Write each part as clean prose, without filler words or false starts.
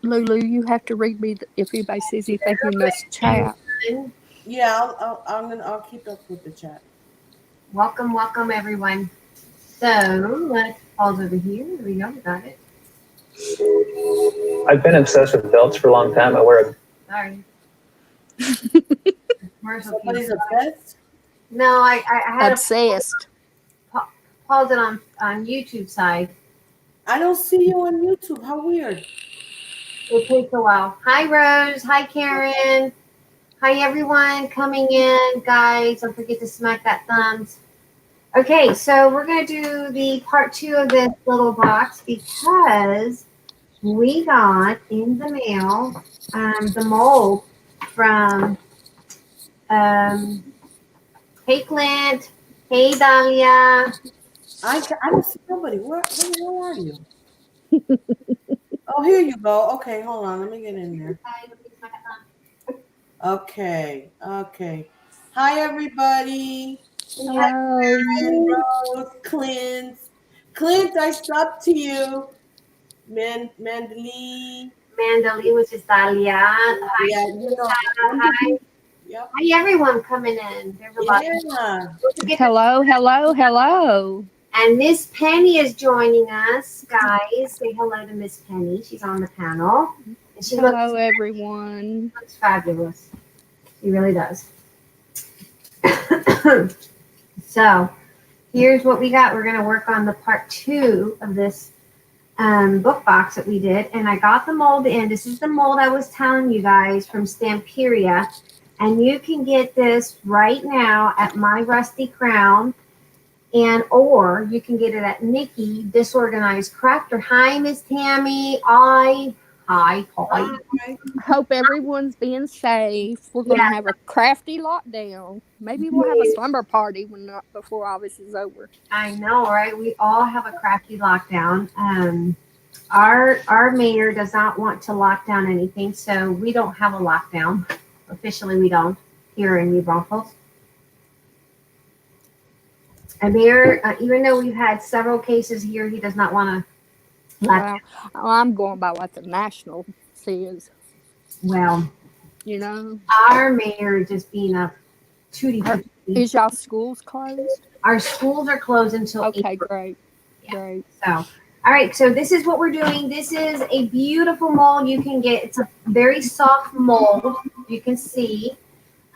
Lulu, you have to read me if anybody says anything in this chat. Yeah, I'll keep up with the chat. Welcome, welcome everyone. So let's pause over here. There we go. We got it. I've been obsessed with belts for a long time. I wear a Sorry. Commercial Somebody's cue. obsessed. No, I had Obsessed. to pause it on YouTube side. I don't see you on YouTube. How weird. It takes a while. Hi Rose. Hi Karen. Hi everyone coming in, guys. Don't forget to smack that thumbs. Okay, so we're gonna do the part 2 of this little box because we got in the mail the mold from hey Clint, hey Dahlia. I don't see nobody. Where are you? Oh, here you go. Okay, hold on. Let me get in there. Okay. Hi, everybody. Hi, Hello. Karen, Rose, Clint. Clint, I stopped to you. Mandalee. Mandalee, which is Dahlia. Hi, Yeah, hi. Yep. Hi everyone coming in. There's a lot. Yeah. Hello, hello, hello. And Miss Penny is joining us, guys. Say hello to Miss Penny. She's on the panel. And she Hello, everyone. looks fabulous. She really does. So here's what we got. We're going to work on the part 2 of this book box that we did. And I got the mold in. This is the mold I was telling you guys from Stamperia. And you can get this right now at My Rusty Crown. And or you can get it at Nikki Disorganized Crafter. Hi, Miss Tammy. Hi. Hope everyone's being safe. We're going to have a crafty lockdown. Maybe we'll have a slumber party before all this is over. I know, right? We all have a crafty lockdown. Our mayor does not want to lock down anything, so we don't have a lockdown. Officially, we don't here in New Braunfels. And mayor, even though we've had several cases here, he does not want to. Well, I'm going by what the national says. Well, you know, our mayor is just being a tootie. Is y'all schools closed? Our schools are closed until okay, April. Great. Yeah. Great. So, all right. So this is what we're doing. This is a beautiful mold you can get. It's a very soft mold. You can see.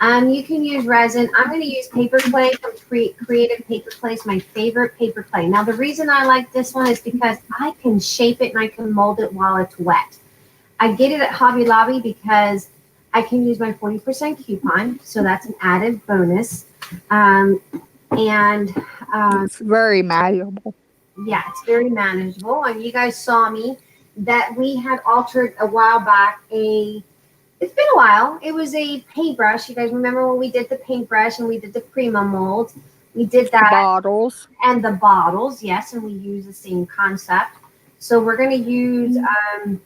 You can use resin. I'm going to use paper clay from Creative Paper Clay. It's my favorite paper clay. Now, the reason I like this one is because I can shape it and I can mold it while it's wet. I get it at Hobby Lobby because I can use my 40% coupon. So that's an added bonus. It's very malleable. Yeah, it's very manageable. And you guys saw me that we had altered a while back it's been a while. It was a paintbrush. You guys remember when we did the paintbrush and we did the Prima mold? We did that. The bottles. And the bottles, yes. And we use the same concept. So we're going to use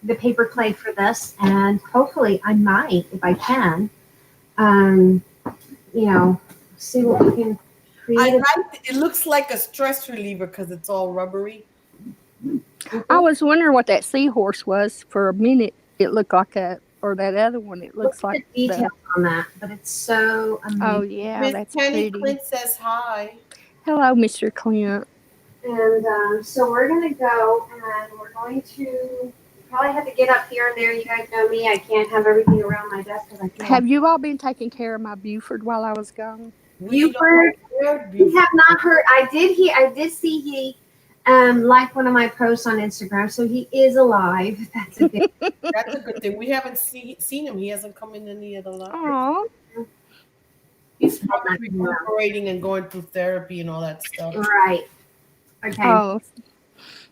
the paper clay for this. And hopefully I might, if I can, see what we can create. It looks like a stress reliever because it's all rubbery. I was wondering what that seahorse was for a minute. It looked like or that other one. It looks like the details on that, but it's so amazing. Oh yeah, Miss that's Penny pretty. Clint says hi. Hello, Mr. Clint. And so we're going to go and we're going to probably have to get up here and there. You guys know me. I can't have everything around my desk because I can't. Have you all been taking care of my Buford while I was gone? Buford? We have not heard. I did see he liked one of my posts on Instagram, so he is alive. That's a good thing. We haven't seen him. He hasn't come in any of the lives. Aww. He's probably recuperating and going through therapy and all that stuff. Right. Okay. Oh.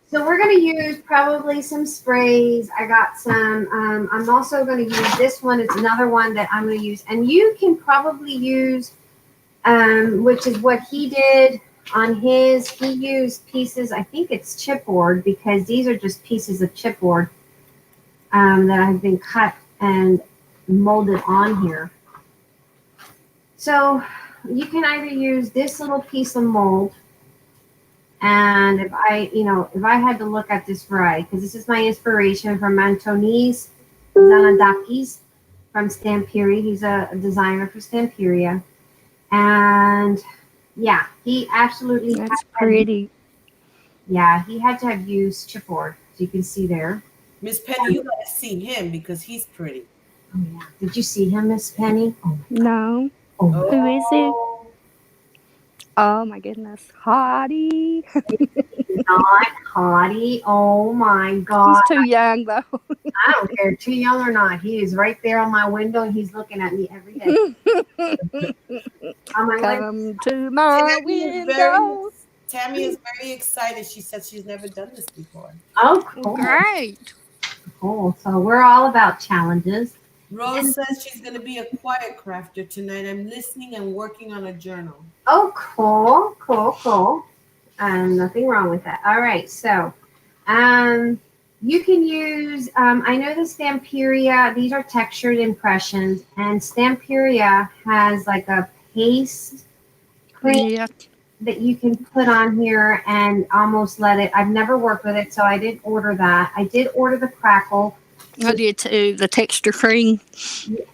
So we're going to use probably some sprays. I got some. I'm also going to use this one. It's another one that I'm going to use. And you can probably use, which is what he did on his. He used pieces, I think it's chipboard, because these are just pieces of chipboard that have been cut and molded on here. So you can either use this little piece of mold, And if I had to look at this variety, because this is my inspiration from Antonis Zanadakis from Stamperia. He's a designer for Stamperia. And yeah, he absolutely That's pretty. he had to have used chipboard, as you can see there. Miss Penny, you gotta see him because he's pretty. Oh, yeah. Did you see him, Miss Penny? No. Oh, Who is it? Oh my goodness. Hottie. not Hottie. Oh my God. He's too young though. I don't care, too young or not. He is right there on my window and he's looking at me every day. On my window. Come to my window. Tammy is very excited. She said she's never done this before. Oh, cool. Great. Cool. So we're all about challenges. Rose says she's going to be a quiet crafter tonight. I'm listening and working on a journal. Oh, cool, cool, cool. Nothing wrong with that. All right, so you can use, I know the Stamperia, these are textured impressions, and Stamperia has like a paste cream that you can put on here and almost let it, I've never worked with it, so I didn't order that. I did order the crackle. I did too. The texture cream.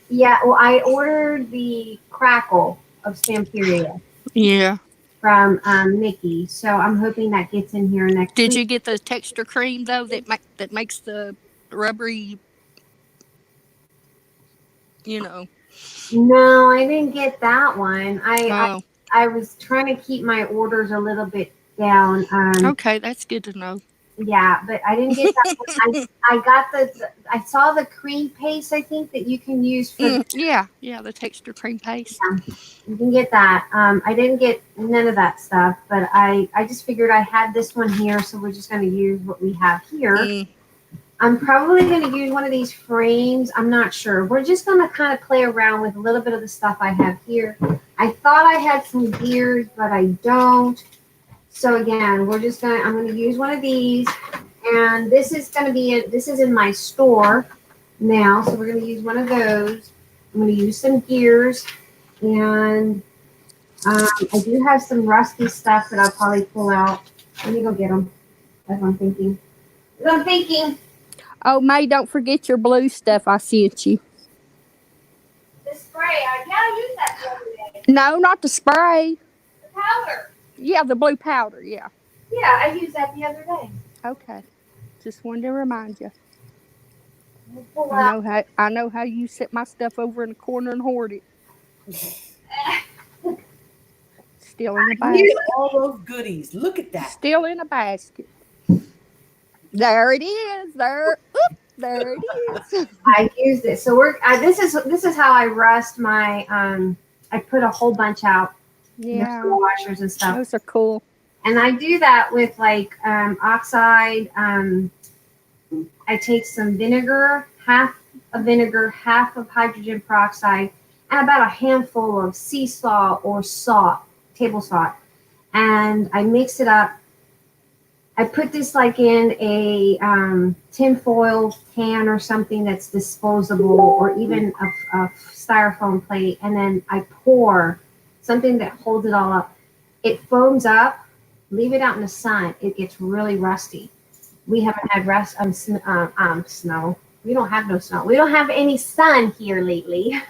Yeah, well, I ordered the crackle of Stamperia. Yeah. From Nikki, so I'm hoping that gets in here next week. Did you get the texture cream though that makes the rubbery? No, I didn't get that one. I was trying to keep my orders a little bit down. Okay, that's good to know. Yeah, but I didn't get that one. I saw the cream paste, I think, that you can use for the texture cream paste. Yeah, you can get that. I didn't get none of that stuff, but I just figured I had this one here, so we're just going to use what we have here. I'm probably going to use one of these frames. I'm not sure. We're just going to kind of play around with a little bit of the stuff I have here. I thought I had some gears, but I don't. So again, I'm going to use one of these, and this is going to be, this is in my store now, so we're going to use one of those. I'm going to use some gears, and I do have some rusty stuff that I'll probably pull out. Let me go get them. That's what I'm thinking. Oh, May, don't forget your blue stuff I sent you. The spray, I gotta use that the other day. No, not the spray. The powder. Yeah, the blue powder, yeah. Yeah, I used that the other day. Okay. Just wanted to remind you. Pull I know how you set my stuff over in the corner and hoard it. Still in a basket. Here's all those goodies. Look at that. Still in a basket. There it is. There it is. I used it. So this is how I rust my I put a whole bunch out. Yeah. Washers and stuff. Those are cool. And I do that with like oxide. I take some vinegar, half of vinegar, half of hydrogen peroxide, and about a handful of sea salt or salt, table salt. And I mix it up. I put this like in a tin foil can or something that's disposable, or even a styrofoam plate. And then I pour something that holds it all up. It foams up. Leave it out in the sun. It gets really rusty. We haven't had snow. We don't have no snow. We don't have any sun here lately.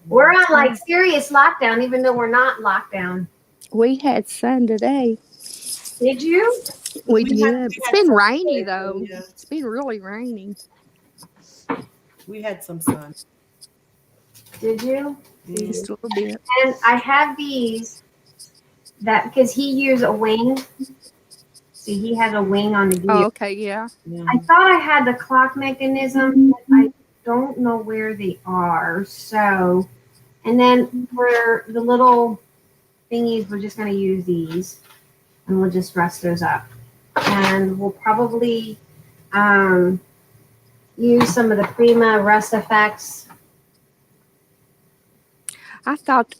We're on like serious lockdown, even though we're not locked down. We had sun today. Did you? We did. It's been rainy though. Yeah. It's been really rainy. We had some sun. Did you? Just a little bit. And I have these that because he used a wing. See, he had a wing on the gear. Oh, okay, yeah. I thought I had the clock mechanism, but I don't know where they are. So, and then for the little thingies, we're just going to use these, and we'll just rust those up. And we'll probably use some of the Prima Rust Effects. I thought,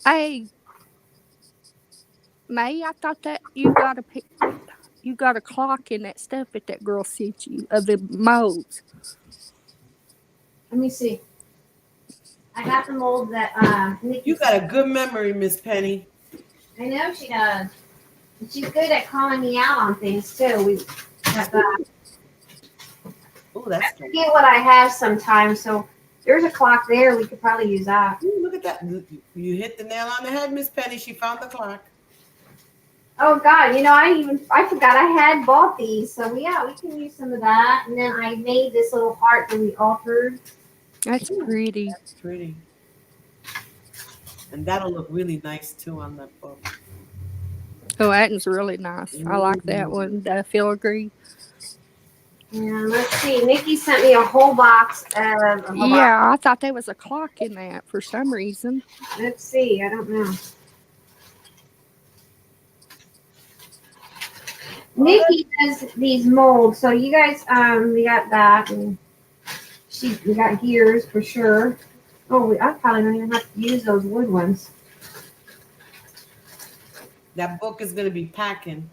May, I thought that you got a clock in that stuff that girl sent you of the molds. Let me see. I got the mold that Nikki. You got a good memory, Miss Penny. I know she does. She's good at calling me out on things too. We have Oh, that's good. forget what I have sometimes. So there's a clock there. We could probably use that. Ooh, look at that. You hit the nail on the head, Miss Penny. She found the clock. Oh God, I forgot I had bought these. So yeah, we can use some of that. And then I made this little heart that we altered. That's pretty. That's pretty. And that'll look really nice too on that book. Oh, that is really nice. I like that one. The filigree. And let's see. Nikki sent me a whole box of. Yeah, I thought there was a clock in that for some reason. Let's see. I don't know. Nikki does these molds, so you guys, we got that, and we got gears for sure. Oh, I probably don't even have to use those wood ones. That book is going to be packing.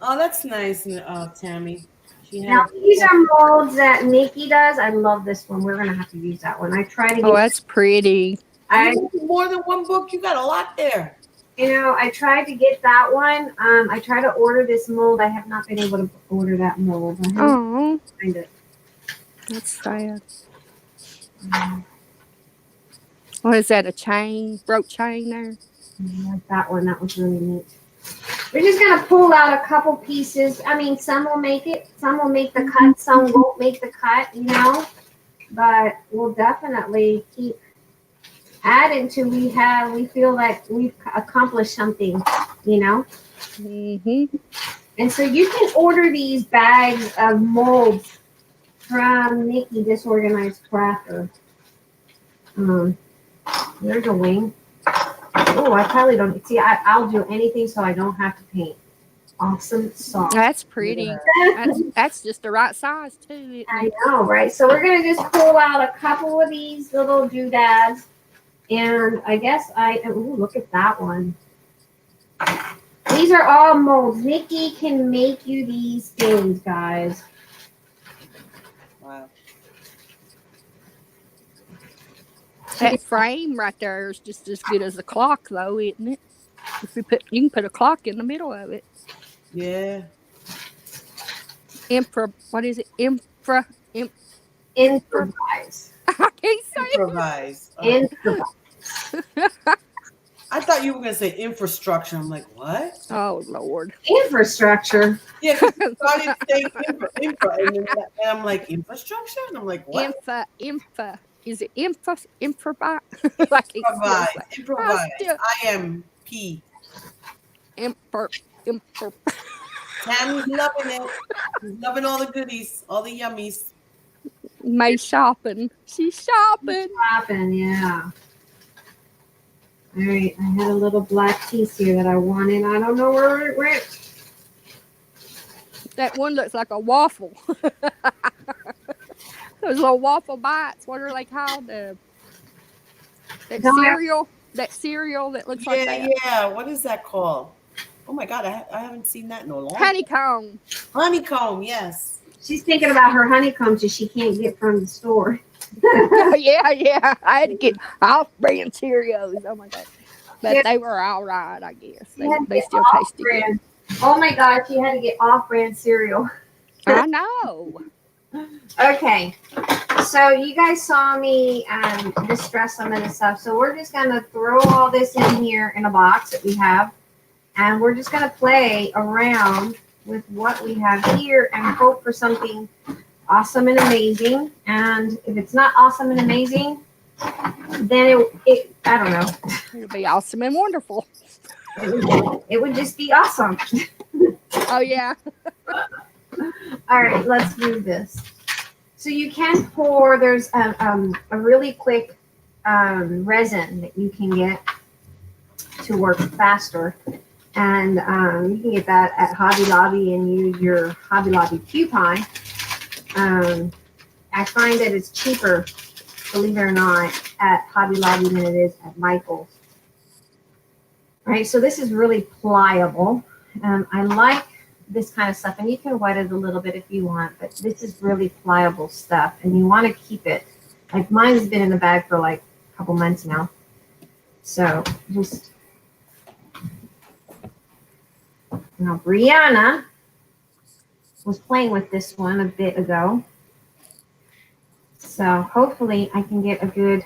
Oh, that's nice, Tammy. Now, these are molds that Nikki does. I love this one. We're going to have to use that one. I try to get... Oh, that's pretty. More than one book. You got a lot there. I tried to get that one. I tried to order this mold. I have not been able to order that mold. Oh, Find it. That's sad. What is that? A chain? Rope chain there? I like that one. That was really neat. We're just going to pull out a couple pieces. I mean, some will make it. Some will make the cut. Some won't make the cut, But we'll definitely keep adding till we feel like we've accomplished something, Mm-hmm. And so you can order these bags of molds from Nikki Disorganized Crafter. There's a wing. Oh, I probably don't see. I'll do anything so I don't have to paint. Awesome sauce. That's pretty. That's just the right size too. I know, right? So we're gonna just pull out a couple of these little doodads, and I guess look at that one. These are all molds. Nikki can make you these things, guys. Wow. That frame right there is just as good as a clock, though, isn't it? If you can put a clock in the middle of it. Yeah. What is it? Improvise. I can't say Improvise. Improvise. I thought you were going to say infrastructure. I'm like, what? Oh, Lord. Infrastructure. Yeah, because you started saying infra, and I'm like, infrastructure? And I'm like, what? Infra. Is it improvise? Improvise. I am P. Tammy's loving it. She's loving all the goodies, all the yummies. May shopping. She's shopping. Yeah. All right, I had a little black piece here that I wanted. I don't know where it went. That one looks like a waffle. Those little waffle bites. What are they called? That cereal that looks like that. Yeah. What is that called? Oh my God, I haven't seen that in a long time. Honeycomb. Honeycomb, yes. She's thinking about her honeycombs that she can't get from the store. Yeah. I had to get off-brand Cheerios. Oh my God. But they were all right, I guess. They still tasted good. Oh my God, she had to get off-brand cereal. I know. Okay, so you guys saw me distress some of this stuff. So we're just going to throw all this in here in a box that we have. And we're just going to play around with what we have here and hope for something awesome and amazing. And if it's not awesome and amazing, then it I don't know. It'll be awesome and wonderful. It would just be awesome. Oh, yeah. All right, let's do this. So you can pour, there's a really quick resin that you can get to work faster. And you can get that at Hobby Lobby and use your Hobby Lobby coupon. I find that it's cheaper, believe it or not, at Hobby Lobby than it is at Michael's. Right, so this is really pliable. I like this kind of stuff, and you can wet it a little bit if you want, but this is really pliable stuff, and you want to keep it. Like mine has been in the bag for like a couple months now. So just now, Brianna was playing with this one a bit ago. So hopefully I can get a good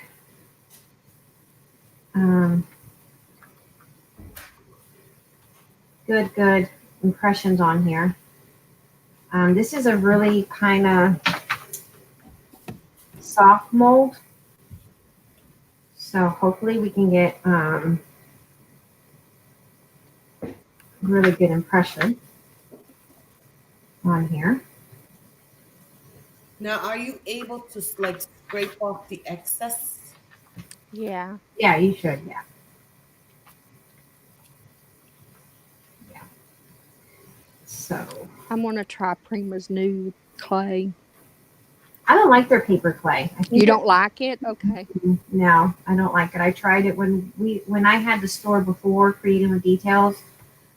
good impressions on here. This is a really kind of soft mold. So hopefully we can get really good impression on here. Now, are you able to like scrape off the excess? Yeah. Yeah, you should, yeah. Yeah. So I'm gonna try Prima's new clay. I don't like their paper clay. I think You don't like it? Okay. No, I don't like it. I tried it when I had the store before, Creating with Details.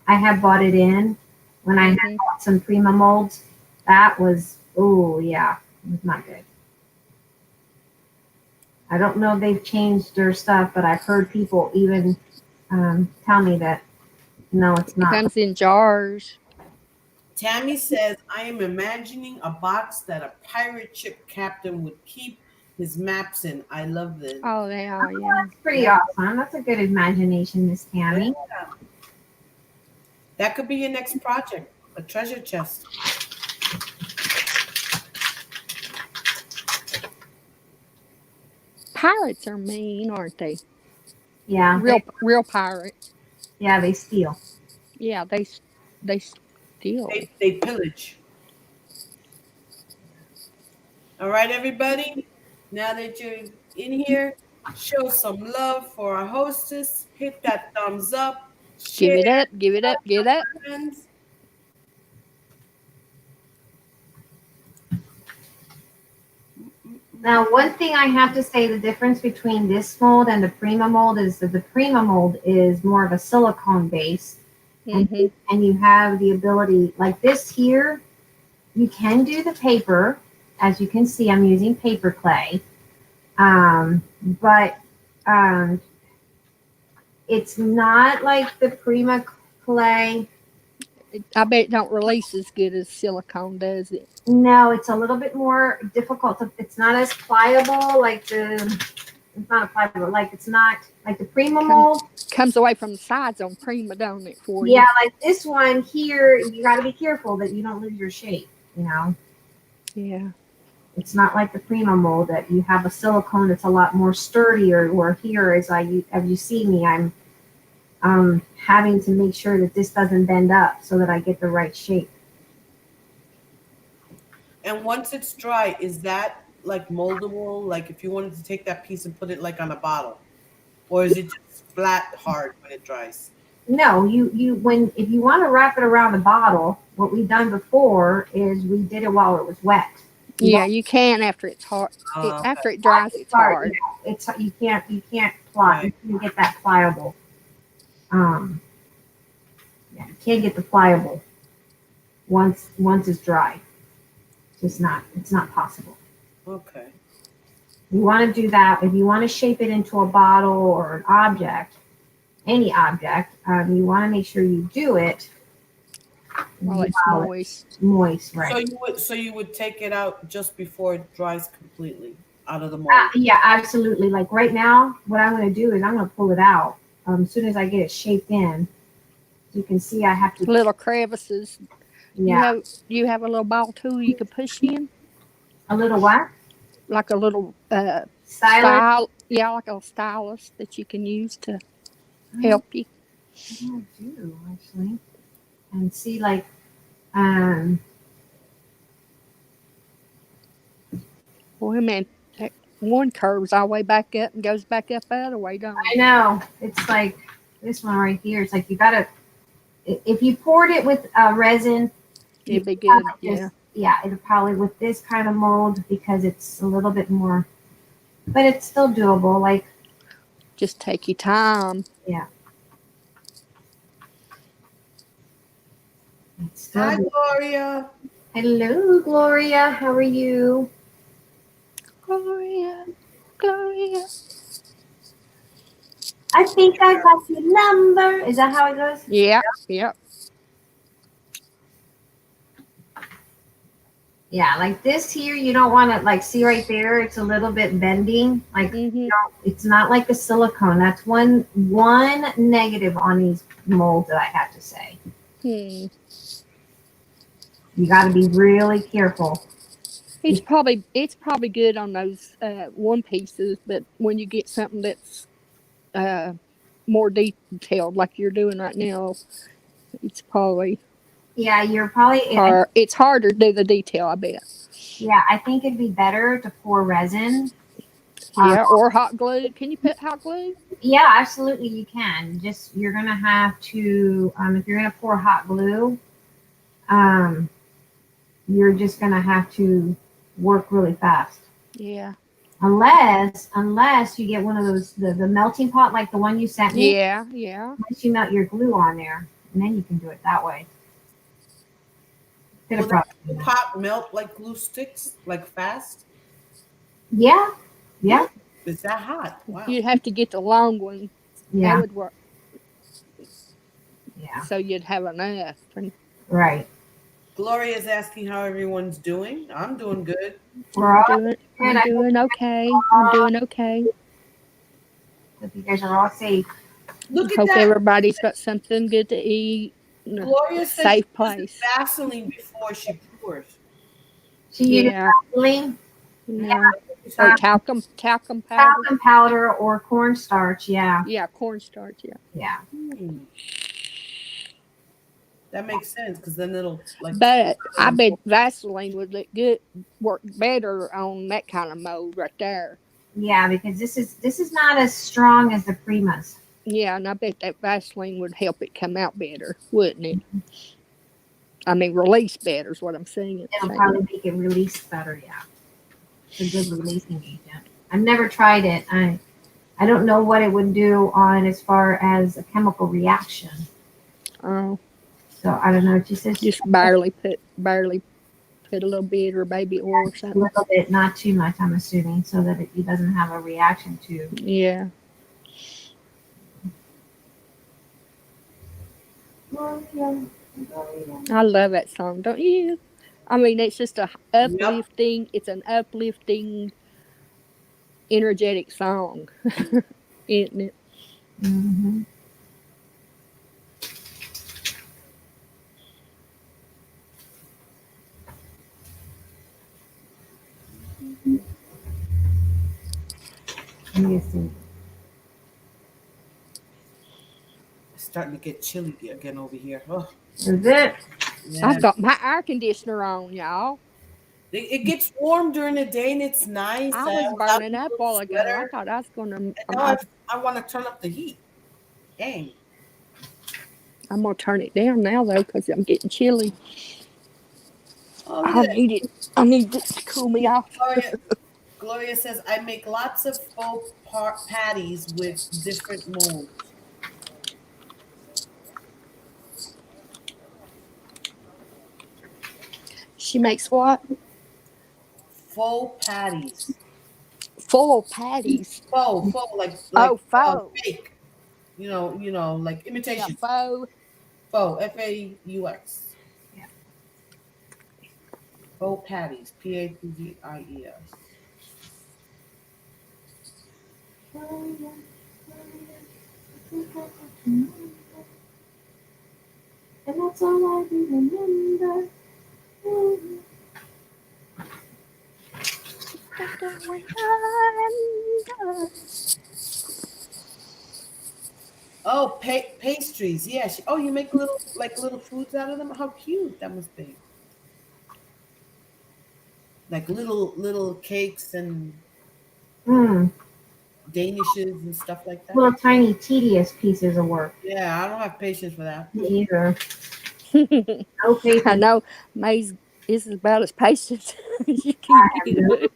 I had bought it in when I had bought some Prima molds. That was, oh yeah, it was not good. I don't know if they've changed their stuff, but I've heard people even tell me that no, it's It not. comes in jars. Tammy says, I am imagining a box that a pirate ship captain would keep his maps in. I love this. Oh, they are, yeah. That's pretty awesome. That's a good imagination, Miss Tammy. Yeah. That could be your next project, a treasure chest. Pirates are mean, aren't they? Yeah. Real pirates. Yeah, they steal. Yeah, they steal. They pillage. All right, everybody. Now that you're in here, show some love for our hostess. Hit that thumbs up. Give Share. it up, give it up, give it up. Friends. Now, one thing I have to say, the difference between this mold and the Prima mold is that the Prima mold is more of a silicone base. And you have the ability, like this here, you can do the paper. As you can see, I'm using paper clay. But it's not like the Prima clay. I bet it don't release as good as silicone, does it? No, it's a little bit more difficult. It's not as pliable like it's not a pliable, like it's not like the Prima mold. Comes away from the sides on Prima, don't it, for you? Yeah, like this one here, you got to be careful that you don't lose your shape, you know? Yeah. It's not like the Prima mold that you have a silicone that's a lot more sturdier, or here, as you see me, I'm having to make sure that this doesn't bend up so that I get the right shape. And once it's dry, is that like moldable? Like if you wanted to take that piece and put it like on a bottle, or is it just flat hard when it dries? No, if you want to wrap it around the bottle, what we've done before is we did it while it was wet. Yeah, you can after it's hard. After it dries, it's hard. It's you can't ply. You can get that pliable. Yeah, you can't get the pliable once it's dry. It's not possible. Okay. You want to do that if you want to shape it into a bottle or an object, any object. You want to make sure you do it while it's moist. Moist, right? So you would take it out just before it dries completely out of the mold. Yeah, absolutely. Like right now, what I'm going to do is I'm going to pull it out as soon as I get it shaped in. You can see I have to little crevices. Yeah. You have a little ball tool you can push in. A little what? Like a little stylus. Yeah, like a stylus that you can use to help you. I do actually, and see like Boy, man, that one curves all the way back up and goes back up the other way, don't it? I know. It's like this one right here. It's like you gotta, if you poured it with resin, it'd be good. Yeah, it'll probably with this kind of mold because it's a little bit more, but it's still doable. Like, just take your time. Yeah. Hi, Gloria. Hello, Gloria. How are you? Gloria. I think I got your number. Is that how it goes? Yeah. Yep. Yeah, like this here, you don't want to like see right there. It's a little bit bending. Like Mm-hmm. it's not like a silicone. That's one negative on these molds that I have to say. Hmm. You got to be really careful. It's probably good on those one pieces, but when you get something that's uh, more detailed, like you're doing right now, it's probably Yeah, you're probably. hard. It's harder to do the detail, I bet. Yeah, I think it'd be better to pour resin. Yeah, or hot glue. Can you put hot glue? Yeah, absolutely, you can. Just you're gonna have to if you're gonna pour hot glue, um, you're just gonna have to work really fast. Yeah. Unless you get one of those the melting pot like the one you sent me. Yeah. Yeah. Once you melt your glue on there, and then you can do it that way. Will that pot melt like glue sticks, like fast? Yeah, yeah, Is that hot? Wow. You'd have to get the long one. yeah, That would work. yeah. So you'd have enough. And Right. Gloria's asking how everyone's doing. I'm doing good. We're all I'm good. doing okay. I'm doing okay. Hope you guys are all safe. Look at Hope that. everybody's got something good to eat. Gloria says Safe she uses place. Vaseline before she pours. She uses Yeah. Vaseline, Yeah. Or talcum powder. talcum powder, or cornstarch. Yeah, Yeah, cornstarch. Yeah. yeah. Hmm. That makes sense because then it'll like. But I bet Vaseline would work better on that kind of mold right there. Yeah, because this is not as strong as the Primas. Yeah, and I bet that Vaseline would help it come out better, wouldn't it? I mean, release better is what I'm saying. It'll probably make it release better. Yeah, it's a good releasing agent. I've never tried it. I don't know what it would do on as far as a chemical reaction. Oh, So I don't know what she says. just barely put a little bit or baby oil or A something. little bit, not too much, I'm assuming, so that it doesn't have a reaction to. Yeah. I love that song, don't you? I mean, it's just uplifting. It's an uplifting, energetic song, isn't it? Mm-hmm. Let me see. It's starting to get chilly again over here. Oh, Is it? yeah. I've got my air conditioner on, y'all. It gets warm during the day and it's nice. I was out burning with up a while ago. I sweater. thought I was gonna. And now I want to turn up the heat. Dang. I'm gonna turn it down now though, because I'm getting chilly. Oh, I need it. I need this to cool me off. Gloria says, I make lots of faux patties with different molds. She makes what? Faux patties. Full patties. Faux, like faux. fake. You know, like imitation. Yeah, faux. Faux, FAUX. Yeah. Faux patties, PATTIES. And that's all I remember. Oh, pastries. Yeah. Oh, you make little foods out of them. How cute that must be. Like little cakes and danishes and stuff like that. Little tiny tedious pieces of work. Yeah, I don't have patience for that. Me either. No patience. I know May's is about as patient as you can get,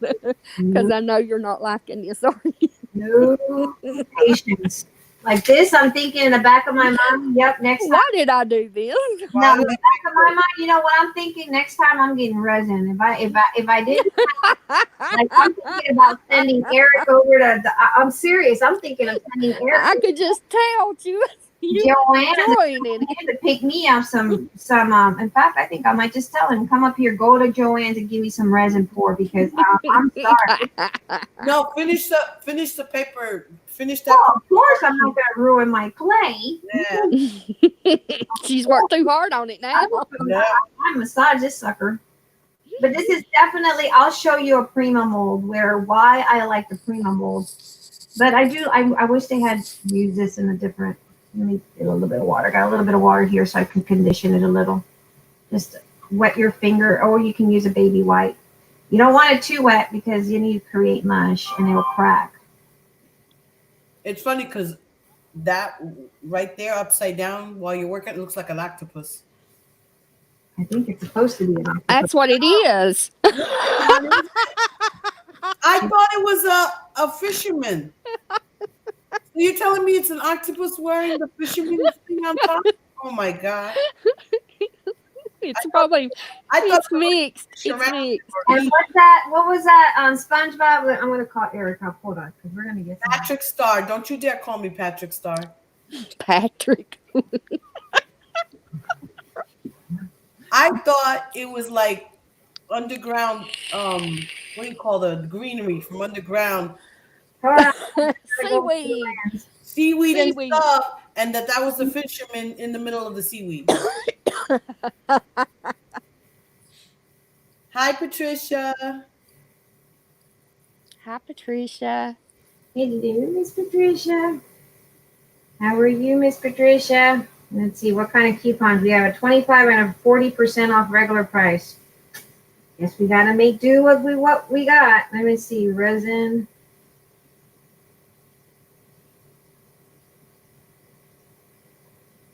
because I know you're not liking this, are you? No patience. Like this, I'm thinking in the back of my mind, yep, next time. Why did I do this? No, in the back of my mind, you know what I'm thinking? Next time I'm getting resin. If I did, like I'm thinking about sending Eric over to. I'm serious. I'm thinking of sending Eric. I could just tell you Joanne enjoying it. to pick me up some. In fact, I think I might just tell him, come up here, go to Joanne to give me some resin pour because I'm sorry. No, finish the paper. Finish that. Well, of course, I'm not going to ruin my clay. Yeah. She's worked too hard on it now. I massage this sucker. But this is definitely, I'll show you a Prima mold why I like the Prima mold. But I wish they had used this in a different, let me get a little bit of water. Got a little bit of water here so I can condition it a little. Just wet your finger, or you can use a baby wipe. You don't want it too wet because you need to create mush and it'll crack. It's funny because that right there upside down while you're working, it looks like an octopus. I think it's supposed to be an octopus. That's what it is. I thought it was a fisherman. So you're telling me it's an octopus wearing the fisherman's thing on top? Oh my god! It's probably it's mixed. It's mixed. And what's that? What was that on SpongeBob? I'm gonna call Eric up. Hold on, because we're gonna get some. Patrick Star. Don't you dare call me Patrick Star. Patrick. I thought it was like underground. What do you call the greenery from underground? Seaweed. And stuff, and that was the fisherman in the middle of the seaweed. Hi, Patricia. Hi, Patricia. Hello, Miss Patricia. How are you, Miss Patricia? Let's see, what kind of coupons? We have a 25 and a 40% off regular price. Guess we gotta make do with what we got. Let me see, resin.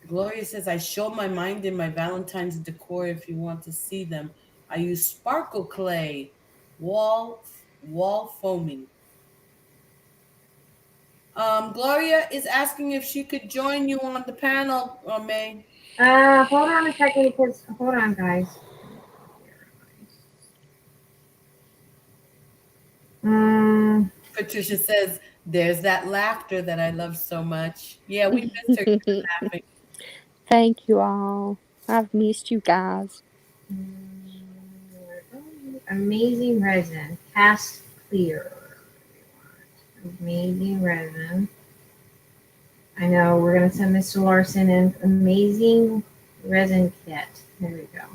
Gloria says, I show my mind in my Valentine's decor if you want to see them. I use sparkle clay, wall foaming. Gloria is asking if she could join you on the panel, May. Hold on a second, because hold on, guys. Patricia says, there's that laughter that I love so much. Yeah, we missed her laughing. Thank you all. I've missed you guys. Amazing resin, cast clear. Amazing resin. I know we're gonna send Mr. Larson an amazing resin kit. There we go.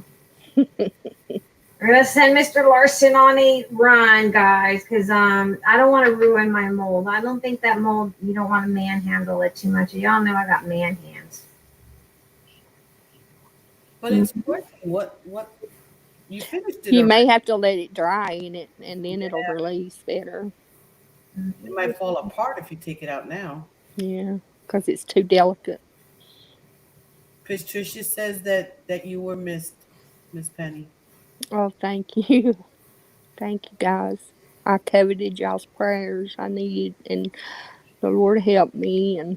We're gonna send Mr. Larson on a run, guys, because I don't want to ruin my mold. I don't think that mold, you don't want to manhandle it too much. Y'all know I got man hands. But it's working. What you finished it? You may have to let it dry in it, and then it'll release better. It might fall apart if you take it out now. Yeah, because it's too delicate. Patricia says that you were missed, Miss Penny. Oh, thank you. Thank you, guys. I coveted y'all's prayers. I needed, and the Lord helped me, and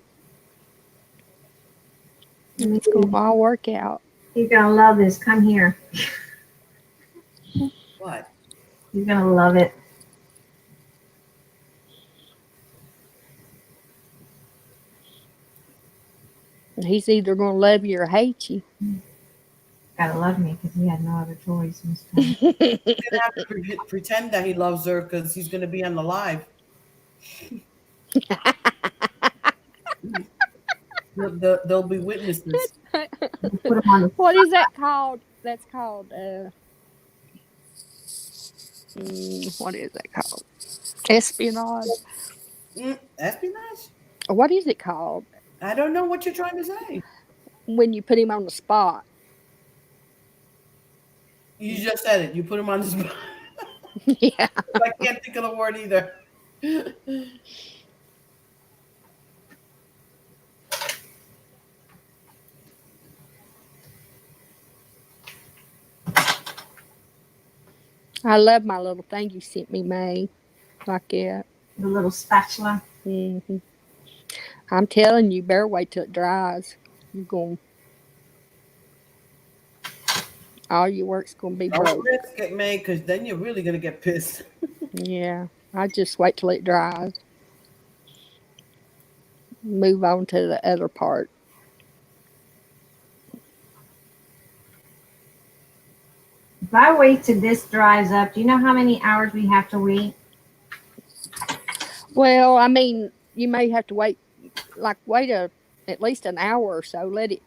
it's going to all work out. You're gonna love this. Come here. What? You're gonna love it. He's either going to love you or hate you. Gotta love me because he had no other choice. He's gonna have to pretend that he loves her because he's gonna be on the live. There'll be witnesses. What is that called? That's called what is that called? Espionage. Espionage? What is it called? I don't know what you're trying to say. When you put him on the spot. You just said it. You put him on the spot. Yeah. I can't think of the word either. I love my little thing you sent me, May. Like that. The little spatula. Mm-hmm. I'm telling you, better wait till it dries. You're going. All your work's gonna be Don't broke. risk it, May, because then you're really gonna get pissed. Yeah, I just wait till it dries. Move on to the other part. If I wait till this dries up, do you know how many hours we have to wait? Well, I mean, you may have to wait, at least an hour or so. Let it,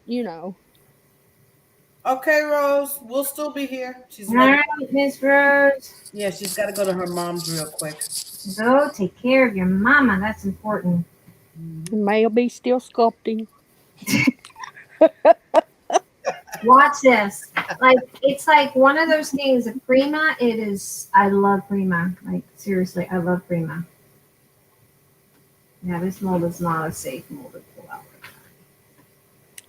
Okay, Rose, we'll still be here. She's All ready. right, Miss Rose. Yeah, she's got to go to her mom's real quick. Go take care of your mama. That's important. It may be still sculpting. Watch this. Like it's like one of those things. A Prima. It is. I love Prima. Like seriously, I love Prima. Yeah, this mold is not a safe mold to pull out.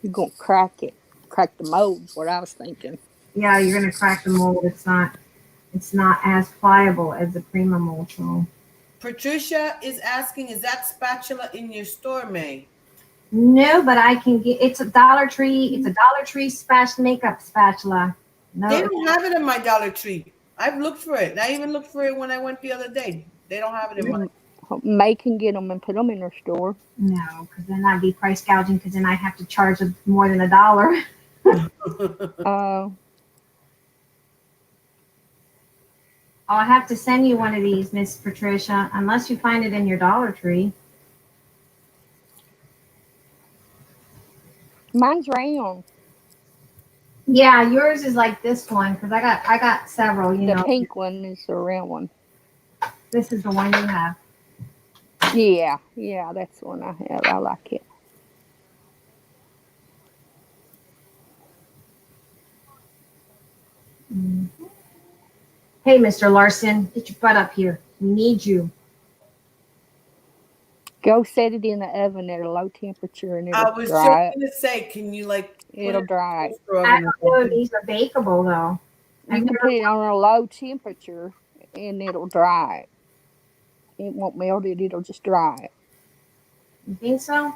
You're gonna crack it, crack the molds. What I was thinking. Yeah, you're gonna crack the mold. It's not. It's not as pliable as the Prima mold. So. Patricia is asking, is that spatula in your store, May? No, but I can get. It's a Dollar Tree. It's a Dollar Tree makeup spatula. No, They don't have it in my Dollar Tree. I've looked for it. I even looked for it when I went the other day. They don't have it in mine. May can get them and put them in her store. no, because then I'd be price gouging. Because then I have to charge more than $1. I'll have to send you one of these, Miss Patricia, unless you find it in your Dollar Tree. Mine's round. Yeah, yours is like this one because I got several. The pink one is the round one. This is the one you have. Yeah, that's the one I have. I like it. Mm-hmm. Hey, Mr. Larson, get your butt up here. We need you. Go set it in the oven at a low temperature and it'll I was just dry. going to say, can you It'll dry. I don't know. These are bakeable though. You can put it on a low temperature and it'll dry. It won't melt it. It'll just dry it. You think so?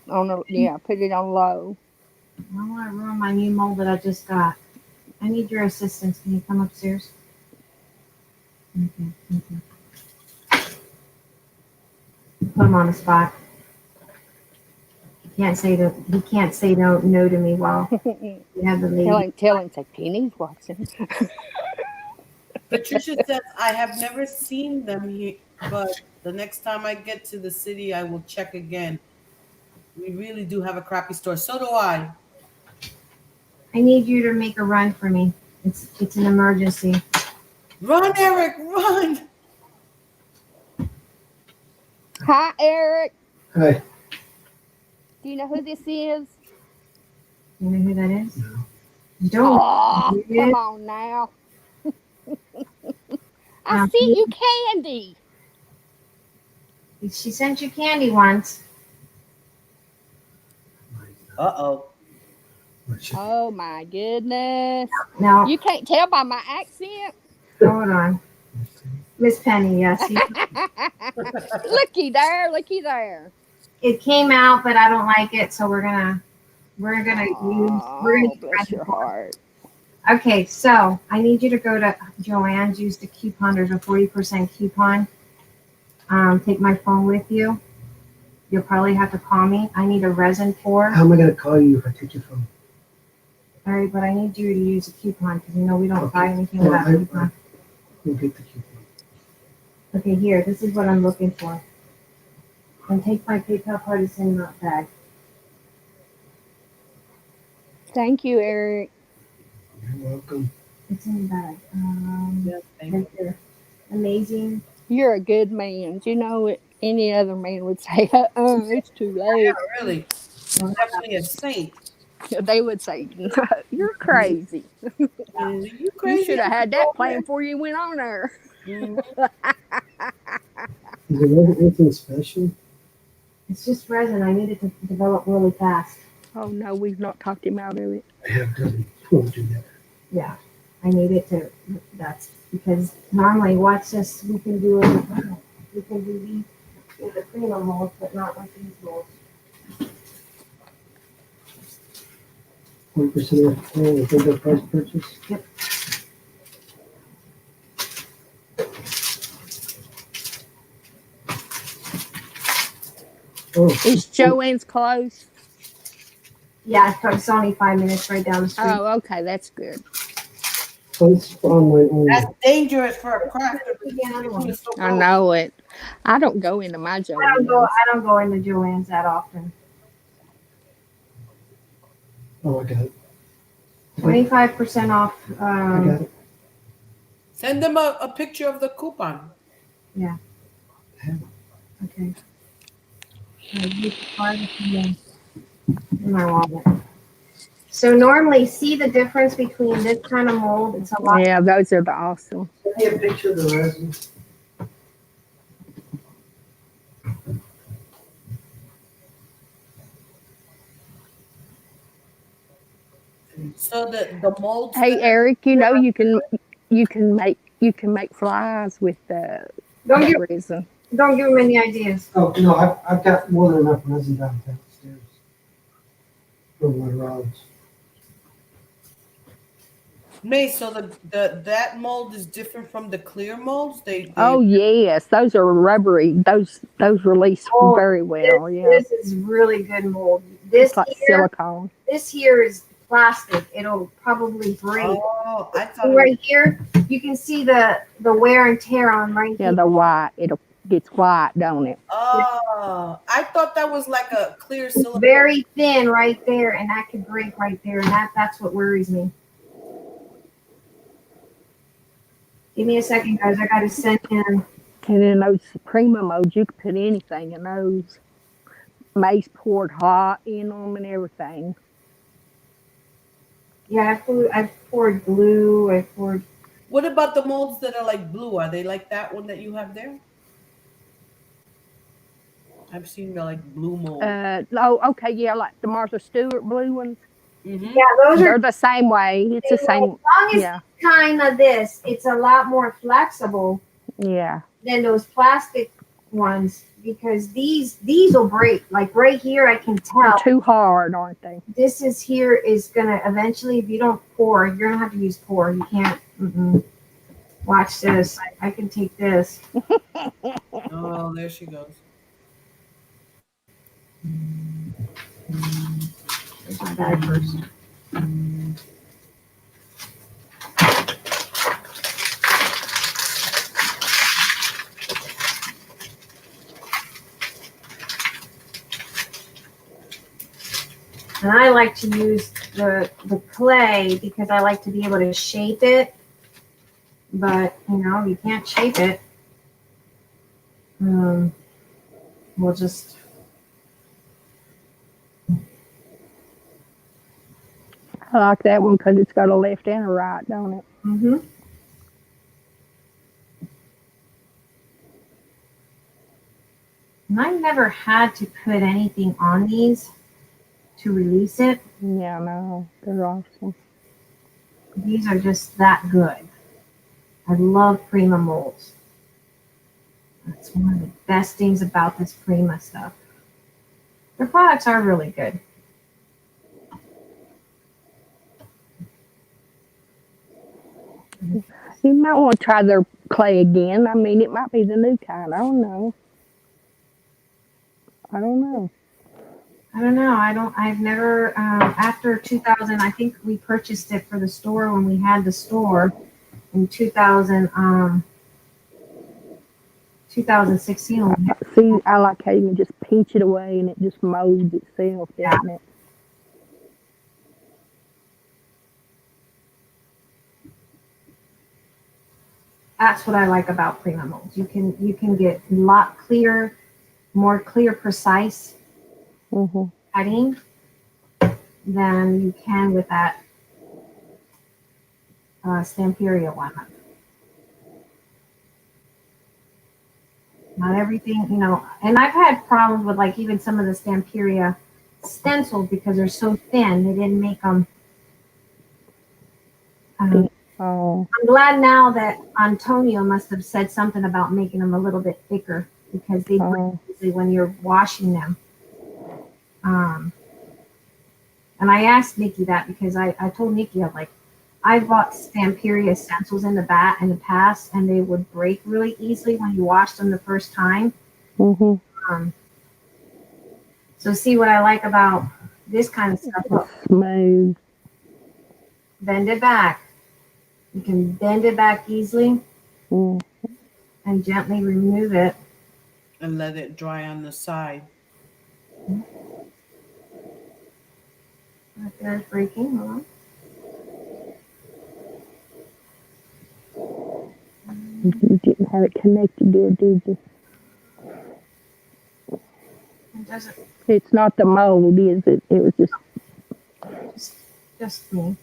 Put it on low. I don't want to ruin my new mold that I just got. I need your assistance. Can you come upstairs? Okay. Put him on the spot. He can't say no to me while you have the lady. Tell him, say Penny's watching. Patricia says, I have never seen them here, but the next time I get to the city, I will check again. We really do have a crappy store. So do I. I need you to make a run for me. It's an emergency. Run, Eric, run. Hi, Eric. Hi. Do you know who this is? You know who that is? No. You don't. Oh, come on now. I sent you candy. She sent you candy once. Uh-oh. Oh, my goodness. No. You can't tell by my accent. Hold on. Miss Penny, yes. Looky there. It came out, but I don't like it, so we're gonna bless your heart. Okay, so I need you to go to Joann's, use the coupon. There's a 40% coupon. Take my phone with you. You'll probably have to call me. I need a resin pour. How am I going to call you if I take your phone? All right, but I need you to use a coupon because we don't buy anything without a coupon. We'll get the coupon. Okay, here. This is what I'm looking for. And take my PayPal card. It's in that bag. Thank you, Eric. You're welcome. It's in the bag. Yes, thank Right there. Amazing. You're a good man. You know what any other man would say, it's too late. Yeah, really. Definitely a saint. They would say, you're crazy. You crazy? You should have had that plan before you went on there. Mhm. Is there anything special? It's just resin. I need it to develop really fast. Oh, no, we've not talked him out of it. I have done. Won't do that. Yeah, I need it to. That's because normally, watch this. We can do these with the Prima molds, but not with these molds. 1% off with the price purchase. Yep. Oh, Is Joanne's close? Yeah, it's only 5 minutes right down the street. Oh, okay, that's good. so it's online only. That's dangerous for a crafter. Yeah, I don't know. It's so I close. know it. I don't go into my Joanne's. I don't go into Joann's that often. Oh, I got it. 25% off. I got it. Send them a picture of the coupon. Yeah. Okay. In my wallet. So normally, see the difference between this kind of mold? It's a lot. Yeah, those are the awesome. Send me a picture of the resin. So the molds. Hey, Eric, you know you can make flies with the Don't give resin. don't give them any ideas. Oh, no, I've got more than enough resin downstairs for my rods. May, so that mold is different from the clear molds. They Oh yes, those are rubbery. Those release Oh, very well. Yeah, This is really good mold. This it's like here, silicone. this here is plastic. It'll probably break. Oh, I thought. And right here, you can see the wear and tear on right Yeah, here. the white. It gets white, don't it? Oh, I thought that was like a clear It's silicone. very thin right there, and that could break right there, and that's what worries me. Give me a second, guys. I gotta send in. And in those Suprema modes, you can put anything in those. Mace poured hot in them and everything. Yeah, I poured glue. I poured. What about the molds that are like blue? Are they like that one that you have there? I've seen the like blue mold. Oh, okay, yeah, like the Martha Stewart blue ones. Mm-hmm. Yeah, those They're are the same way. It's the same. as long as Yeah, kind of this. It's a lot more flexible yeah. than those plastic ones because these will break. Like right here, I can They're tell too hard, aren't they? this is here is gonna eventually. If you don't pour, you're gonna have to use pour. You can't. Watch this. I can take this. Oh, there she goes. There's my bag first. And I like to use the clay because I like to be able to shape it. But, you can't shape it. We'll just... I like that one because it's got a left and a right, don't it? Mm-hmm. And I've never had to put anything on these to release it. Yeah, no, they're awesome. These are just that good. I love Prima molds. That's one of the best things about this Prima stuff. Their products are really good. You might want to try their clay again. I mean, it might be the new kind. I don't know. I've never, after 2000, I think we purchased it for the store when we had the store in 2016. See, I like how you can just pinch it away and it just molds itself, doesn't it? That's what I like about Prima molds. You can get a lot more clear, precise cutting than you can with that Stamperia one. Not everything, and I've had problems with like even some of the Stamperia stencils because they're so thin. They didn't make them. Oh, I'm glad now that Antonio must have said something about making them a little bit thicker because they break easily when you're washing them. And I asked Nikki that because I told Nikki, I'm like, I bought Stamperia stencils in the past, and they would break really easily when you washed them the first time. Mm-hmm. So see what I like about this kind of stuff. Look, Smooth. bend it back. You can bend it back easily Mm. and gently remove it. And let it dry on the side. Right there, it's breaking. Hold on. You didn't have it connected good, did you? It doesn't It's not the mold, is it? It was just me.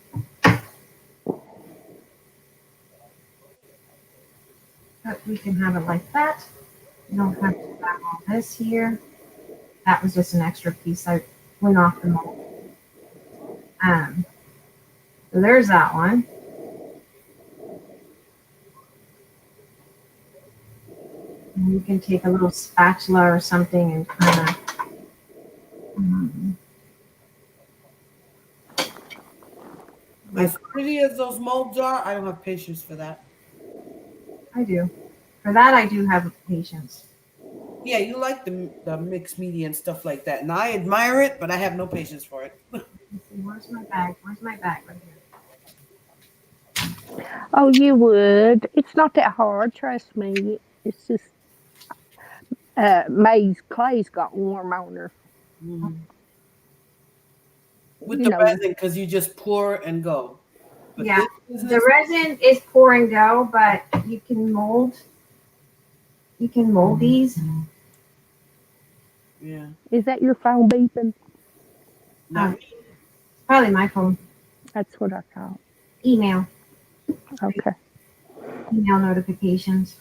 But we can have it like that. You don't have to have all this here. That was just an extra piece I went off the mold. So there's that one. And you can take a little spatula or something and kind of. As pretty as those molds are, I don't have patience for that. I do. For that, I do have patience. Yeah, you like the mixed media and stuff like that, and I admire it, but I have no patience for it. Let's see, where's my bag? Where's my bag right here? Oh, you would. It's not that hard, trust me. It's just May's clay's got warm on her. With You the know. resin, because you just pour and go. But Yeah, this the business, resin is pour and go, but you can mold. You can mold these. yeah, Is that your phone beeping? not me. Probably my phone. That's what I thought. Email Okay. notifications.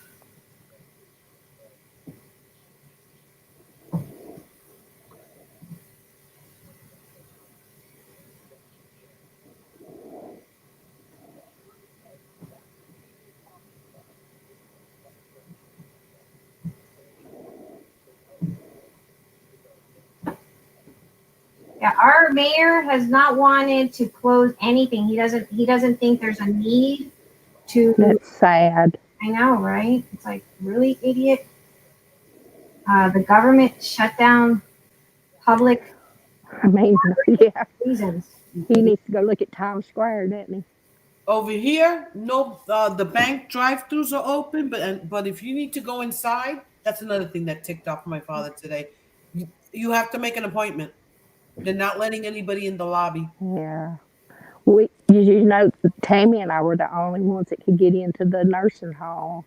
Yeah, our mayor has not wanted to close anything. He doesn't think there's a need to. That's sad. I know, right? It's like, really, idiot. The government shut down public I mean, yeah. reasons. He needs to go look at Times Square, doesn't he? Over here, no, the bank drive-throughs are open, but if you need to go inside, that's another thing that ticked off my father today. You have to make an appointment. They're not letting anybody in the lobby. Yeah. You know, Tammy and I were the only ones that could get into the nursing home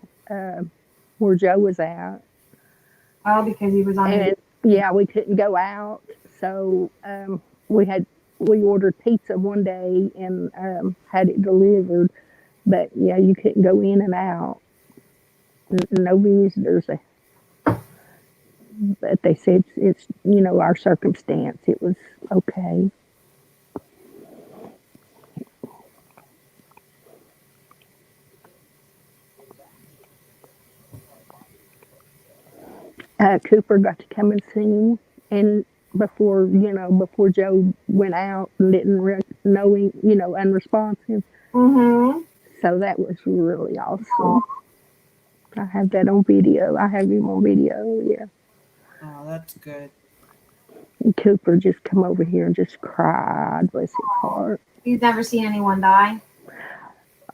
where Joe was at. Oh, because he was on And yeah, we couldn't go out. So we ordered pizza one day and had it delivered. But yeah, you couldn't go in and out. No visitors. But they said it's our circumstance. It was okay. Cooper got to come and sing, and before Joe went out and didn't knowing unresponsive. Mm-hmm. So that was really awesome. I have that on video. I have him on video. Yeah. Oh, that's good. And Cooper just come over here and just cried. Bless his heart. You've never seen anyone die?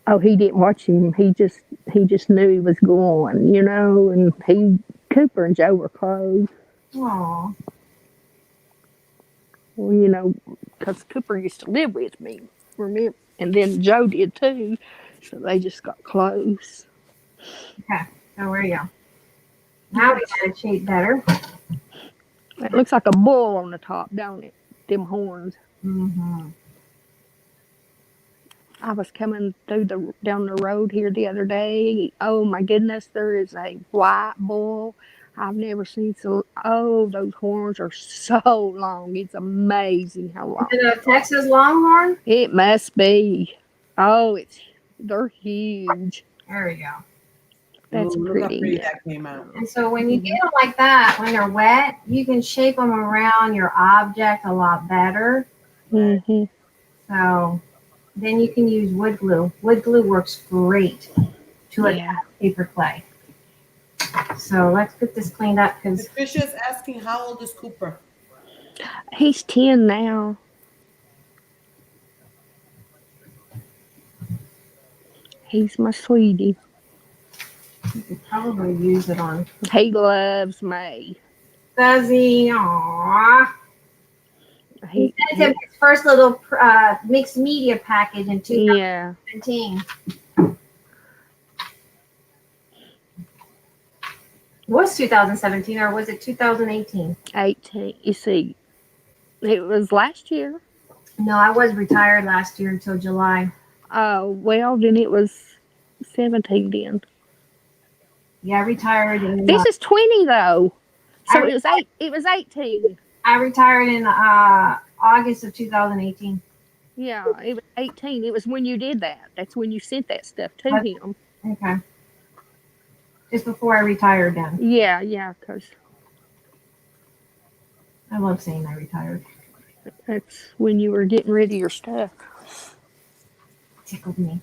Oh, he didn't watch him. He just knew he was going, and Cooper and Joe were close. Aw. Well, because Cooper used to live with me, remember? And then Joe did too. So they just got close. Okay, so where you go? Now we got it shaped better. It looks like a bull on the top, don't it? Them horns. Mm-hmm. I was coming down the road here the other day. Oh my goodness, there is a white bull. I've never seen those horns are so long. It's amazing how long. Is it a Texas Longhorn? It must be. Oh, they're huge. There we go. That's Ooh, look how pretty. pretty that came out. And so when you get them like that, when they're wet, you can shape them around your object a lot better. Mm-hmm. So then you can use wood glue. Wood glue works great to Yeah. attach paper clay. So let's get this cleaned up because Patricia's asking how old is Cooper? He's 10 now. He's my sweetie. you could probably use it on. He loves me. Does he? Aww. He, He sent him his first little mixed media package in yeah. 2017. Was 2017 or was it 2018? 18. You see, it was last year. No, I was retired last year until July. Oh, well, then it was 17 then. Yeah, I retired in. This is 20 though. So I it was 8. It was 18. I retired in August of 2018. Yeah, it was 18. It was when you did that. That's when you sent that stuff to What? him. Okay. Just before I retired then. Yeah, because I love saying I retired. that's when you were getting rid of your stuff. Tickled me.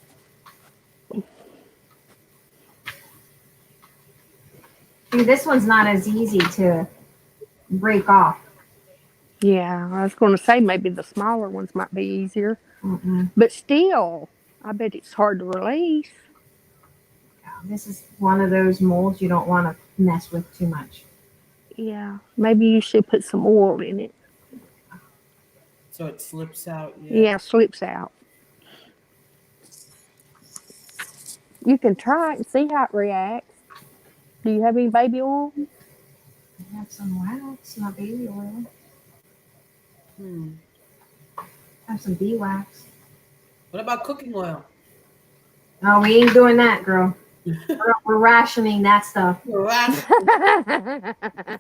See, this one's not as easy to break off. Yeah, I was going to say maybe the smaller ones might be easier. Mm-mm. But still, I bet it's hard to release. This is one of those molds you don't want to mess with too much. Yeah, maybe you should put some oil in it. So it slips out. Yeah, slips out. You can try it and see how it reacts. Do you have any baby oil? I have some wax, not baby oil. I have some bee wax. What about cooking oil? No, we ain't doing that, girl. We're rationing that stuff. It's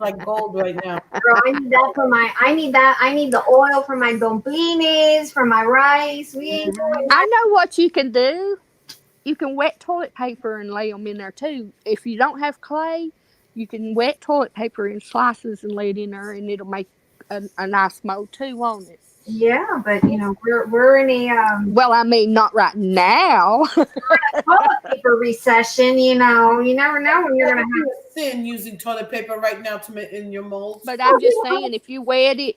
like gold right now. Girl, I need that for my. I need the oil for my dumplings, for my rice. We ain't doing I know what you can do. You can wet toilet paper and lay them in there too. If you don't have clay, you can wet toilet paper in slices and lay it in there, and it'll make a nice mold too, won't it? Yeah, but we're in a Well, I mean, not right now. toilet paper recession. You know, you never know when you're gonna have. It's sin using toilet paper right now to make in your molds. But I'm just saying, if you wet it,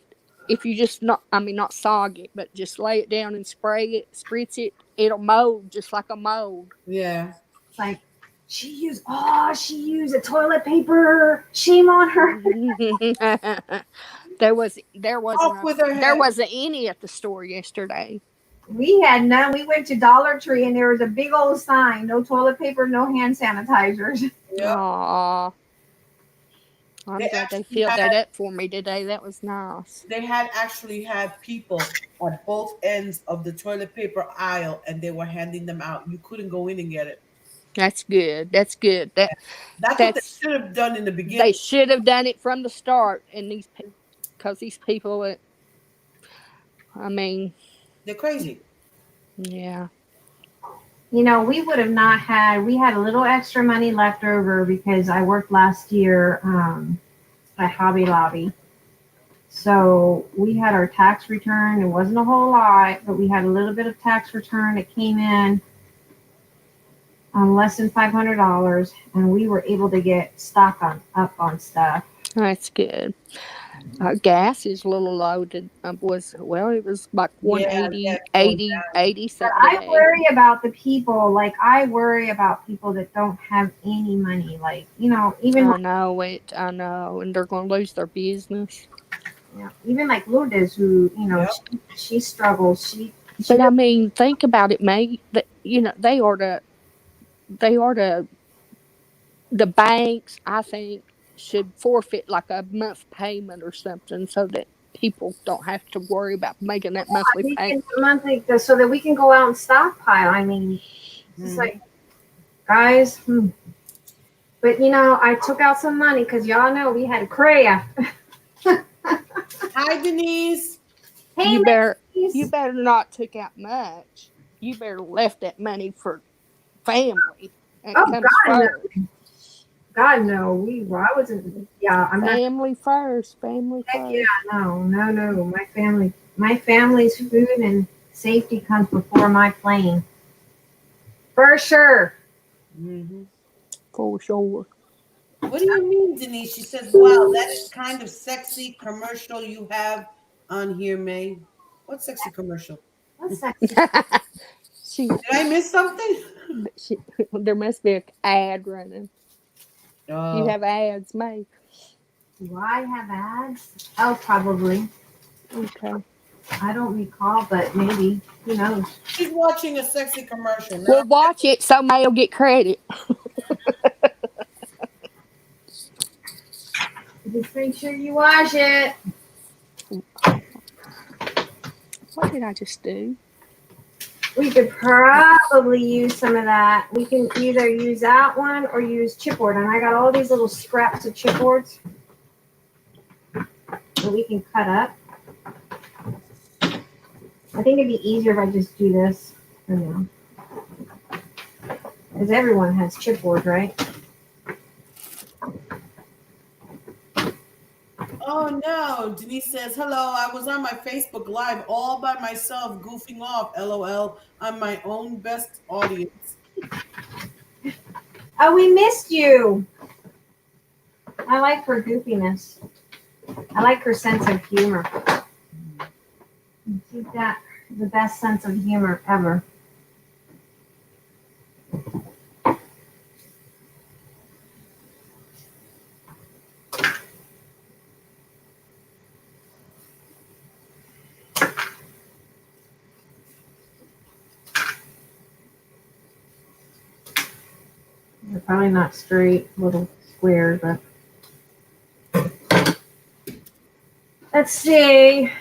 if you just not sog it, but just lay it down and spritz it, it'll mold just like a mold. Yeah. It's like she used a toilet paper. Shame on her. There Off with her head. wasn't any at the store yesterday. We had none. We went to Dollar Tree and there was a big old sign: no toilet paper, no hand sanitizers. Yeah. Aww. I'm They glad they actually filled had- that up for me today. That was nice. They had people at both ends of the toilet paper aisle, and they were handing them out. You couldn't go in and get it. That's good. That's good. That's what they That's should have done in the beginning. they should have done it from the start. And because these people, I mean, They're crazy. yeah. You know, we would have not had. We had a little extra money left over because I worked last year at Hobby Lobby. So we had our tax return. It wasn't a whole lot, but we had a little bit of tax return. It came in less than $500, and we were able to get stock up on stuff. That's good. Gas is a little low. It was like 180, 80 But something. I worry about the people. Like I worry about people that don't have any money. Like even I know, and they're going to lose their business. even like Lourdes, who she struggles. But I mean, think about it, mate. That they ought to. The banks, I think, should forfeit like a month payment or something, so that people don't have to worry about making that monthly payment. So that we can go out and stockpile. I mean, it's like, guys. But I took out some money because y'all know we had a craft. Hi, Denise. Hey, You better ladies. not took out much. You better left that money for family. It Oh, comes God, no. first. God, no. I wasn't. Yeah, I'm not. Family first. Family Heck first. yeah, no. My My family's food and safety comes before my plane. For sure. Hmm. For sure. What do you mean, Denise? She says, wow, that is kind of sexy commercial you have on here, May. What sexy commercial? What's sexy? she, Did I miss something? she, there must be an ad running. You Oh, have ads, May. Do I have ads? Oh, probably. Okay. I don't recall, but maybe. Who knows? she's watching a sexy commercial now. Well, watch it so May will get credit. Just make sure you watch it. What did I just do? We could probably use some of that. We can either use that one or use chipboard. And I got all these little scraps of chipboards that we can cut up. I think it'd be easier if I just do this for now. Because everyone has chipboard, right? Oh no, Denise says, hello, I was on my Facebook Live all by myself, goofing off, LOL. I'm my own best audience. Oh, we missed you. I like her goofiness. I like her sense of humor. She's got the best sense of humor ever. They're probably not straight little squares, but let's see.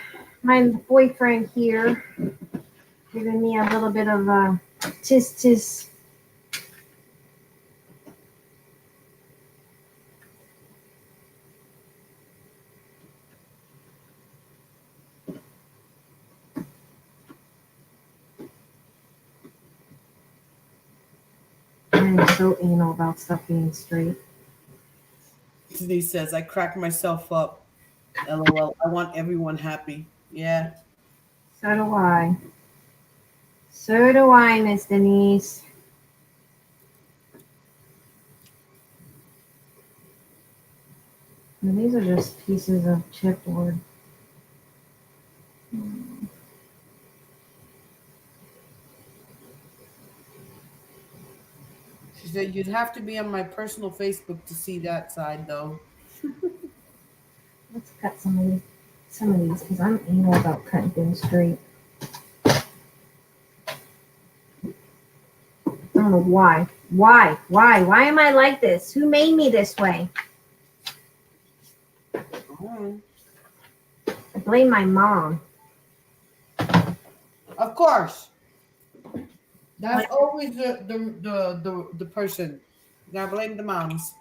My boyfriend here giving me a little bit of tis. I'm so anal about stuff being straight. Denise says, I crack myself up, LOL. I want everyone happy. Yeah. So do I. So do I, Miss Denise. And these are just pieces of chipboard. She said, you'd have to be on my personal Facebook to see that side, though. Let's cut some of these because I'm anal about cutting things straight. I don't know why. Why am I like this? Who made me this way? Oh. I blame my mom. Of course. That's always the person. You gotta blame the moms.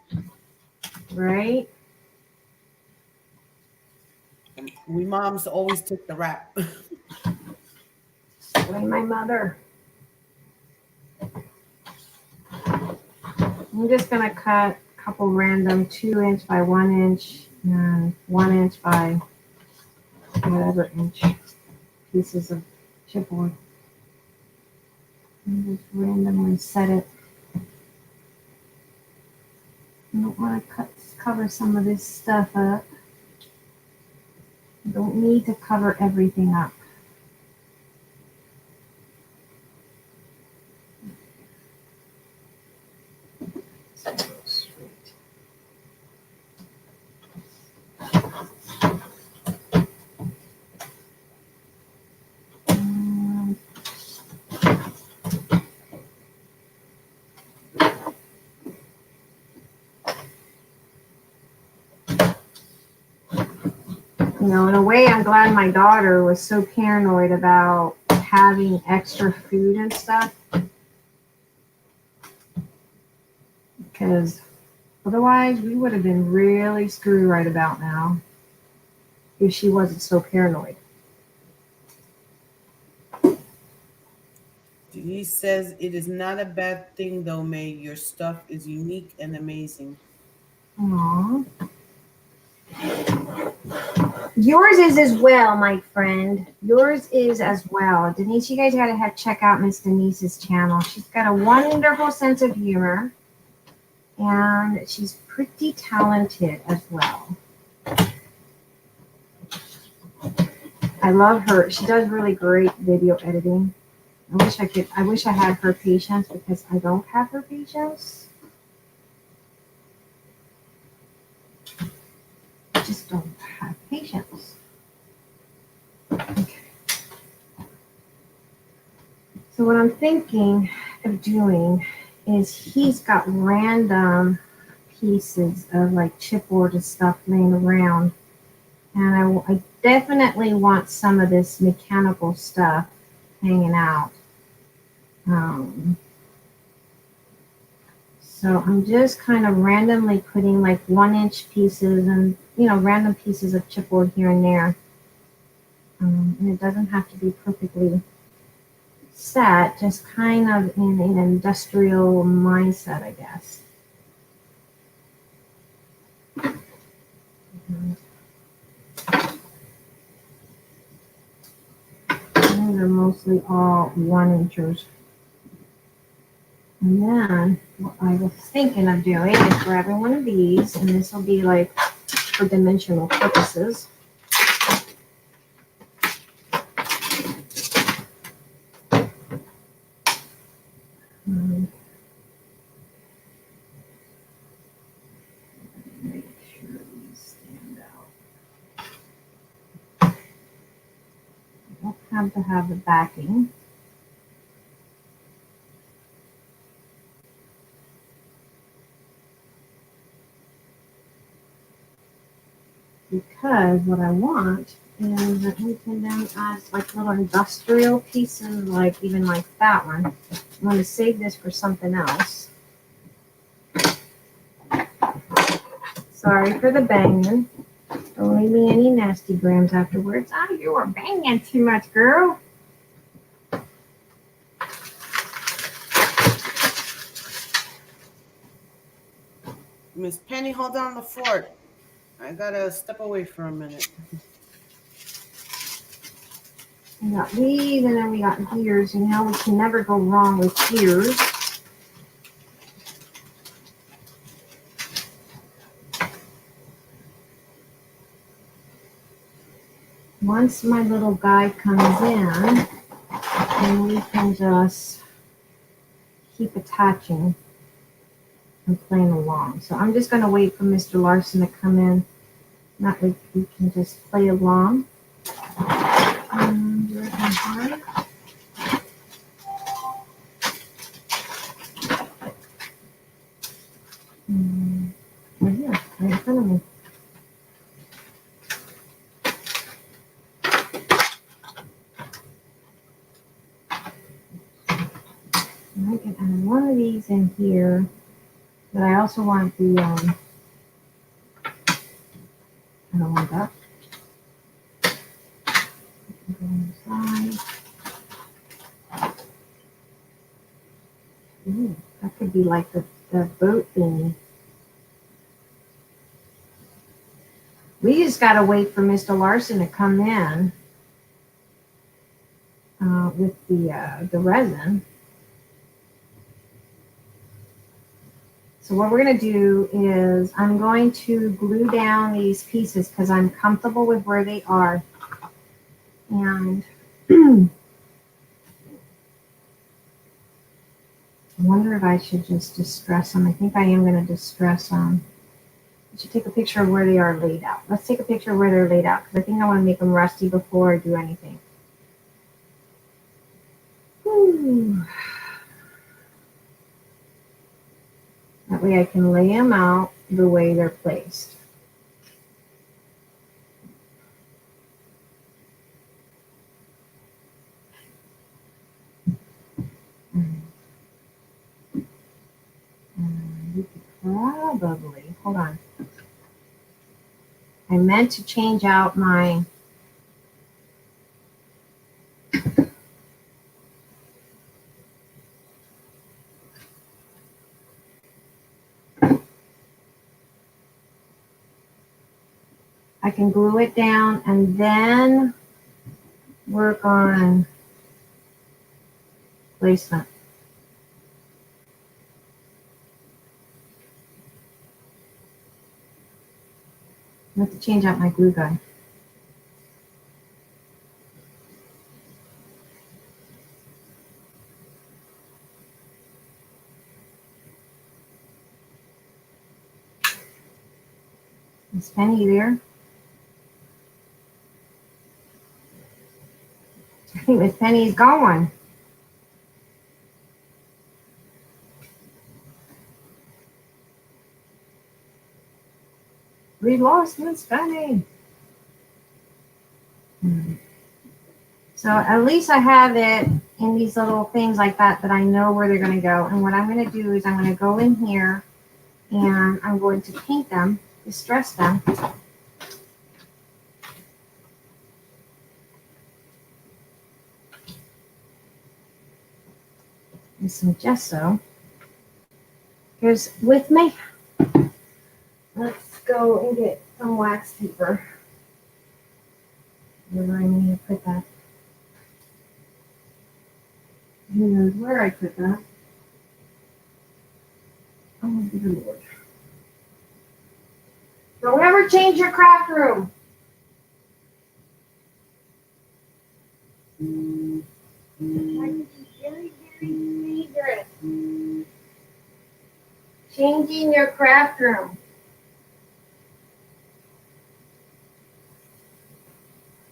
Right? We moms always took the rap. Blame my mother. I'm just gonna cut a couple random 2-inch by 1-inch and 1-inch by whatever inch pieces of chipboard. And just randomly set it. I don't want to cover some of this stuff up. I don't need to cover everything up. You know, in a way, I'm glad my daughter was so paranoid about having extra food and stuff. Because otherwise, we would have been really screwed right about now if she wasn't so paranoid. Denise says, it is not a bad thing, though, May. Your stuff is unique and amazing. Aww. Yours is as well, my friend. Yours is as well. Denise, you guys gotta check out Miss Denise's channel. She's got a wonderful sense of humor, and she's pretty talented as well. I love her. She does really great video editing. I wish I had her patience, because I don't have her patience. I just don't have patience. Okay. So what I'm thinking of doing is, he's got random pieces of like chipboard and stuff laying around. And I definitely want some of this mechanical stuff hanging out. So I'm just kind of randomly putting like 1-inch pieces and, random pieces of chipboard here and there. And it doesn't have to be perfectly set, just kind of in an industrial mindset, I guess. These are mostly all 1-inchers. And then what I was thinking of doing is grabbing one of these, and this will be like for dimensional purposes. Make sure these stand out. I don't have to have the backing. Because what I want is that we can then add like little industrial pieces, like even like that one. I'm going to save this for something else. Sorry for the banging. Don't leave me any nasty grams afterwards. Oh, you were banging too much, girl. Miss Penny, hold down the fort. I gotta step away for a minute. We got these, and then we got gears. We can never go wrong with gears. Once my little guy comes in, then we can just keep attaching and playing along. So I'm just going to wait for Mr. Larson to come in. That way we can just play along. Where's my heart? Right here, right in front of me. And I can add one of these in here, but I also want the, I don't want that. Go inside. Ooh, that could be like the boat thingy. We just got to wait for Mr. Larson to come in with the resin. So what we're going to do is I'm going to glue down these pieces because I'm comfortable with where they are. And I wonder if I should just distress them. I think I am going to distress them. I should take a picture of where they are laid out. Let's take a picture of where they're laid out, because I think I want to make them rusty before I do anything. Whew. That way I can lay them out the way they're placed. You could probably, hold on. I meant to change out my I can glue it down and then work on placement. I have to change out my glue gun. Is Penny there? I think Miss Penny's gone. We lost Miss Penny. So at least I have it in these little things like that I know where they're going to go. And what I'm going to do is I'm going to go in here and I'm going to paint them, distress them. And some gesso. Here's with me. Let's go and get some wax paper. Where I need to put that. Who knows where I put that? Oh, good Lord. Don't ever change your craft room. Very, very dangerous. Changing your craft room.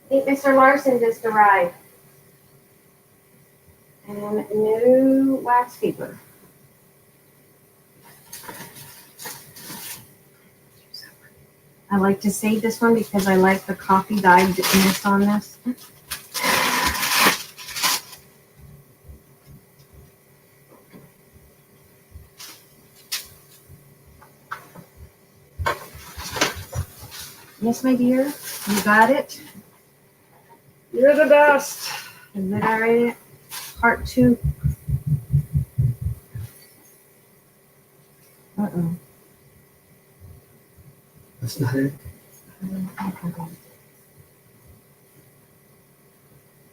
I think Mr. Larson just arrived. And new wax paper. I like to save this one because I like the coffee dyedness on this. Yes, my dear, you got it. You're the best. Is it all right? Part 2. Uh-oh. That's not it.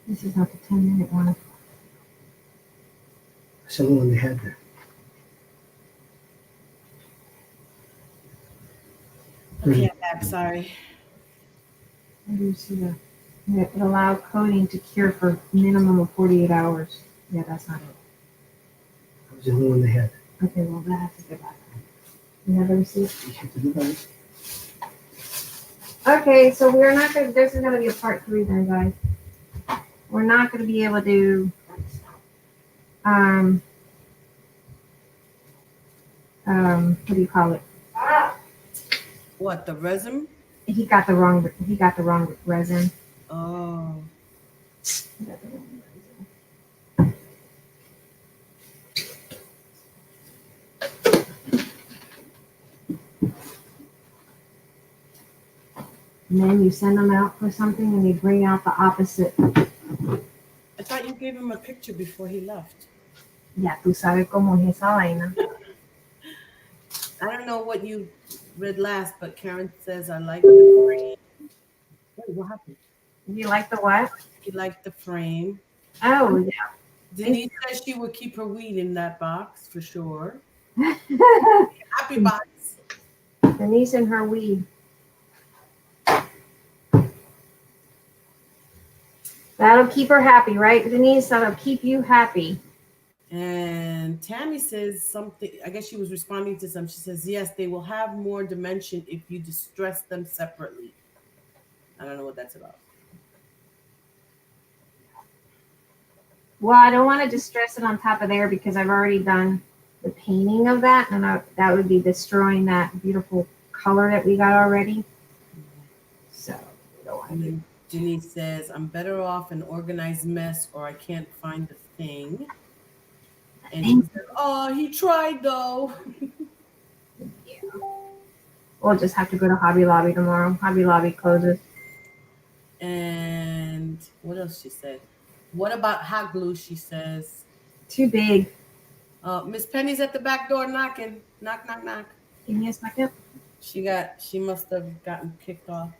This is not the 10-minute one. That's the one they had there. I can't back, sorry. Where do you see that? It allow coating to cure for minimum of 48 hours. Yeah, that's not it. That was the only one they had. Okay, well, that has to go back. You have a receipt? You have to do that. Okay, so we're not going to, this is going to be a part 3 then, guys. We're not going to be able to, what do you call it? What, the resin? He got the wrong resin. Oh. He got the wrong resin. And then you send them out for something and they bring out the opposite. I thought you gave him a picture before he left. Ya, tú sabes cómo es esa vaina. I don't know what you read last, but Karen says I like the frame. Wait, what happened? You like the what? She liked the frame. Oh, yeah. Denise says she would keep her weed in that box for sure. Happy box. Denise and her weed. That'll keep her happy, right, Denise? That'll keep you happy. And Tammy says something, I guess she was responding to some. She says, yes, they will have more dimension if you distress them separately. I don't know what that's about. Well, I don't want to distress it on top of there because I've already done the painting of that, and that would be destroying that beautiful color that we got already. So, we don't want to do. Denise says, I'm better off an organized mess or I can't find the thing. And he said, oh, he tried though. Yeah. We'll just have to go to Hobby Lobby tomorrow. Hobby Lobby closes. And what else she said? What about hot glue? She says. Too big. Miss Penny's at the back door knocking. Knock, knock, knock. Give me a second. She must have gotten kicked off.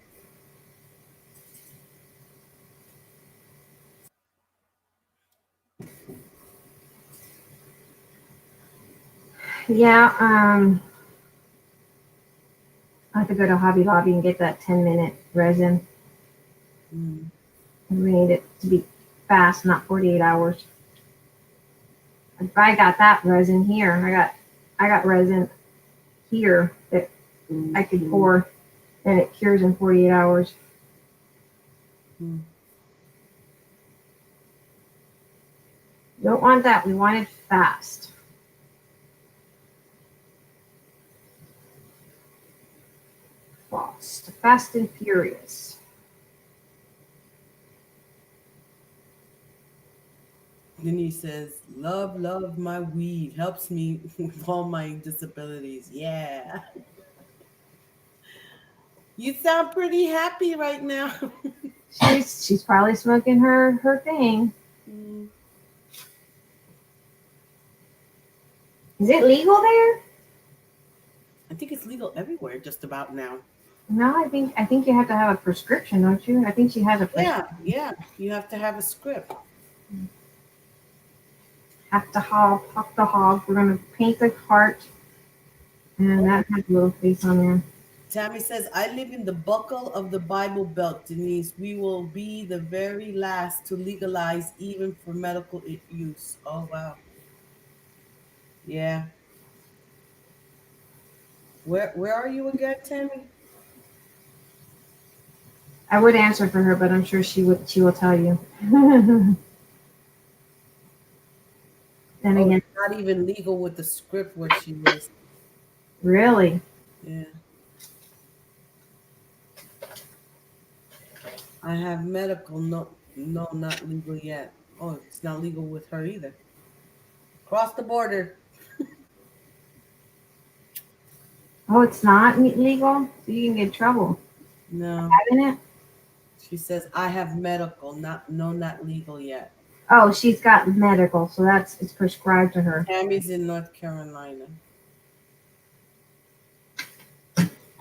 Yeah, I have to go to Hobby Lobby and get that 10-minute resin. Mm. We need it to be fast, not 48 hours. If I got that resin here, I got resin here that I could pour, and it cures in 48 hours. Mm. Don't want that. We want it fast. Fast and furious. Denise says, love, love my weed. Helps me with all my disabilities. Yeah. You sound pretty happy right now. She's probably smoking her thing. Mm. Is it legal there? I think it's legal everywhere just about now. No, I think you have to have a prescription, don't you? I think she has a prescription. Yeah, yeah. You have to have a script. Have to hop the hog. We're gonna paint the heart, and that has a little face on there. Tammy says, I live in the buckle of the Bible Belt, Denise. We will be the very last to legalize even for medical use. Oh, wow. Yeah. Where are you again, Tammy? I would answer for her, but I'm sure she will tell you. Then Oh, again, it's not even legal with the script where she is. really, Yeah. I have medical. No, no, not legal yet. Oh, it's not legal with her either. Cross the border. oh, it's not legal, so you can get in trouble No. having it. She says, I have medical. Not no, not legal yet. Oh, she's got medical, so it's prescribed to her. Tammy's in North Carolina.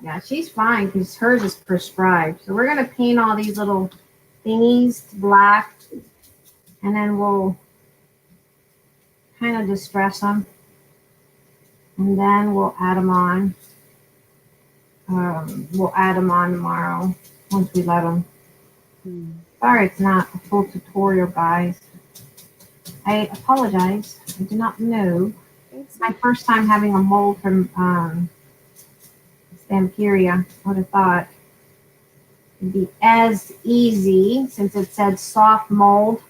Yeah, she's fine because hers is prescribed. So we're gonna paint all these little thingies black, and then we'll kind of distress them, and then we'll add them on. We'll add them on tomorrow once we let them. Hmm. Sorry, it's not a full tutorial, guys. I apologize. I did not know. It's My first time having a mold from Stamperia. I would have thought it'd be as easy since it said soft mold.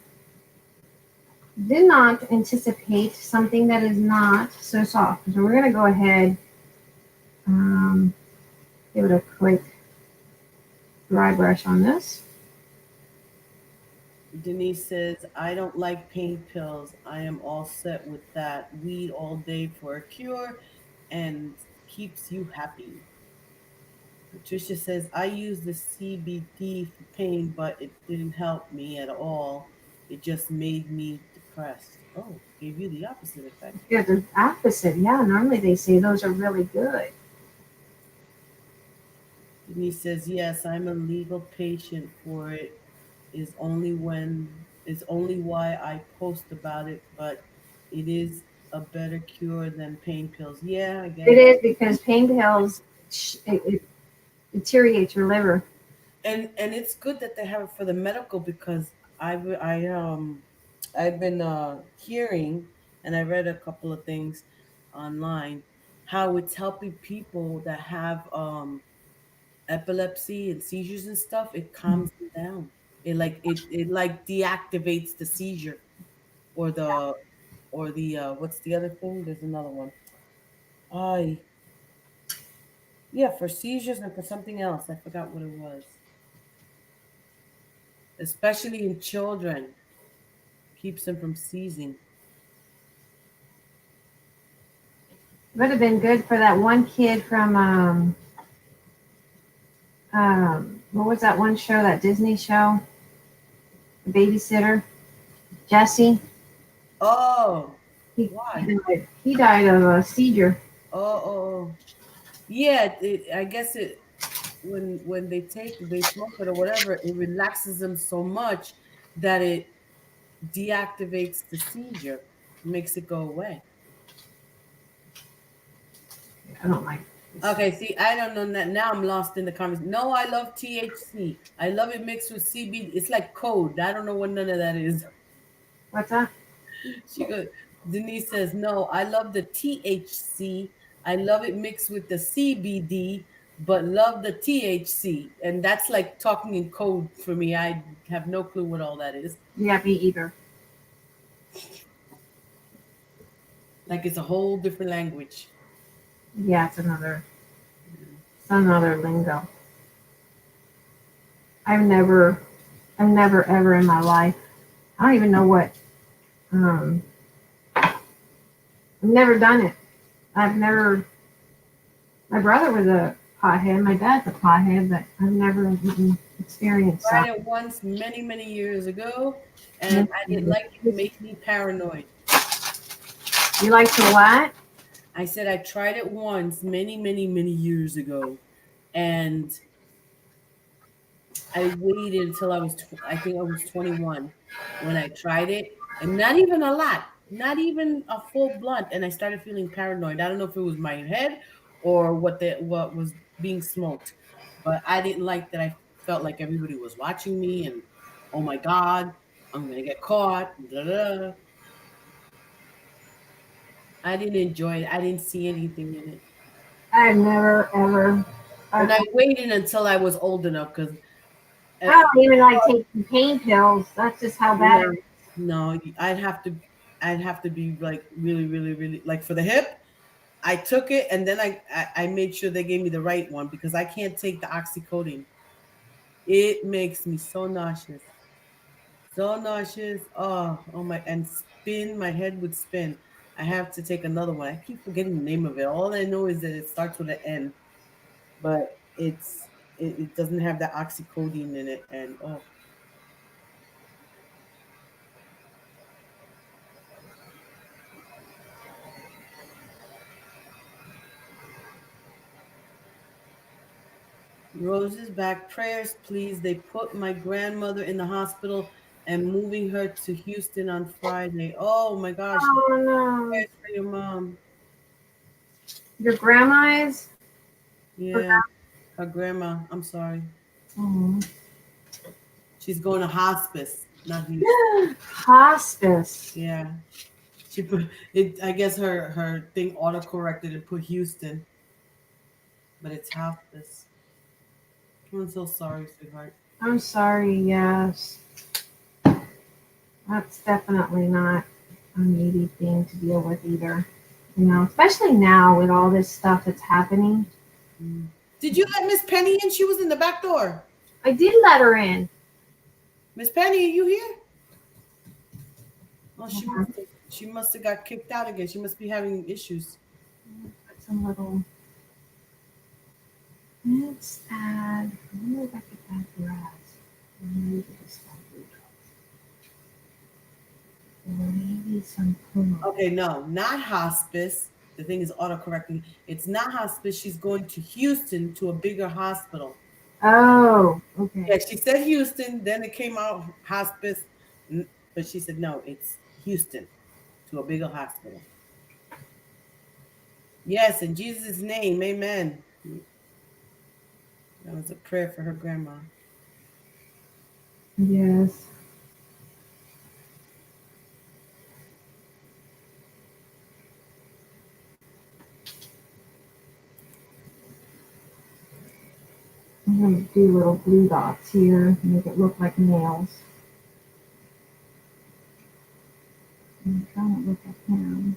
Did not anticipate something that is not so soft. So we're going to go ahead, um, give it a quick dry brush on this. Denise says, I don't like pain pills. I am all set with that. Weed all day for a cure and keeps you happy. Patricia says, I use the CBD for pain, but it didn't help me at all. It just made me depressed. Oh, gave you the opposite effect. Yeah, the opposite. Yeah, normally they say those are really good. Denise says, yes, I'm a legal patient for it. Is only why I post about it, but it is a better cure than pain pills. Yeah, I get It it. is because pain pills, it deteriorates your liver. And it's good that they have it for the medical because I've been hearing and I read a couple of things online how it's helping people that have epilepsy and seizures and stuff. It calms them down. It like deactivates the seizure or the what's the other thing? There's another one. I Yeah, for seizures and for something else. I forgot what it was. Especially in children, keeps them from seizing. Would have been good for that one kid from what was that one show, that Disney show, the babysitter, Jesse. Oh, He, why? he died of a seizure. Oh. Yeah, I guess it when they smoke it or whatever, it relaxes them so much that it deactivates the seizure, makes it go away. I don't like this. Okay, see, I don't know that. Now I'm lost in the conversation. No, I love THC. I love it mixed with CBD. It's like code. I don't know what none of that is. What's that? She goes, Denise says, no, I love the THC. I love it mixed with the CBD, but love the THC. And that's like talking in code for me. I have no clue what all that is. Yeah, me either. Like it's a whole different language. Yeah, it's another lingo. I've never ever in my life. I don't even know what. I've never done it. I've never. My brother was a pothead. My dad's a pothead, but I've never experienced I tried that. it once many, many years ago, and I didn't like it. It made me paranoid. You like to what? I said I tried it once many, many, many years ago, and I waited until I was, I think I was 21 when I tried it, and not even a lot, not even a full blunt, and I started feeling paranoid. I don't know if it was my head or what was being smoked, but I didn't like that. I felt like everybody was watching me, and oh my God, I'm gonna get caught. Da, da, da. I didn't enjoy it. I didn't see anything in it, I've never ever. and I waited until I was old enough because. I don't even like taking pain pills. That's just how bad it is. No, I'd have to be like really, really, really like for the hip. I took it and then I made sure they gave me the right one because I can't take the oxycodone. It makes me so nauseous, so nauseous. Oh my, and spin. My head would spin. I have to take another one. I keep forgetting the name of it. All I know is that it starts with an N, but it doesn't have that oxycodone in it, and oh. Rose's back prayers, please. They put my grandmother in the hospital and moving her to Houston on Friday. Oh my gosh. Oh no. Prayers for your mom. Your grandma is? Yeah. Her grandma. I'm sorry. Mhm. She's going to hospice, not Houston. Hospice. Yeah. She put it, I guess her thing autocorrected and put Houston, but it's hospice. I'm so sorry, sweetheart. I'm sorry, yes. That's definitely not an easy thing to deal with either. You know, especially now with all this stuff that's happening. Did you let Miss Penny in? She was in the back door. I did let her in. Miss Penny, are you here? Oh, she must have got kicked out again. She must be having issues. Put some little. Let's add. I wonder if I could add grass. Maybe some pillow. Okay, no, not hospice. The thing is autocorrecting. It's not hospice. She's going to Houston to a bigger hospital. Oh, okay. Yeah, she said Houston, then it came out hospice, but she said no, it's Houston to a bigger hospital. Yes, in Jesus' name, amen. That was a prayer for her grandma. Yes. I'm going to do little blue dots here, make it look like nails. I'm trying to look at him.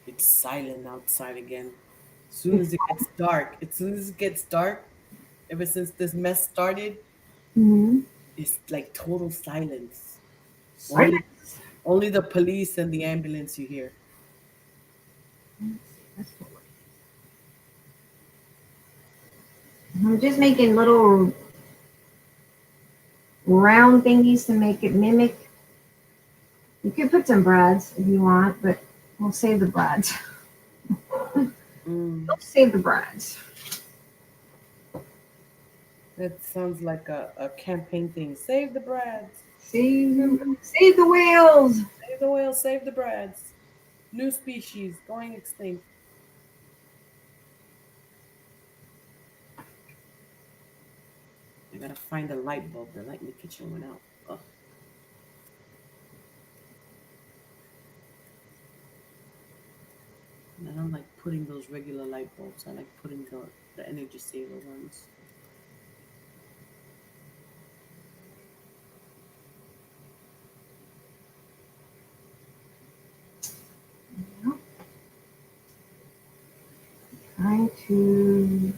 It's silent outside again. As soon as it gets dark, ever since this mess started, Mm-hmm. it's like total silence. Silence. Only the police and the ambulance you hear. I'm just making little round thingies to make it mimic. You could put some brads if you want, but we'll save the brads. Mm, We'll save the brads. that sounds like a campaign thing. Save the Brads. Save the whales. Save the whales, save the brads. New species going extinct. I gotta find a light bulb. The light in the kitchen went out. Ugh. And I don't like putting those regular light bulbs. I like putting the energy saver ones. Trying to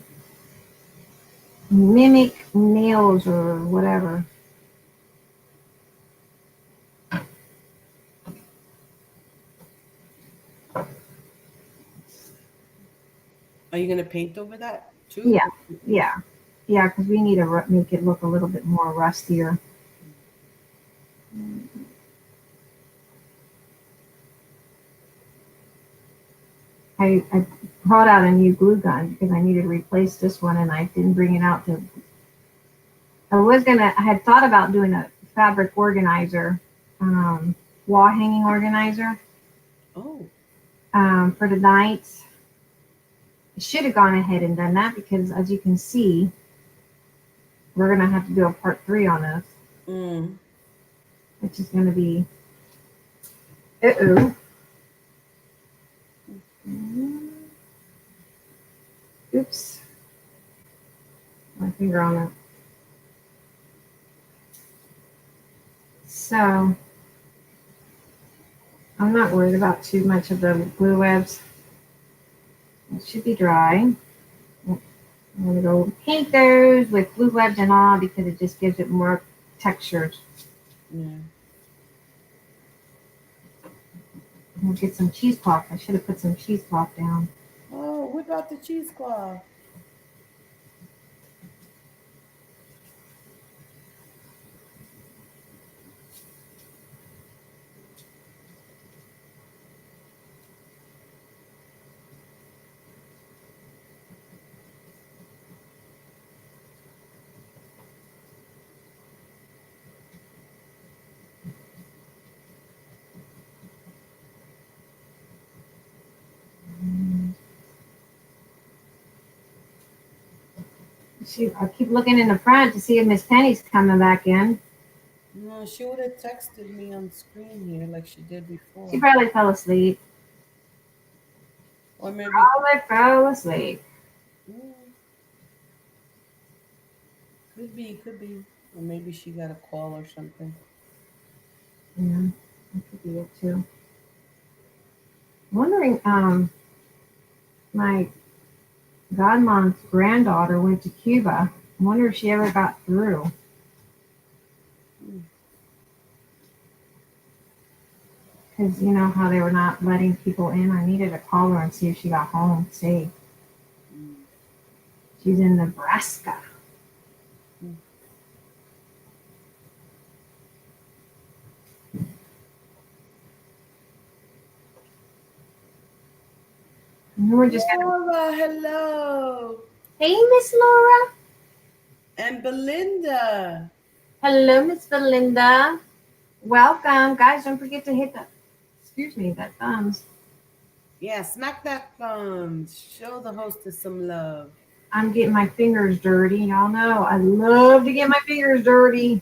mimic nails or whatever. Are you gonna paint over that too? Yeah, because we need to make it look a little bit more rustier. I brought out a new glue gun because I needed to replace this one, and I didn't bring it out to. I had thought about doing a fabric organizer, wall hanging organizer. Oh. For the nights. I should have gone ahead and done that because, as you can see, we're going to have to do a part 3 on this. Which is going to be... Uh-oh. Oops. My finger on it. So, I'm not worried about too much of the glue webs. It should be dry. I'm going to go paint those with glue webs and all because it just gives it more textures. Yeah. We'll get some cheesecloth. I should have put some cheesecloth down. Oh, whip out the cheesecloth. I keep looking in the front to see if Miss Penny's coming back in. No, she would have texted me on screen here like she did before. She probably fell asleep. Or maybe. Probably fell asleep. Could be. Or maybe she got a call or something. Yeah, that could be it too. I'm wondering, my godmom's granddaughter went to Cuba. I wonder if she ever got through. Because you know how they were not letting people in. I needed to call her and see if she got home safe. She's in Nebraska. And we're just gonna. Laura, hello. Hey, Miss Laura. And Belinda. Hello, Miss Belinda. Welcome, guys. Don't forget to hit that. Excuse me, that thumbs. Yeah, smack that thumb. Show the hostess some love. I'm getting my fingers dirty. Y'all know I love to get my fingers dirty.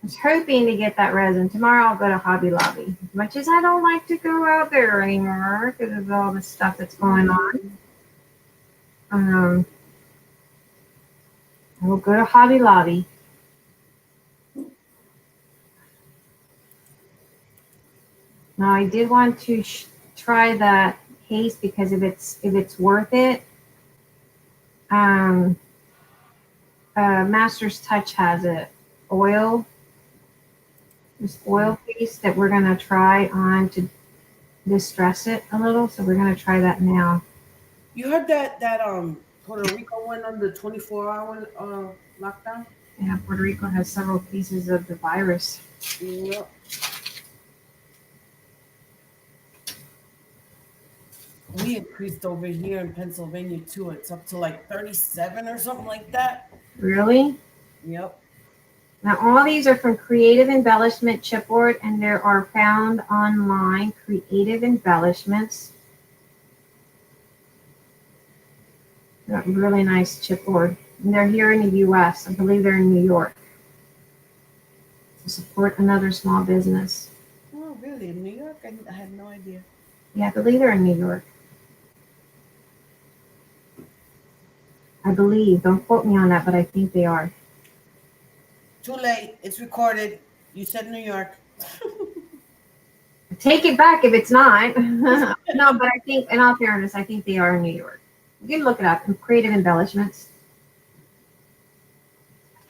I was hoping to get that resin. Tomorrow I'll go to Hobby Lobby. As much as I don't like to go out there anymore because of all the stuff that's going on. I will go to Hobby Lobby. Now I did want to try that paste because if it's worth it. Master's Touch has it. This oil paste that we're gonna try on to distress it a little. So we're gonna try that now. You heard that Puerto Rico went on the 24-hour lockdown? Yeah, Puerto Rico has several cases of the virus. Yep. We increased over here in Pennsylvania too. It's up to like 37 or something like that. Really? Yep. Now, all these are from Creative Embellishment Chipboard, and there are found online. Creative Embellishments. They're really nice chipboard. And they're here in the U.S. I believe they're in New York. To support another small business. Oh, really? In New York? I had no idea. Yeah, I believe they're in New York. I believe. Don't quote me on that, but I think they are. Too late. It's recorded. You said New York. Take it back if it's not. No, but I think, in all fairness, I think they are in New York. You can look it up. Creative Embellishments.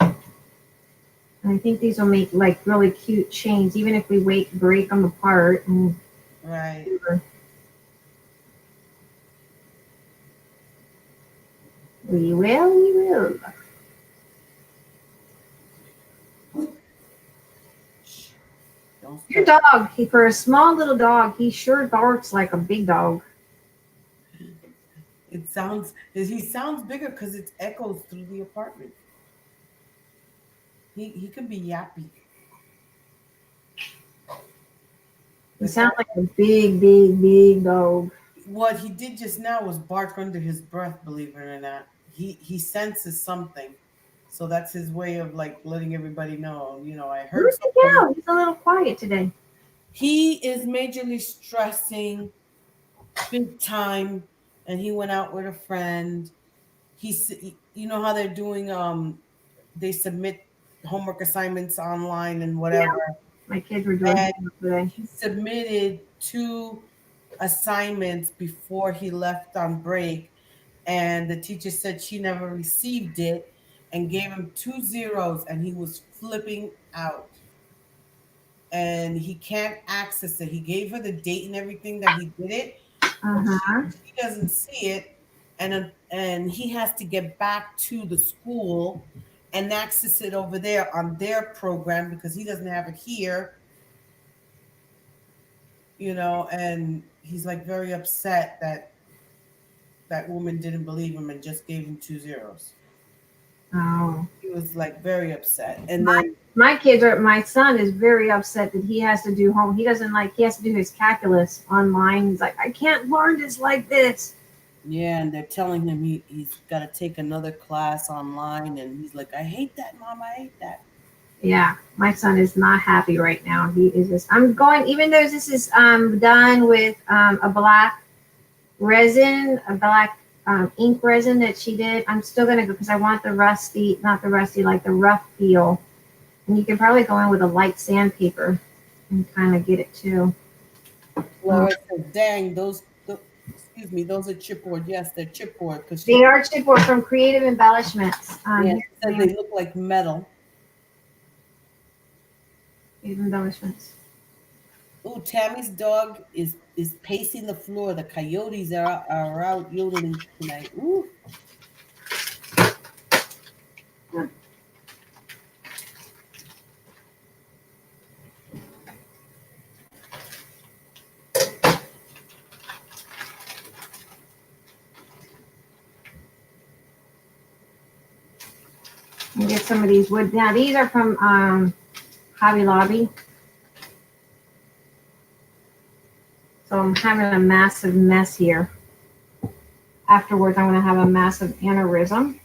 And I think these will make like really cute chains, even if we break them apart. And Right. We will. Don't Your start. dog, for a small little dog, he sure barks like a big dog. He sounds bigger because it echoes through the apartment. He can be yappy. He sounds like a big dog. What he did just now was bark under his breath, believe it or not. He senses something. So that's his way of like letting everybody know, I heard Where'd he something. go? He's a little quiet today. He is majorly stressing big time, and he went out with a friend. You know how they're doing they submit homework assignments online and whatever. My kids were doing And homework today. he submitted 2 assignments before he left on break, and the teacher said she never received it and gave him 2 zeros, and he was flipping out. And he can't access it. He gave her the date and everything that he did it, but Uh-huh. she doesn't see it, and he has to get back to the school and access it over there on their program because he doesn't have it here. And he's like very upset that that woman didn't believe him and just gave him 2 zeros. Oh. He was like very upset. And then My son is very upset that he has to do he has to do his calculus online. He's like, I can't learn this like this. yeah, and they're telling him he's got to take another class online, and he's like, I hate that, Mom, I hate that. Yeah, my son is not happy right now. He is just, I'm going, even though this is done with a black resin, a black ink resin that she did, I'm still going to go because I want not the rusty, like the rough feel. And you can probably go in with a light sandpaper and kind of get it too. Laura said, dang, excuse me, those are chipboard. Yes, they're chipboard. They are chipboard from Creative Embellishments. Yeah, she said they look like metal. Creative Embellishments. Oh, Tammy's dog is pacing the floor. The coyotes are out yodeling tonight. Ooh. And get some of these wood. Now these are from Hobby Lobby. So I'm having a massive mess here. Afterwards, I'm going to have a massive aneurysm.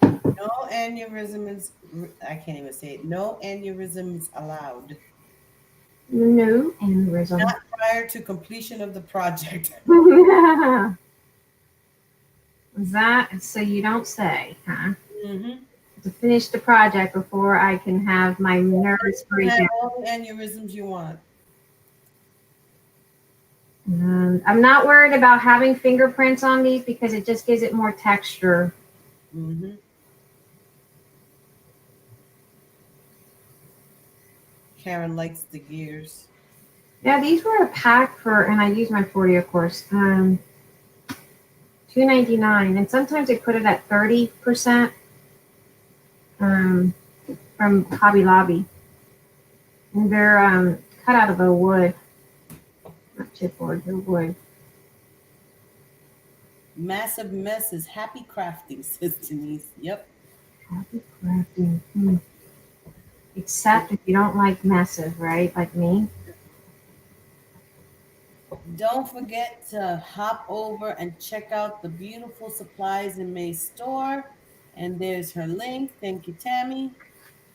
No aneurysms. I can't even say it. No aneurysms allowed. No aneurysm. Not prior to completion of the project. That, so you don't say, huh? Mm-hmm. To finish the project before I can have my nervous breakdown. All the aneurysms you want. I'm not worried about having fingerprints on these because it just gives it more texture. Mm-hmm. Karen likes the gears. Yeah, these were a pack for, and I use my 40, of course. $2.99, and sometimes they put it at 30% from Hobby Lobby. And they're cut out of a wood. Not chipboard, oh boy. Massive mess is happy crafting, says Denise. Yep. Happy crafting. Except if you don't like massive, right? Like me. Don't forget to hop over and check out the beautiful supplies in May's store. And there's her link. Thank you, Tammy.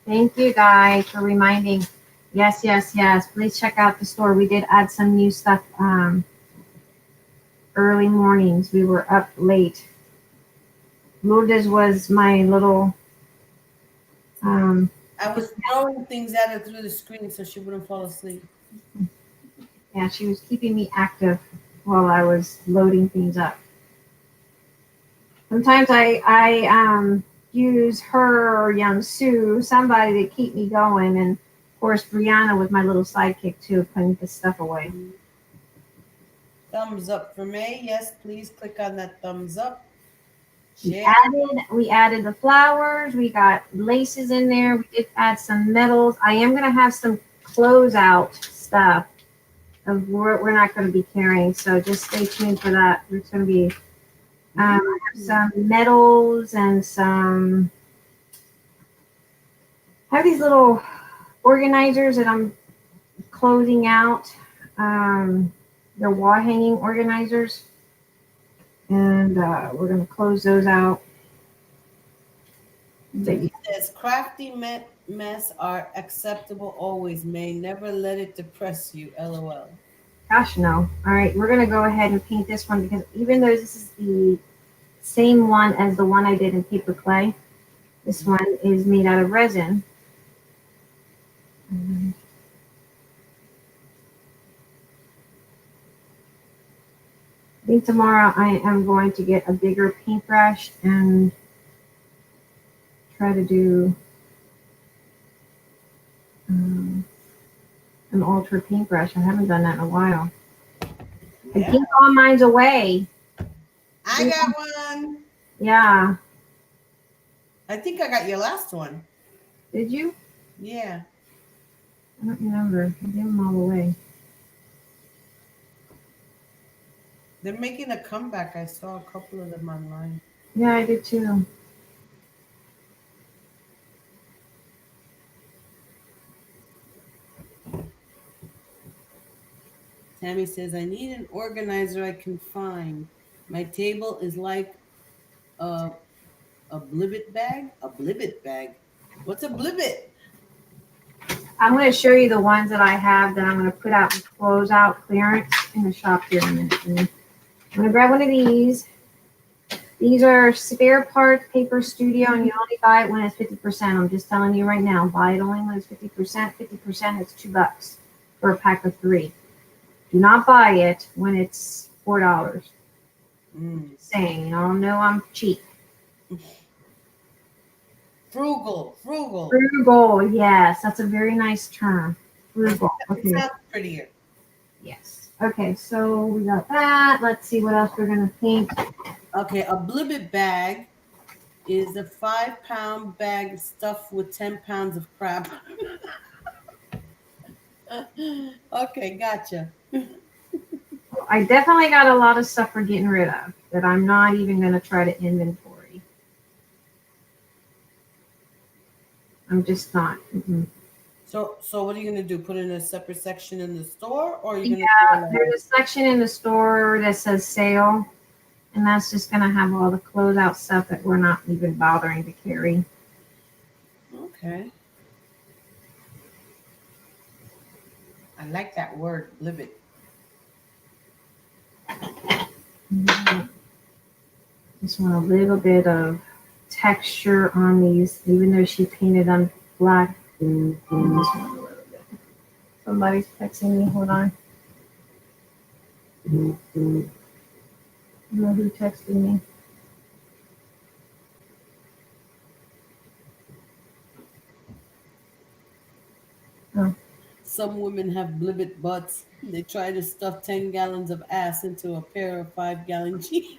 Thank you guys for reminding. Yes, yes, yes. Please check out the store. We did add some new stuff early mornings. We were up late. Lourdes was my little I was throwing things at her through the screen so she wouldn't fall asleep. yeah, she was keeping me active while I was loading things up. Sometimes I use her or young Sue, somebody to keep me going, and of course Brianna was my little sidekick too, putting this stuff away. Thumbs up for May. Yes, please click on that thumbs up. We Share. added the flowers. We got laces in there. We did add some metals. I am gonna have some closeout stuff of we're not gonna be carrying, so just stay tuned for that. There's gonna be I have some metals and some. I have these little organizers that I'm closing out. They're wall hanging organizers, and we're gonna close those out. It says crafty mess are acceptable always, May. Never let it depress you. LOL. Gosh, no. All right, we're gonna go ahead and paint this one because even though this is the same one as the one I did in paper clay, this one is made out of resin. I think tomorrow I am going to get a bigger paintbrush and try to do an ultra paintbrush. I haven't done that in a while. I think all mine's away. I got one. Yeah. I think I got your last one. Did you? Yeah. I don't remember. I gave them all away. They're making a comeback. I saw a couple of them online. Yeah, I did too. Tammy says, I need an organizer I can find. My table is like a blibbit bag. A blibbit bag. What's a blibbit? I'm going to show you the ones that I have that I'm going to put out and close out clearance in the shop here in a minute. And I'm going to grab one of these. These are spare parts paper studio, and you only buy it when it's 50%. I'm just telling you right now, buy it only when it's 50%. 50% is $2 for a pack of 3. Do not buy it when it's $4. Just saying, you all know I'm cheap. Frugal. Frugal, yes, that's a very nice term. Frugal. It sounds prettier. Yes. Okay, so we got that. Let's see what else we're gonna paint. Okay, a blibbit bag is a 5-pound bag stuffed with 10 pounds of crab. Okay, gotcha. I definitely got a lot of stuff we're getting rid of that I'm not even gonna try to inventory. I'm just not. So what are you gonna do? Put it in a separate section in the store, or are you gonna? Yeah, there's a section in the store that says sale, and that's just gonna have all the closeout stuff that we're not even bothering to carry. Okay. I like that word, blibbit. Just want a little bit of texture on these, even though she painted them black. Just want a little bit. Somebody's texting me. Hold on. I don't know who texted me. Oh. Some women have blibbit butts. They try to stuff 10 gallons of ass into a pair of 5-gallon jeans.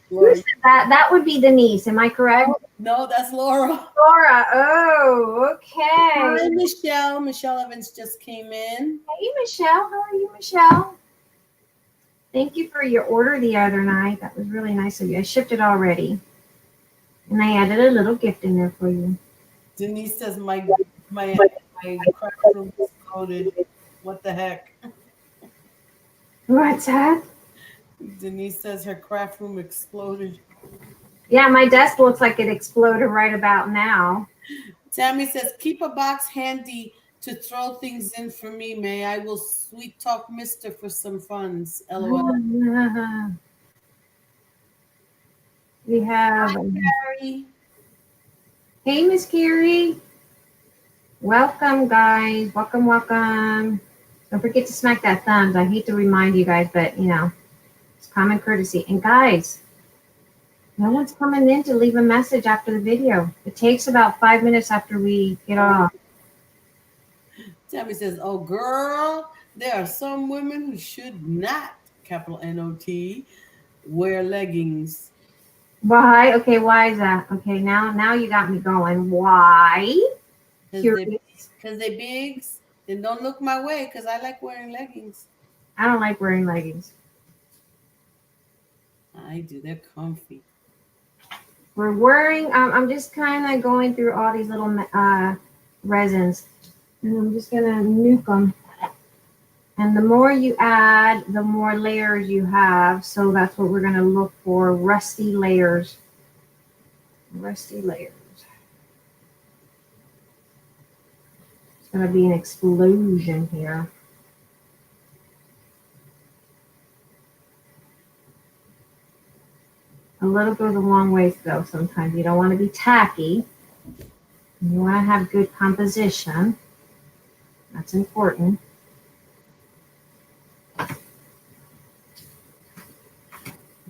Who said that? That would be Denise. Am I correct? No, that's Laura. Laura. Oh, okay. Hi, Michelle. Michelle Evans just came in. Hey, Michelle. How are you, Michelle? Thank you for your order the other night. That was really nice of you. I shipped it already. And I added a little gift in there for you. Denise says my craft room exploded. What the heck? What's that? Denise says her craft room exploded. Yeah, my desk looks like it exploded right about now. Tammy says, keep a box handy to throw things in for me, May. I will sweet talk Mister for some funds. LOL. We have, Carrie. hey, Miss Carrie. Welcome, guys. Welcome, welcome. Don't forget to smack that thumbs. I hate to remind you guys, but, you know, it's common courtesy. And, guys, no one's coming in to leave a message after the video. It takes about 5 minutes after we get off. Tammy says, oh, girl, there are some women who should not, capital N-O-T, wear leggings. Why? Okay, why is that? Okay, now you got me going. Why? Because they bigs. Then don't look my way because I like wearing leggings. I don't like wearing leggings. I do. They're comfy. We're wearing, I'm just kind of going through all these little resins. And I'm just going to nuke them. And the more you add, the more layers you have. So that's what we're going to look for, rusty layers. Rusty layers. It's going to be an explosion here. A little goes a long ways though. Sometimes you don't want to be tacky. You want to have good composition. That's important.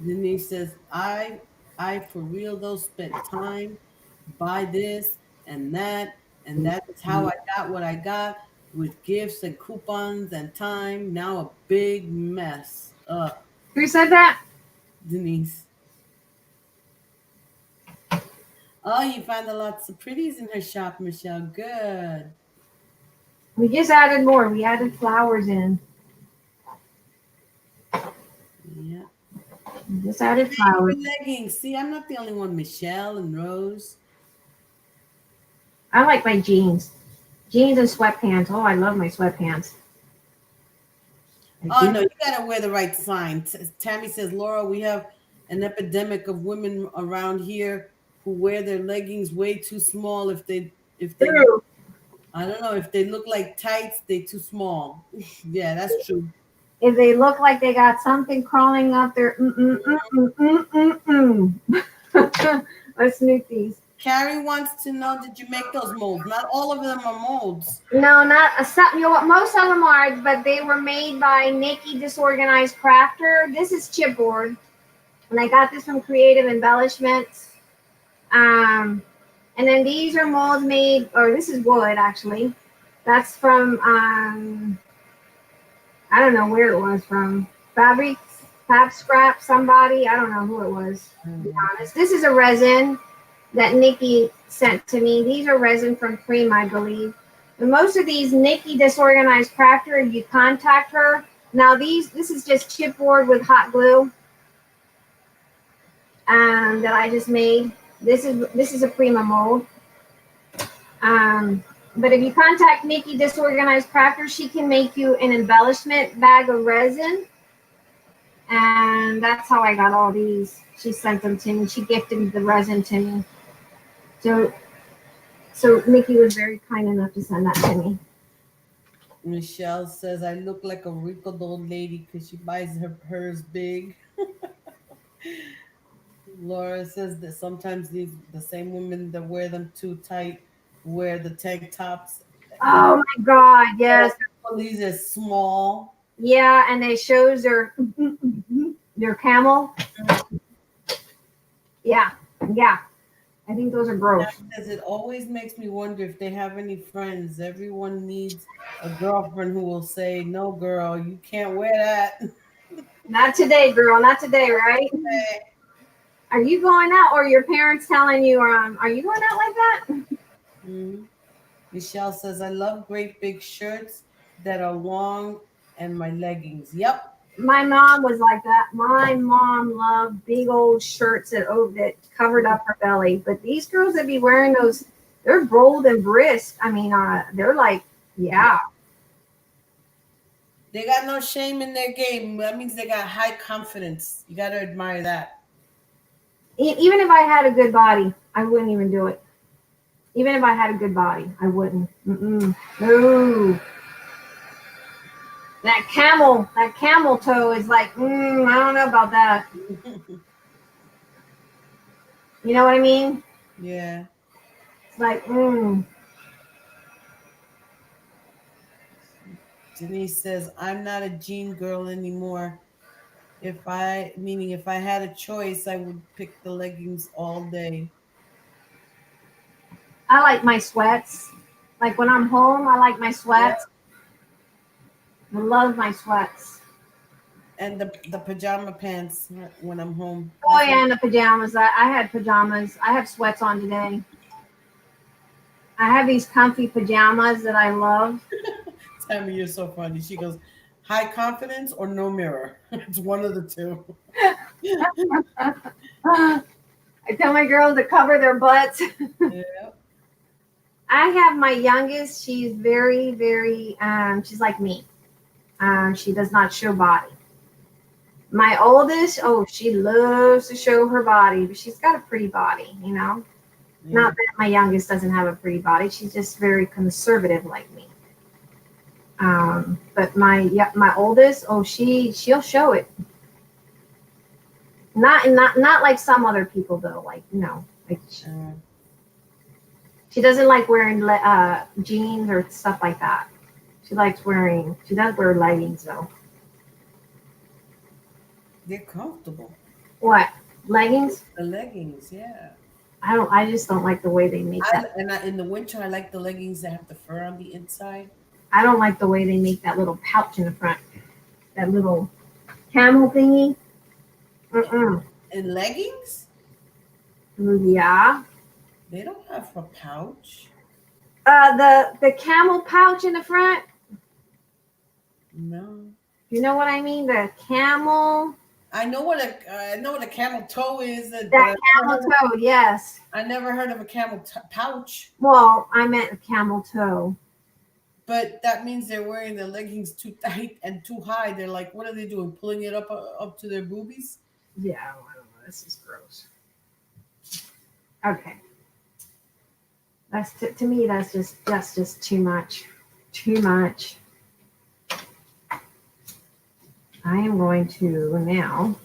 Denise says, I for real though spent time, buy this and that, and that's how I got what I got with gifts and coupons and time. Now a big mess. Who said that? Denise. Oh, you found a lots of pretties in her shop, Michelle. Good. We just added more. We added flowers in. Yeah. We just added flowers. Leggings. See, I'm not the only one. Michelle and Rose. I like my jeans. Jeans and sweatpants. Oh, I love my sweatpants. Oh, no, you got to wear the right sign. Tammy says, Laura, we have an epidemic of women around here who wear their leggings way too small. If they True. I don't know, if they look like tights, they too small. Yeah, that's true. If they look like they got something crawling up their Let's nuke these. Carrie wants to know, did you make those molds? Not all of them are molds. No, not some. You know what? Most of them are, but they were made by Nikki Disorganized Crafter. This is chipboard, and I got this from Creative Embellishments. And then these are molds made, or this is wood actually. That's from I don't know where it was from. Fab Scrap, somebody. I don't know who it was, to be honest. This is a resin that Nikki sent to me. These are resin from Cream, I believe. And most of these Nikki Disorganized Crafter, you contact her. Now this is just chipboard with hot glue that I just made. This is a Prima mold. But if you contact Nikki Disorganized Crafter, she can make you an embellishment bag of resin. And that's how I got all these. She sent them to me. She gifted the resin to me. So Nikki was very kind enough to send that to me. Michelle says, I look like a wrinkled old lady because she buys hers big. Laura says that sometimes the same women that wear them too tight wear the tank tops. Oh my God, yes. These are small. Yeah, and they shows their camel. Yeah. I think those are gross. Says it always makes me wonder if they have any friends. Everyone needs a girlfriend who will say, no, girl, you can't wear that. Not today, girl. Not today, right? Okay. Are you going out, or your parents telling you, are you going out like that? Mm-hmm. Michelle says, I love great big shirts that are long and my leggings. Yep. My mom was like that. My mom loved big old shirts that covered up her belly. But these girls that be wearing those, they're bold and brisk. I mean, they're like, yeah. They got no shame in their game. That means they got high confidence. You got to admire that. Even if I had a good body, I wouldn't even do it. Even if I had a good body, I wouldn't. Mm-mm. No. That camel toe is like, I don't know about that. You know what I mean? Yeah. It's like, Denise says, I'm not a jean girl anymore. If I had a choice, I would pick the leggings all day. I like my sweats. Like when I'm home, I like my Yeah. sweats. I love my sweats. And the pajama pants when I'm home. Oh yeah, and the pajamas. I had pajamas. I have sweats on today. I have these comfy pajamas that I love. Tammy, you're so funny. She goes, high confidence or no mirror. It's one of the two. I tell my girls to cover their butts. Yeah. I have my youngest. She's very, very. She's like me. She does not show body. My oldest, oh, she loves to show her body, but she's got a pretty body, you know. Yeah. Not that my youngest doesn't have a pretty body. She's just very conservative like me. But my oldest, oh, she'll show it. Not like some other people though. Like like she doesn't like wearing jeans or stuff like that. She does wear leggings though. They're comfortable. What leggings? The leggings, yeah. I just don't like the way they make that. In the winter, I like the leggings that have the fur on the inside. I don't like the way they make that little pouch in the front. That little camel thingy. In leggings, Yeah. they don't have a pouch. The camel pouch in the front. No. You know what I mean? The camel. I know what a camel toe is. That camel toe, yes. I never heard of a camel pouch. Well, I meant a camel toe. But that means they're wearing their leggings too tight and too high. They're like, what are they doing? Pulling it up to their boobies? Yeah, I don't know. This is gross. Okay. That's to me. That's just too much. Too much. I am going to now.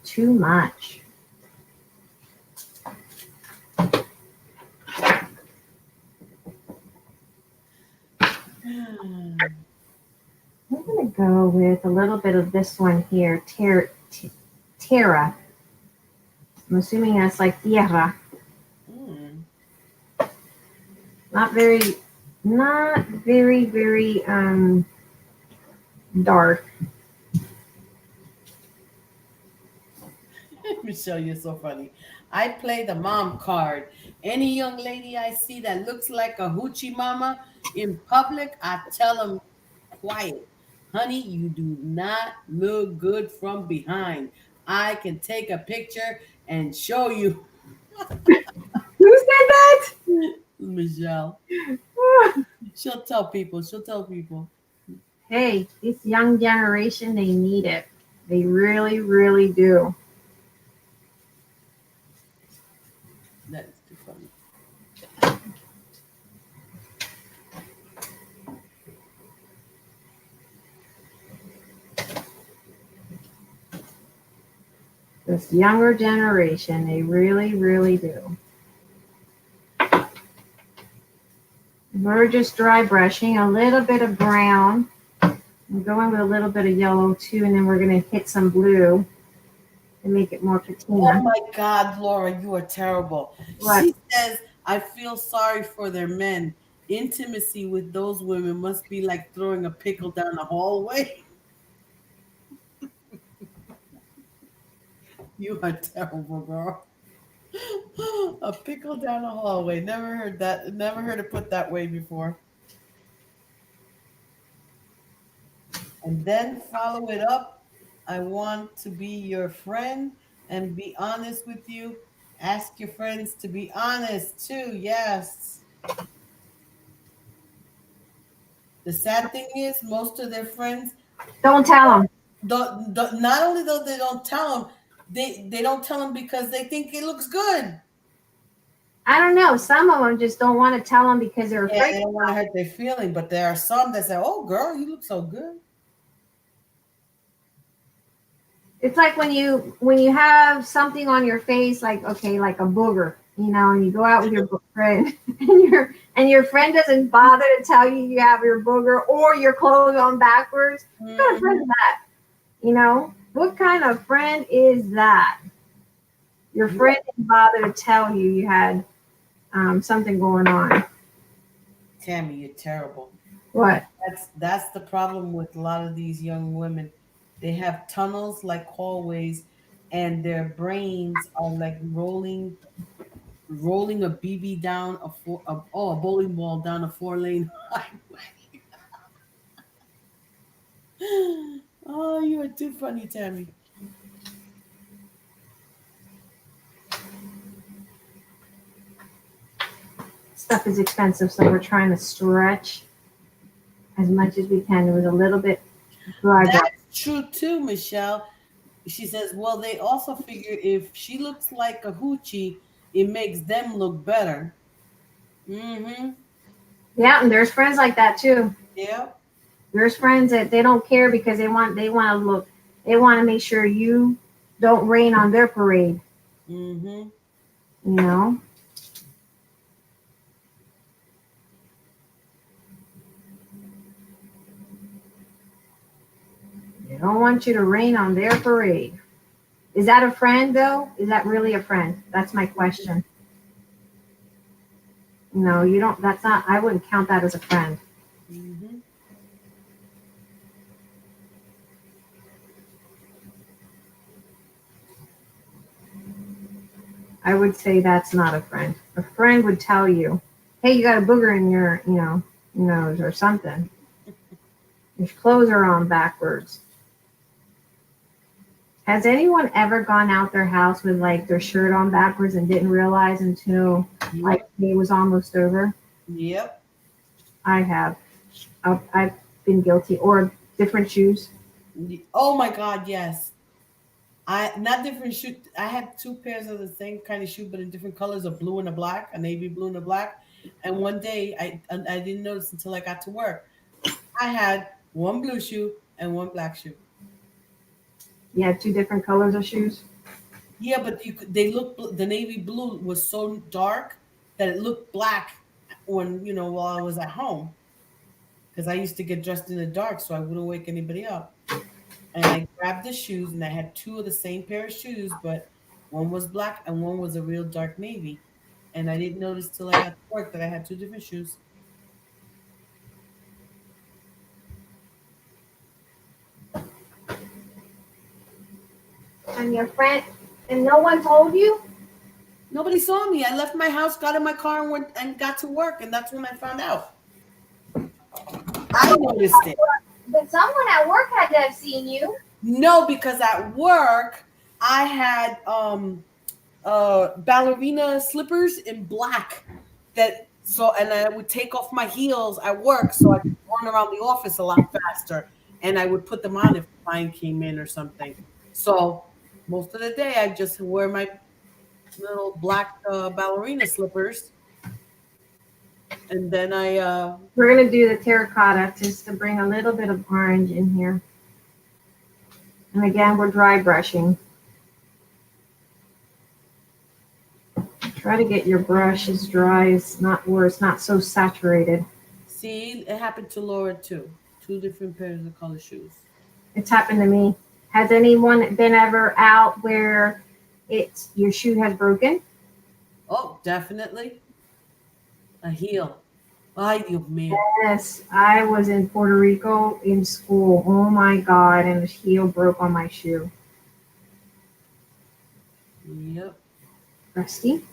Too much. I'm going to go with a little bit of this one here, Terra. I'm assuming that's like tierra. Not very, very dark. Michelle, you're so funny. I play the mom card. Any young lady I see that looks like a hoochie mama in public, I tell them quiet. Honey, you do not look good from behind. I can take a picture and show you. Who said that? Michelle. She'll tell people. Hey, this young generation, they need it. They really, really do. That is too funny. This younger generation, they really, really do. We're just dry brushing a little bit of brown. I'm going with a little bit of yellow too, and then we're going to hit some blue and make it more patina. Oh my God, Laura, you are terrible. What? She says, I feel sorry for their men. Intimacy with those women must be like throwing a pickle down the hallway. You are terrible, girl. A pickle down the hallway. Never heard that. Never heard it put that way before. And then follow it up. I want to be your friend and be honest with you. Ask your friends to be honest too. Yes. The sad thing is, most of their friends Don't tell them. don't not only though they don't tell them, they don't tell them because they think it looks good. I don't know. Some of them just don't want to tell them because they're Yeah, afraid. they don't want to hurt their feeling, but there are some that say, "Oh, girl, you look so good." It's like when you have something on your face, like okay, like a booger, and you go out with your friend, and your friend doesn't bother to tell you you have your booger or your clothes on backwards. What kind of friend is that? What kind of friend is that? Your friend didn't bother to tell you had something going on. Tammy, you're terrible. What? That's the problem with a lot of these young women. They have tunnels like hallways, and their brains are like rolling a BB down a bowling ball down a 4-lane highway. Oh, you are too funny, Tammy. Stuff is expensive, so we're trying to stretch as much as we can. It was a little bit dry. That's true too, Michelle. She says, well, they also figure if she looks like a hoochie, it makes them look better. Mm-hmm. Yeah, and there's friends like that too. Yep. There's friends that they don't care because they want to make sure you don't rain on their parade. Mm-hmm. You know. They don't want you to rain on their parade. Is that a friend though? Is that really a friend? That's my question. No, you don't. That's not. I wouldn't count that as a friend. Mm-hmm. I would say that's not a friend. A friend would tell you, "Hey, you got a booger in your, nose or something. Your clothes are on backwards." Has anyone ever gone out their house with like their shirt on backwards and didn't realize until like it was almost over? Yep. I have. I've been guilty. Or different shoes. Oh my God, yes. I not different shoe. I had two pairs of the same kind of shoe, but in different colors, a blue and a black, a navy blue and a black. And one day, I didn't notice until I got to work. I had one blue shoe and one black shoe. You had two different colors of shoes. Yeah, but they look the navy blue was so dark that it looked black when while I was at home because I used to get dressed in the dark so I wouldn't wake anybody up. And I grabbed the shoes and I had two of the same pair of shoes, but one was black and one was a real dark navy. And I didn't notice till I got to work that I had two different shoes. And your friend, and no one told you? Nobody saw me. I left my house, got in my car, and went and got to work, and that's when I found out. I noticed it. But someone at work had to have seen you. No, because at work I had ballerina slippers in black and I would take off my heels at work so I could run around the office a lot faster, and I would put them on if a client came in or something. So most of the day I just wear my little black ballerina slippers, and then We're going to do the terracotta just to bring a little bit of orange in here. And again, we're dry brushing. Try to get your brush as dry as where it's not so saturated. see it happened to Laura too. Two different pairs of color shoes. It's happened to me. Has anyone been ever out where your shoe has broken? Oh, definitely a heel. Ay, Dios mío. Yes, I was in Puerto Rico in school. Oh my God, and the heel broke on my shoe. Yep. Rusty.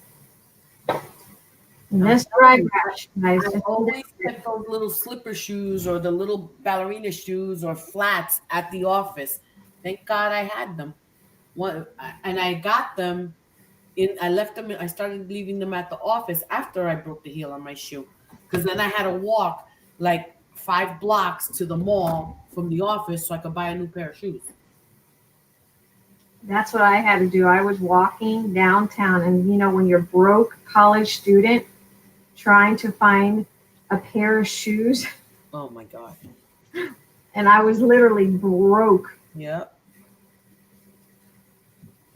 And I'm this dry telling you, brush, guys. I always kept those little slipper shoes or the little ballerina shoes or flats at the office. Thank God I had them. And I got them I left them. I started leaving them at the office after I broke the heel on my shoe, because then I had to walk like 5 blocks to the mall from the office so I could buy a new pair of shoes. That's what I had to do. I was walking downtown, and you know, when you're broke college student trying to find a pair of shoes, Oh my God. and I was literally broke. Yeah.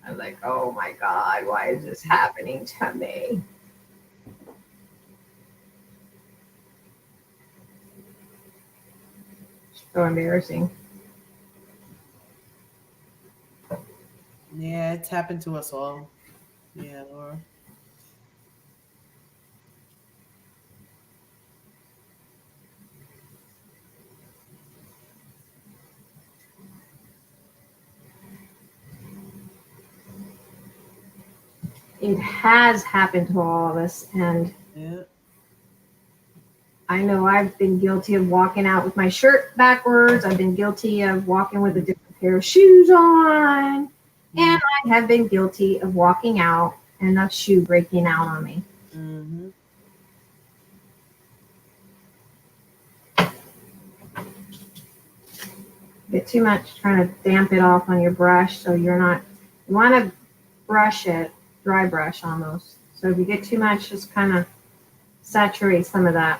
I was like, oh my God, why is this happening to me? So embarrassing. Yeah, it's happened to us all. Yeah, Laura. It has happened to all of us, and Yeah. I know I've been guilty of walking out with my shirt backwards. I've been guilty of walking with a different pair of shoes on. And I have been guilty of walking out and a shoe breaking out on me. Mm-hmm. Get too much trying to damp it off on your brush, so you're not, you want to brush it, dry brush almost. So if you get too much, just kind of saturate some of that.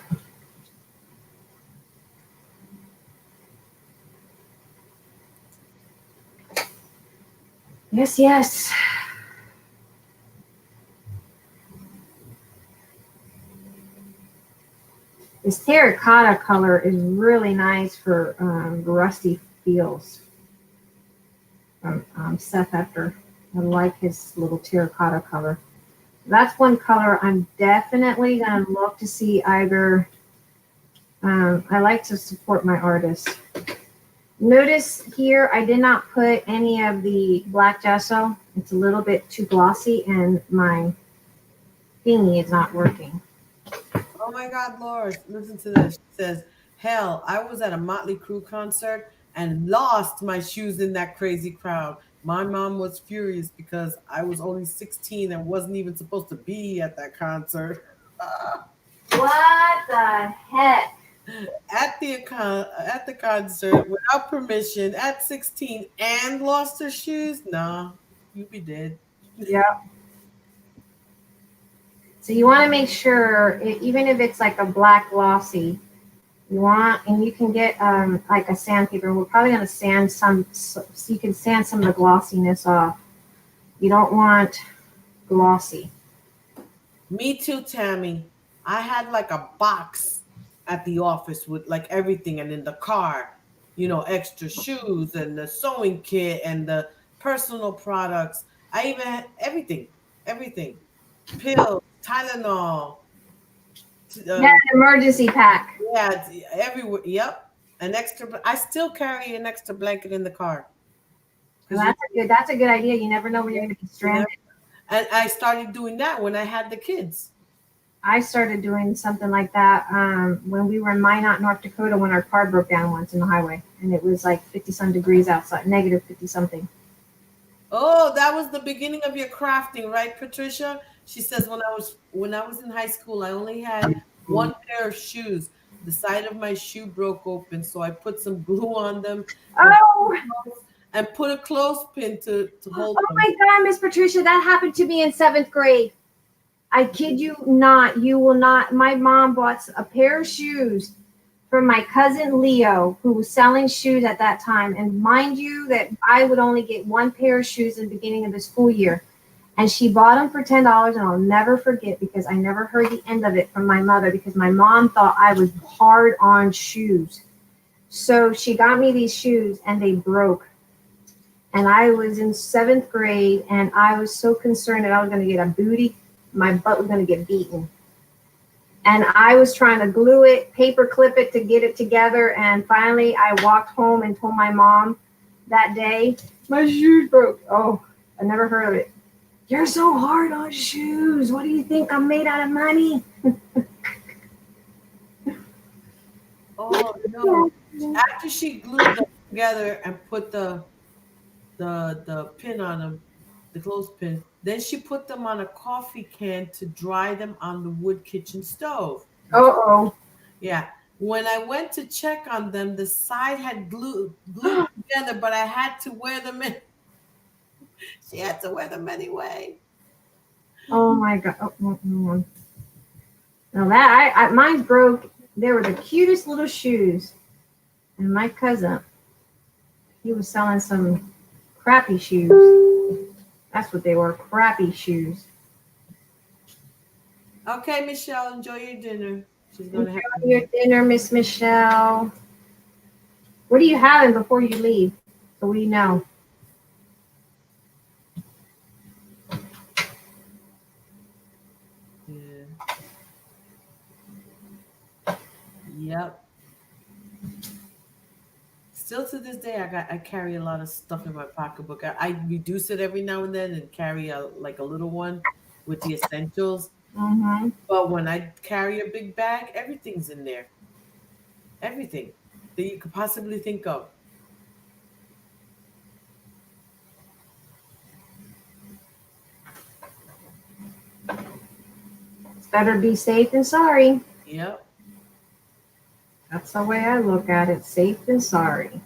Yes, yes. This terracotta color is really nice for rusty feels. Seth Efter. I like his little terracotta color. That's one color I'm definitely going to look to see either. I like to support my artists. Notice here I did not put any of the black gesso. It's a little bit too glossy and my thingy is not working. Oh my God, Laura, listen to this. She says, hell, I was at a Motley Crue concert and lost my shoes in that crazy crowd. My mom was furious because I was only 16 and wasn't even supposed to be at that concert. What the heck? At the concert without permission at 16 and lost her shoes? Nah, you be dead. Yeah. So you want to make sure, even if it's like a black glossy, you want, and you can get like a sandpaper. We're probably going to sand some, so you can sand some of the glossiness off. You don't want glossy. Me too, Tammy. I had like a box at the office with like everything, and in the car, extra shoes and the sewing kit and the personal products. I even had everything. Pills, Tylenol. Yeah, an emergency pack. Yeah, it's everywhere. Yep. An extra. I still carry an extra blanket in the car. Well, that's a good idea. You never know when you're going to be stranded. And I started doing that when I had the kids. I started doing something like that when we were in Minot, North Dakota, when our car broke down once in the highway, and it was like 50-some degrees outside, negative 50-something. Oh, that was the beginning of your crafting, right, Patricia? She says when I was in high school, I only had one pair of shoes. The side of my shoe broke open, so I put some glue on them. Oh, and put a clothespin to hold oh them. my God, Miss Patricia, that happened to me in 7th grade. I kid you not. You will not. My mom bought a pair of shoes for my cousin Leo, who was selling shoes at that time. And mind you that I would only get one pair of shoes in the beginning of the school year. And she bought them for $10, and I'll never forget because I never heard the end of it from my mother because my mom thought I was hard on shoes. So she got me these shoes, and they broke. And I was in 7th grade, and I was so concerned that I was going to get a booty. My butt was going to get beaten. And I was trying to glue it, paper clip it to get it together. And finally, I walked home and told my mom that day, my shoes broke. Oh, I never heard of it. You're so hard on shoes. What do you think? I'm made out of money. Oh no! After she glued them together and put the pin on them, the clothespin, then she put them on a coffee can to dry them on the wood kitchen stove. Uh-oh. Yeah. When I went to check on them, the side had glued together, but I had to wear them in. She had to wear them anyway. Oh my God. Oh, Now that mine broke. They were the cutest little shoes. And my cousin, he was selling some crappy shoes. That's what they were, crappy shoes. Okay, Michelle, enjoy your dinner. She's gonna have Enjoy your dinner, Miss Michelle. What are you having before you leave? So we know. Yeah. Yep. Still to this day, I carry a lot of stuff in my pocketbook. I reduce it every now and then and carry a little one with the essentials. Mm-hmm. But when I carry a big bag, everything's in there. Everything that you could possibly think of. It's better be safe than sorry. Yep. That's the way I look at it. Safe than sorry.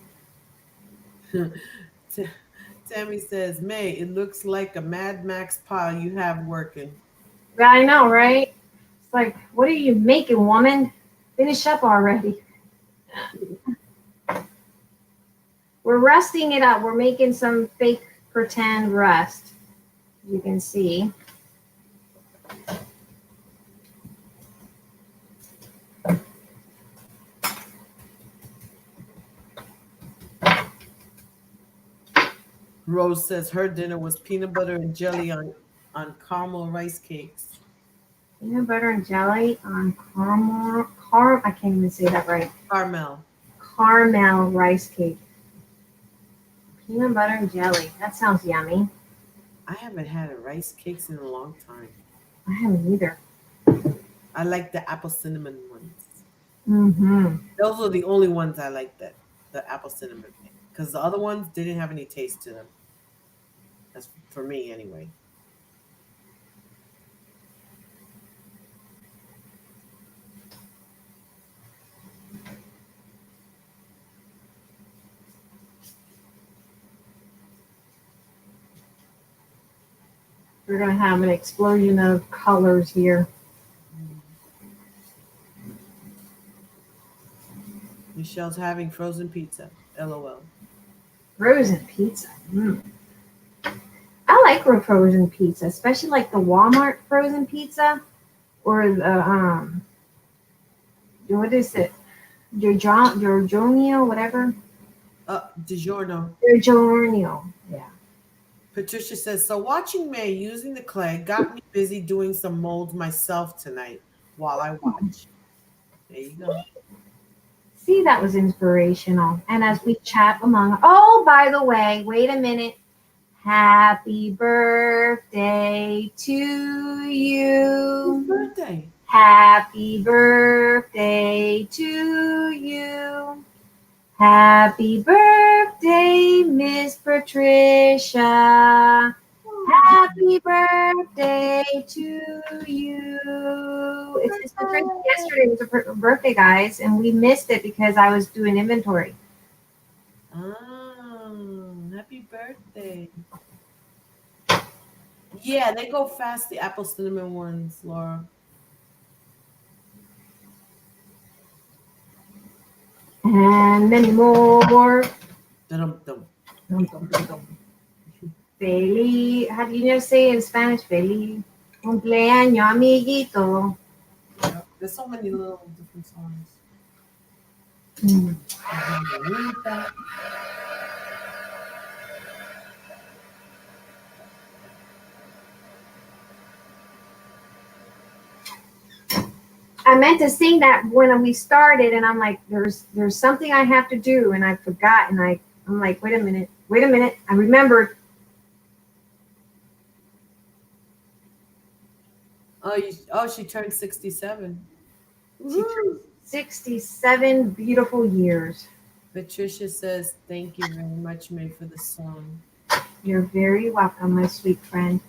Tammy says, May, it looks like a Mad Max pile you have working. Yeah, I know, right? It's like, what are you making, woman? Finish up already. We're rusting it up. We're making some fake pretend rust. You can see. Rose says her dinner was peanut butter and jelly on caramel rice cakes. Peanut butter and jelly on I can't even say that right. Caramel. Caramel rice cake. Peanut butter and jelly. That sounds yummy. I haven't had a rice cakes in a long time. I haven't either. I like the apple cinnamon ones. Mm-hmm. Those are the only ones I like, that the apple cinnamon, because the other ones didn't have any taste to them. That's for me anyway. We're going to have an explosion of colors here. Michelle's having frozen pizza. LOL. Frozen pizza. Mm. I like frozen pizza, especially like the Walmart frozen pizza or the what is it? Giorgio, whatever. DiGiorno. Giorgio. Yeah. Patricia says, so watching May using the clay got me busy doing some molds myself tonight while I watch. There you go. See, that was inspirational. And as we chat among, oh, by the way, wait a minute. Happy birthday to you. Whose birthday? Happy birthday to you. Happy birthday, Miss Patricia. Happy birthday to you. It's Miss Patricia. Yesterday was her birthday, guys, and we missed it because I was doing inventory. Oh, happy birthday. Yeah, they go fast, the apple cinnamon ones, Laura. And many more. Dum-dum. Feliz, how do you know say in Spanish? Feliz cumpleaños, amiguito. Yeah, there's so many little different songs. Mm. I meant to sing that when we started, and I'm like, there's something I have to do, and I forgot, and I'm like, wait a minute, I remembered. She turned 67. She turned Woo! 67 beautiful years. Patricia says, "Thank you very much, May, for the song." You're very welcome, my sweet friend.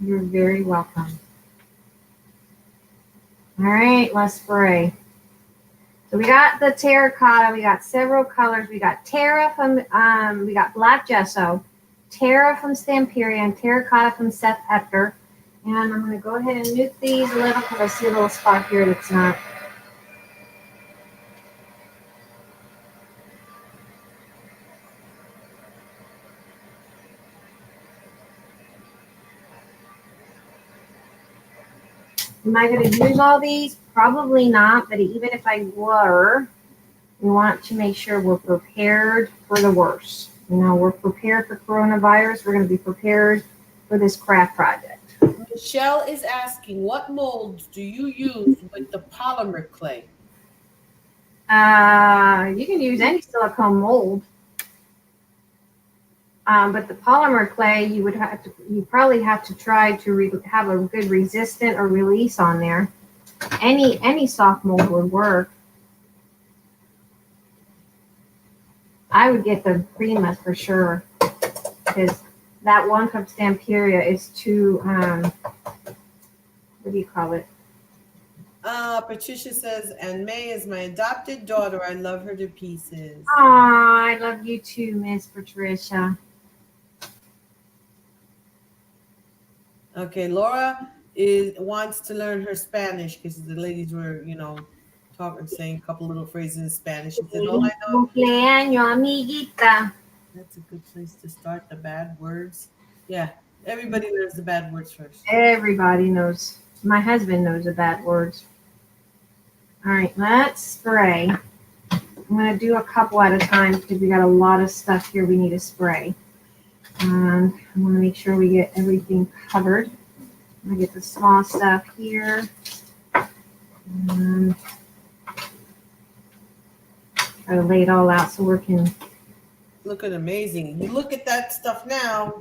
You're very welcome. All right, let's spray. So we got the terracotta. We got several colors. We got Terra from, we got Black Gesso, Terra from Stamperia, and Terracotta from Seth Hector. And I'm going to go ahead and nuke these a little because I see a little spot here that's not. Am I going to use all these? Probably not, but even if I were, we want to make sure we're prepared for the worst. You know, we're prepared for coronavirus. We're going to be prepared for this craft project. Michelle is asking, what molds do you use with the polymer clay? You can use any silicone mold. But the polymer clay, you probably have to try to have a good resistant or release on there. Any soft mold would work. I would get the Prima for sure, because that one from Stamperia is too, what do you call it? Patricia says, and May is my adopted daughter. I love her to pieces. Aw, I love you too, Miss Patricia. Okay, Laura wants to learn her Spanish because the ladies were, saying a couple little phrases in Spanish. She said, "All I know." Cumpleaños, amiguita. That's a good place to start. The bad words. Yeah, everybody learns the bad words first. Everybody knows. My husband knows the bad words. All right, let's spray. I'm going to do a couple at a time because we got a lot of stuff here we need to spray. And I want to make sure we get everything covered. I'm going to get the small stuff here. And try to lay it all out so we can. Looking amazing. You look at that stuff now,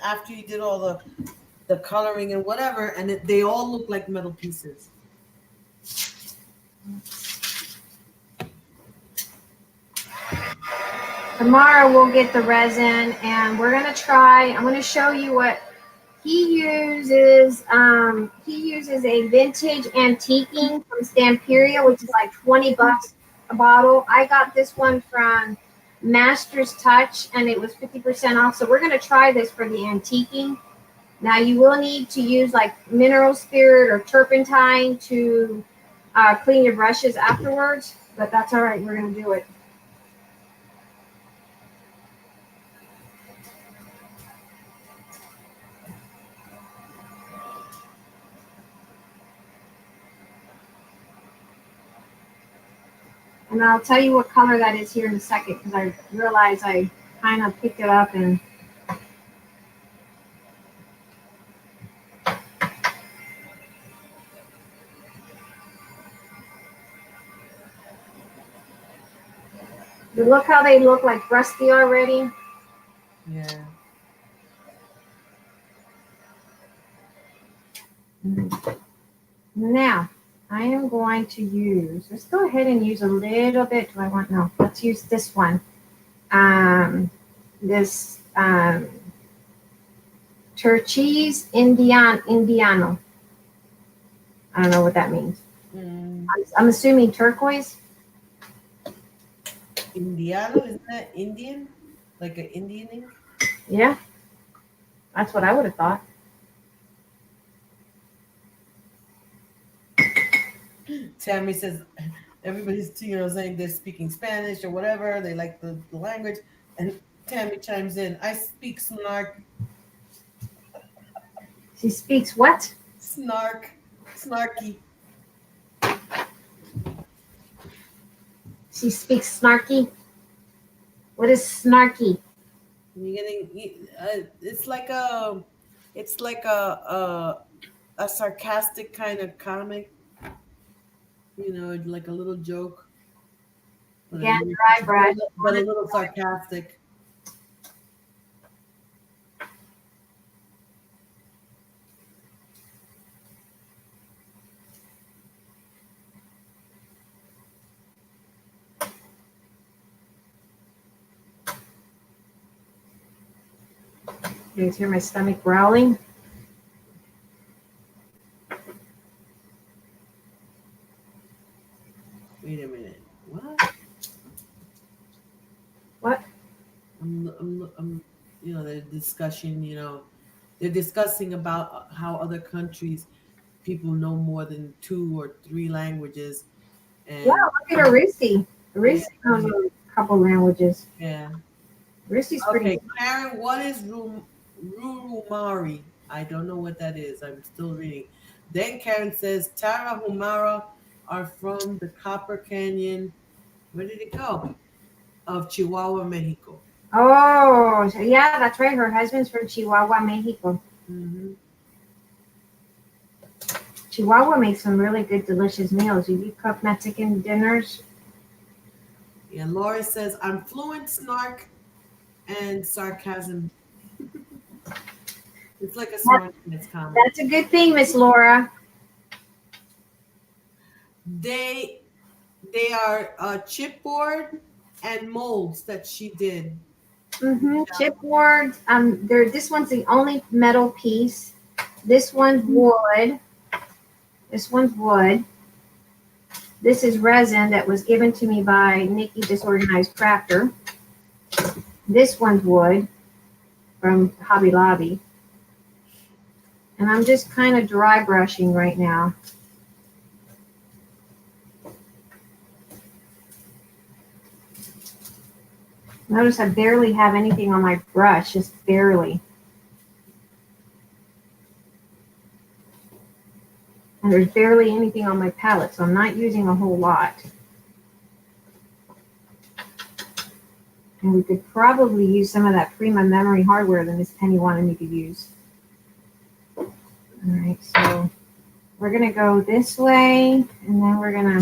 after you did all the coloring and whatever, and they all look like metal pieces. Tomorrow we'll get the resin and we're going to try, I'm going to show you what he uses. He uses a vintage antiquing from Stamperia, which is like $20 a bottle. I got this one from Master's Touch and it was 50% off. So we're going to try this for the antiquing. Now you will need to use like mineral spirit or turpentine to clean your brushes afterwards, but that's all right. We're going to do it. And I'll tell you what color that is here in a second because I realize I kind of picked it up and look how they look like rusty already. Yeah. Now, I am going to use, let's go ahead and use a little bit. Do I want, no, let's use this one. This turquoise Indiano. I don't know what that means. I'm assuming turquoise. Indiano, isn't that Indian? Like an Indian ink? Yeah, that's what I would have thought. Tammy says everybody's saying they're speaking Spanish or whatever. They like the language. And Tammy chimes in, I speak snarky. She speaks what? Snarky. She speaks snarky. What is snarky? It's like a sarcastic kind of comic. Like a little joke. Yeah, dry brush. But a little sarcastic. You guys hear my stomach growling? Wait a minute. What? What? The discussion, they're discussing about how other countries people know more than 2 or 3 languages. And Yeah, look at Arisi. Arisi knows a couple languages. yeah. Arisi's Okay, pretty. Karen, what is Rurumari? I don't know what that is. I'm still reading. Then Karen says Tara Humara are from the Copper Canyon. Where did it go? Of Chihuahua, Mexico. Oh, so yeah, that's right. Her husband's from Chihuahua, Mexico. Mm-hmm. Chihuahua makes some really good, delicious meals. Do you cook Mexican dinners? Yeah, Laura says I'm fluent snark and sarcasm. It's like a smart it's common. That's a good thing, Miss Laura. They are chipboard and molds that she did. Chipboard. This one's the only metal piece. This one's wood. This one's wood. This is resin that was given to me by Nikki Disorganized Crafter. This one's wood from Hobby Lobby. And I'm just kind of dry brushing right now. Notice I barely have anything on my brush, just barely. And there's barely anything on my palette, so I'm not using a whole lot. And we could probably use some of that Prima memory hardware that Miss Penny wanted me to use. All right, so we're gonna go this way, and then we're gonna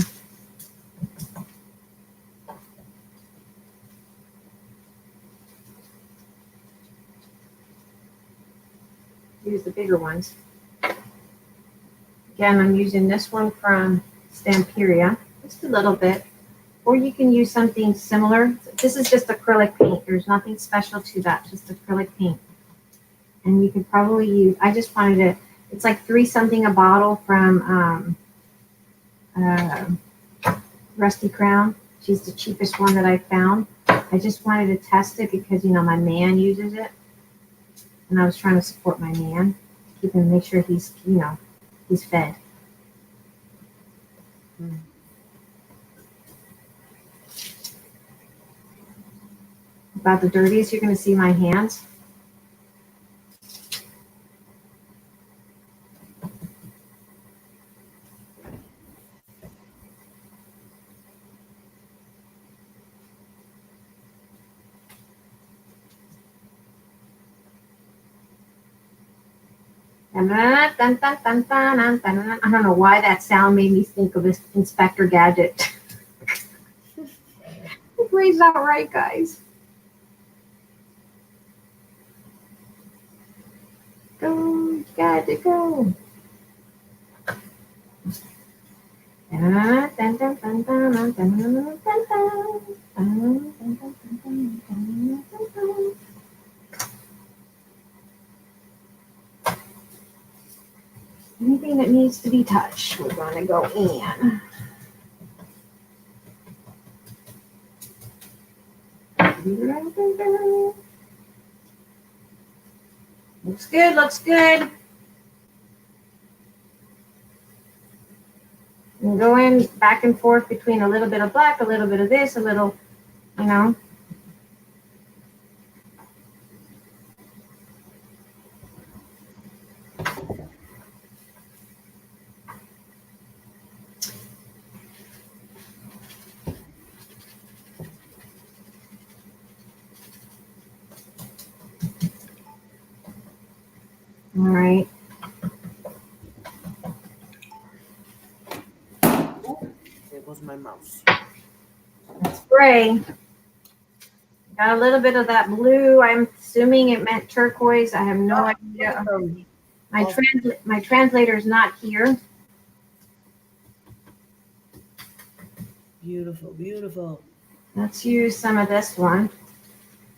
use the bigger ones. Again, I'm using this one from Stamperia, just a little bit. Or you can use something similar. This is just acrylic paint. There's nothing special to that, just acrylic paint. And you could probably use, I just wanted to, it's like $3 something a bottle from Rusty Crown. She's the cheapest one that I found. I just wanted to test it because, my man uses it. And I was trying to support my man, keep him, make sure he's, he's fed. About the dirtiest you're going to see my hands. I don't know why that sound made me think of this Inspector Gadget. The brain's not right, guys. Go, Gadget, go. Anything that needs to be touched, we're going to go in. Looks good, looks good. And go in back and forth between a little bit of black, a little bit of this, a little, All right. There goes my mouse. Spray. Got a little bit of that blue. I'm assuming it meant turquoise. I have no idea. My translator is not here. Beautiful, beautiful. Let's use some of this one.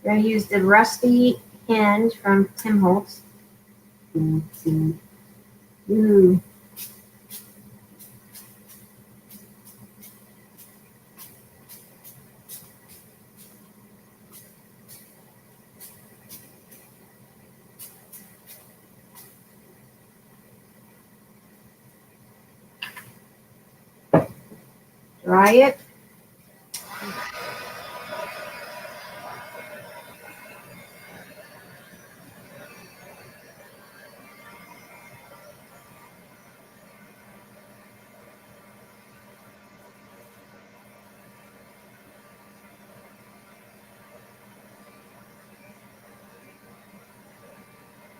We're going to use the Rusty hinge from Tim Holtz. Ooh. Dry it.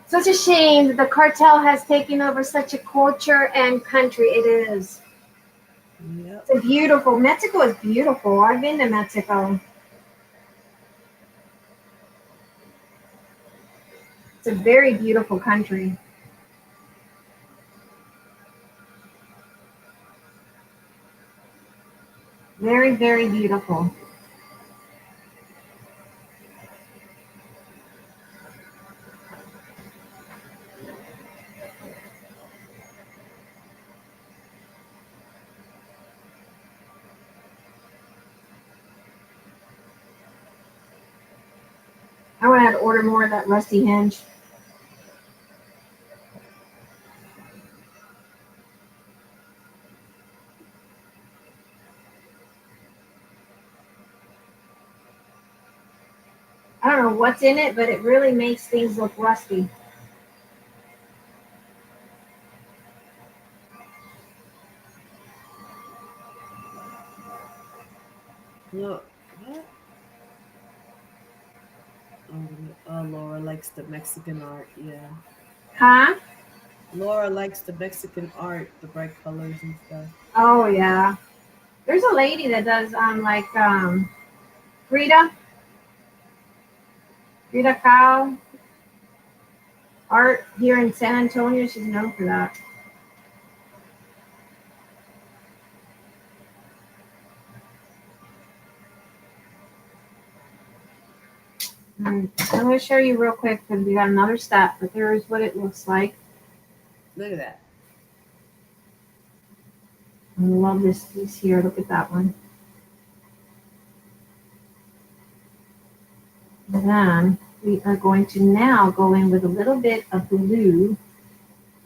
Such a shame that the cartel has taken over such a culture and country. It is. Yep. It's a beautiful. Mexico is beautiful. I've been to Mexico. It's a very beautiful country. Very, very beautiful. I want to order more of that rusty hinge. I don't know what's in it, but it really makes things look rusty. Look. What? Laura likes the Mexican art. Yeah. Huh? Laura likes the Mexican art, the bright colors and stuff. Oh yeah. There's a lady that does Frida Kahlo art here in San Antonio. She's known for that. And I'm going to show you real quick because we got another step, but there's what it looks like. Look at that. I love this piece here. Look at that one. And then we are going to now go in with a little bit of blue.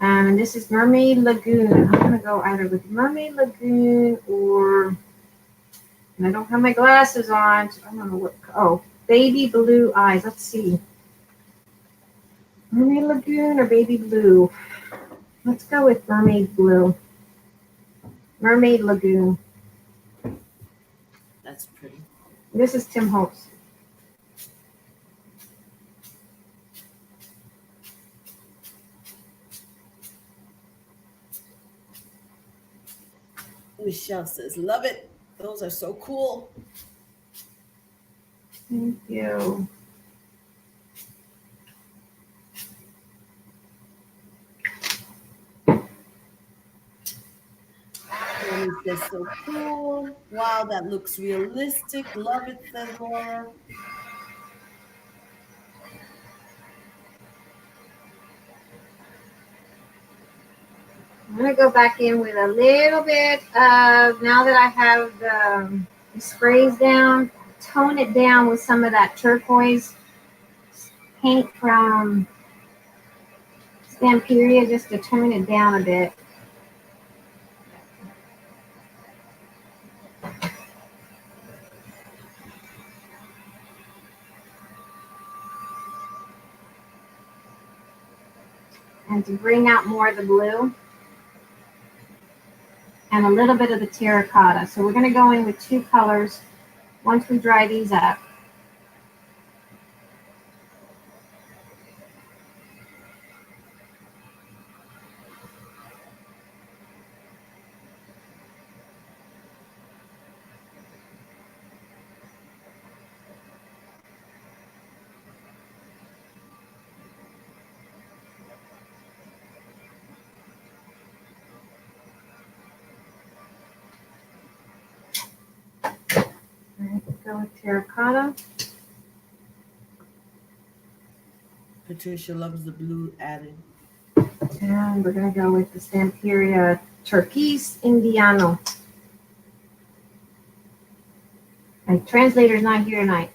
And this is Mermaid Lagoon. I'm going to go either with Mermaid Lagoon or, and I don't have my glasses on, so I don't know what, oh, Baby Blue Eyes. Let's see. Mermaid Lagoon or Baby Blue? Let's go with Mermaid Blue. Mermaid Lagoon. That's pretty. This is Tim Holtz. Michelle says, love it. Those are so cool. Thank you. Tony says, so cool. Wow, that looks realistic. Love it, says Laura. I'm going to go back in with a little bit of, now that I have the sprays down, tone it down with some of that turquoise paint from Stamperia just to tone it down a bit. And to bring out more of the blue and a little bit of the terracotta. So we're going to go in with two colors once we dry these up. All right, go with terracotta. Patricia loves the blue added. And we're going to go with the Stamperia Turquoise Indiano. My translator's not here tonight.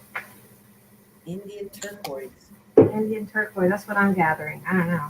Indian turquoise. Indian turquoise, that's what I'm gathering. I don't know.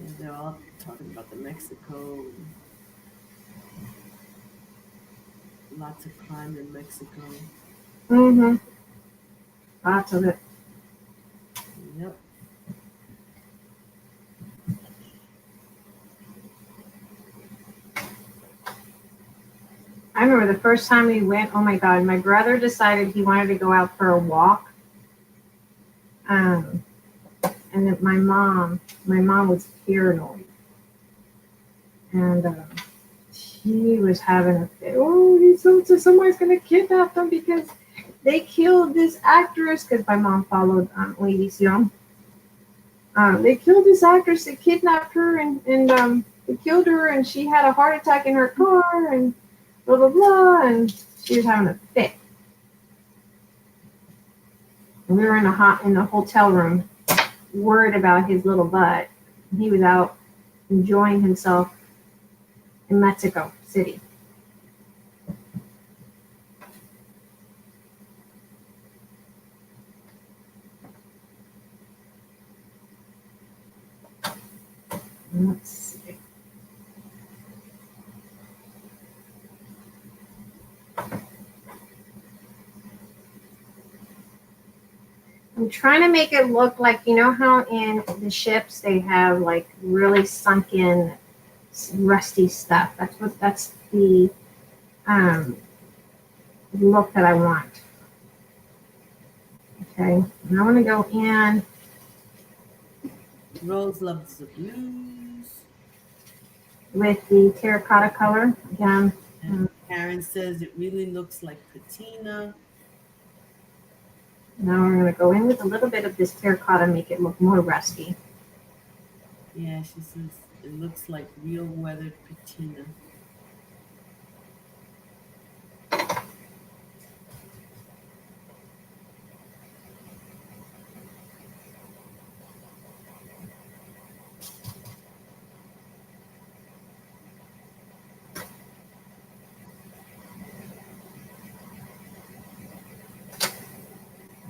Yeah, they're all talking about the Mexico. Lots of crime in Mexico. Mm-hmm. Lots of it. Yep. I remember the first time we went, oh my God, my brother decided he wanted to go out for a walk. And then my mom was paranoid. And she was having a fit. Oh, somebody's going to kidnap them because they killed this actress. Because my mom followed Ladies Young. They killed this actress. They kidnapped her and they killed her. And she had a heart attack in her car and blah, blah, blah. And she was having a fit. And we were in the hotel room, worried about his little butt. He was out enjoying himself in Mexico City. Let's see. I'm trying to make it look like, you know how in the ships they have like really sunken, rusty stuff. That's the look that I want. Okay, and I want to go in Rose loves the blues. with the terracotta color again. And Karen says it really looks like patina. Now we're going to go in with a little bit of this terracotta, make it look more rusty. Yeah, she says it looks like real weathered patina.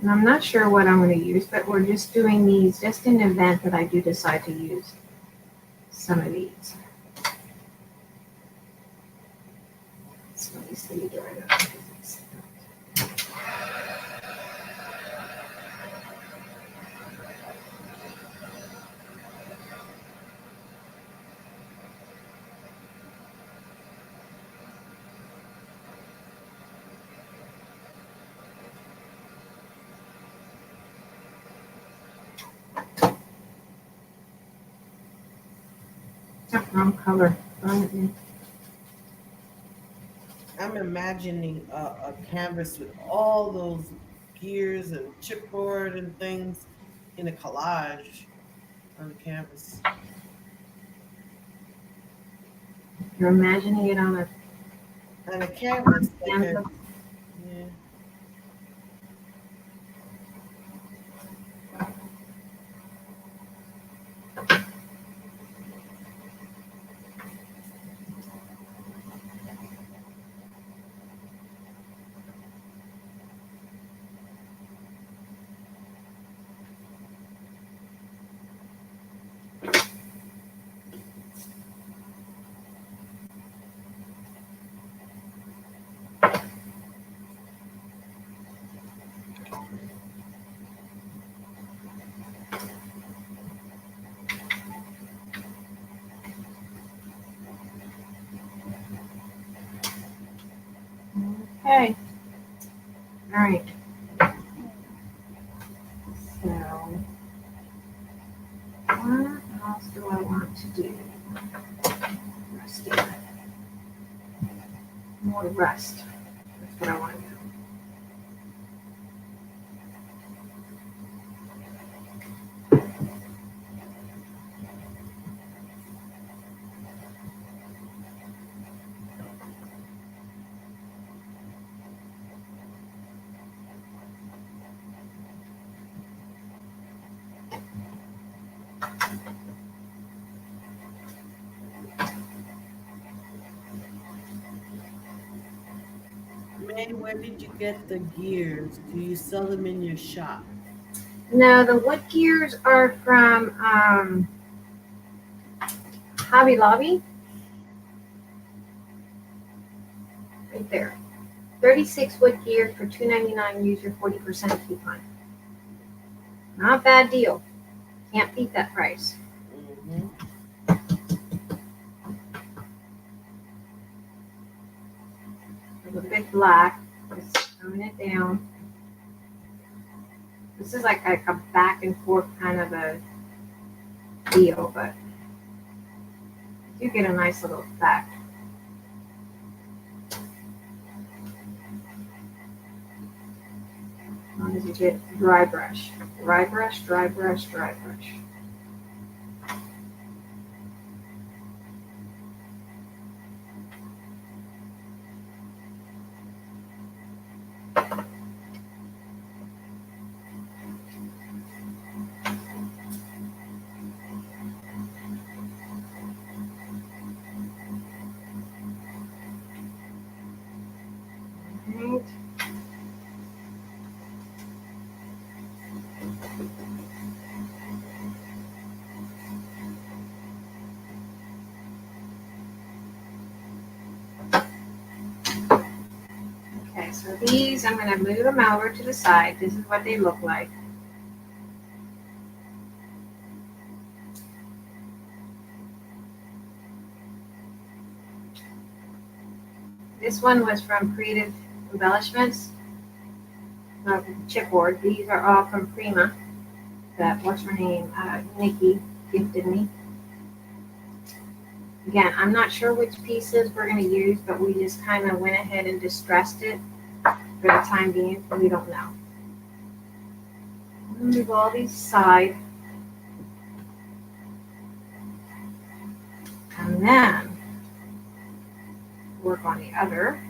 And I'm not sure what I'm going to use, but we're just doing these just in the event that I do decide to use some of these. So let me see. Oh, wrong color. I'm imagining a canvas with all those gears and chipboard and things in a collage on the canvas. You're imagining it on a On a canvas, like a, canvas. yeah. Okay. All right. So, what else do I want to do? Rusty. More rust. That's what I want to do. May, where did you get the gears? Do you sell them in your shop? No, the wood gears are from Hobby Lobby. Right there. 36 wood gears for $2.99. Use your 40% coupon. Not a bad deal. Can't beat that price. Mm-hmm. A little bit black. Just throwing it down. This is like a back and forth kind of a deal, but you get a nice little effect. As long as you get dry brush. Dry brush, dry brush, dry brush. Right. Okay, so these, I'm going to move them over to the side. This is what they look like. This one was from Creative Embellishments, chipboard. These are all from Prima. That, what's her name? Nikki gifted me. Again, I'm not sure which pieces we're going to use, but we just kind of went ahead and distressed it for the time being. We don't know. Move all these aside. And then work on the other.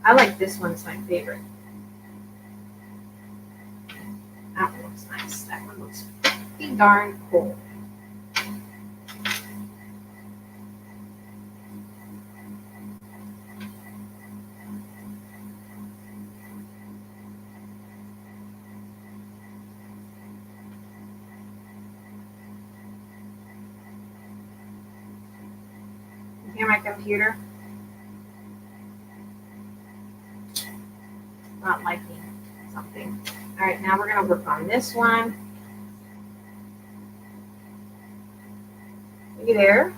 I like this one, it's my favorite. That one looks nice. That one looks pretty darn cool. You hear my computer? Not liking something. All right, now we're going to work on this one. Are you there?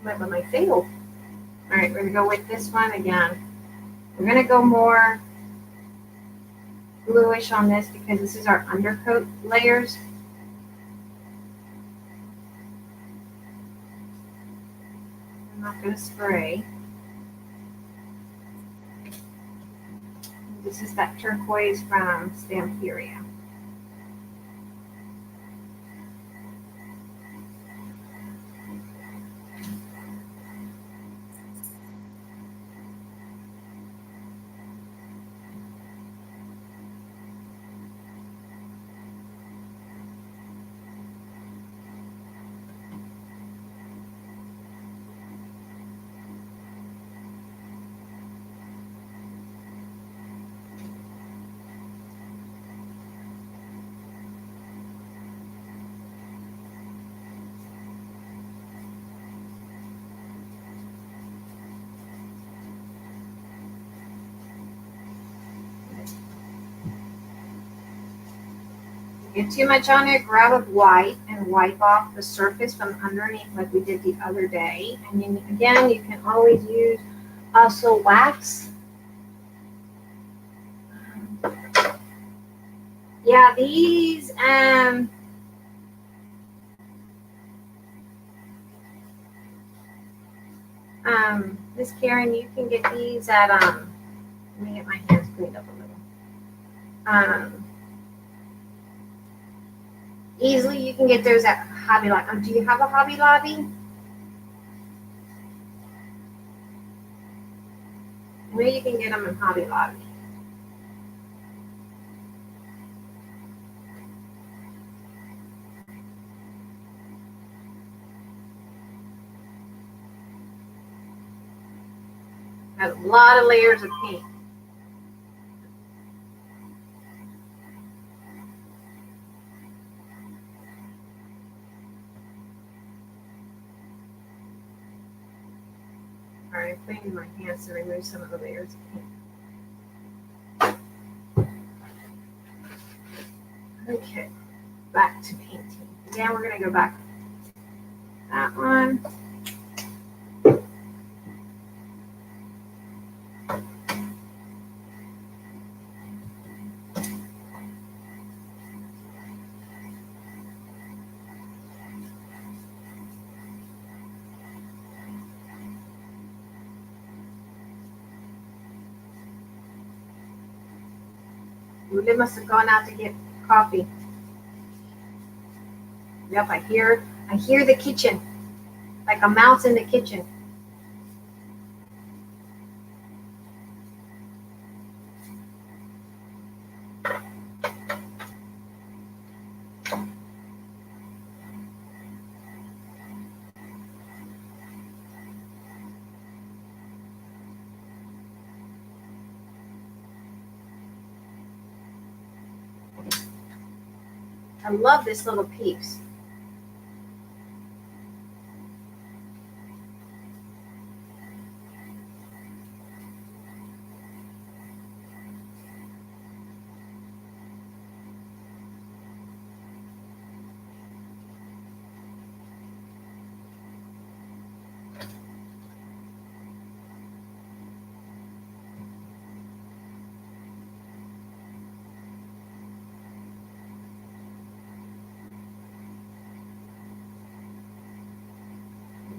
I failed. All right, we're going to go with this one again. We're going to go more bluish on this because this is our undercoat layers. I'm not going to spray. This is that turquoise from Stamperia. Get too much on it, grab a wipe and wipe off the surface from underneath like we did the other day. And then again, you can always use Also wax. Yeah, these Miss Karen, you can get these at let me get my hands cleaned up a little. Easily you can get those at Hobby Lobby. Do you have a Hobby Lobby? Maybe you can get them in Hobby Lobby. Has a lot of layers of paint. All right, I'm cleaning my hands to remove some of the layers of paint. Okay, back to painting. Again, we're gonna go back to that one. They must have gone out to get coffee. Yep, I hear the kitchen, like a mouse in the kitchen. I love this little piece.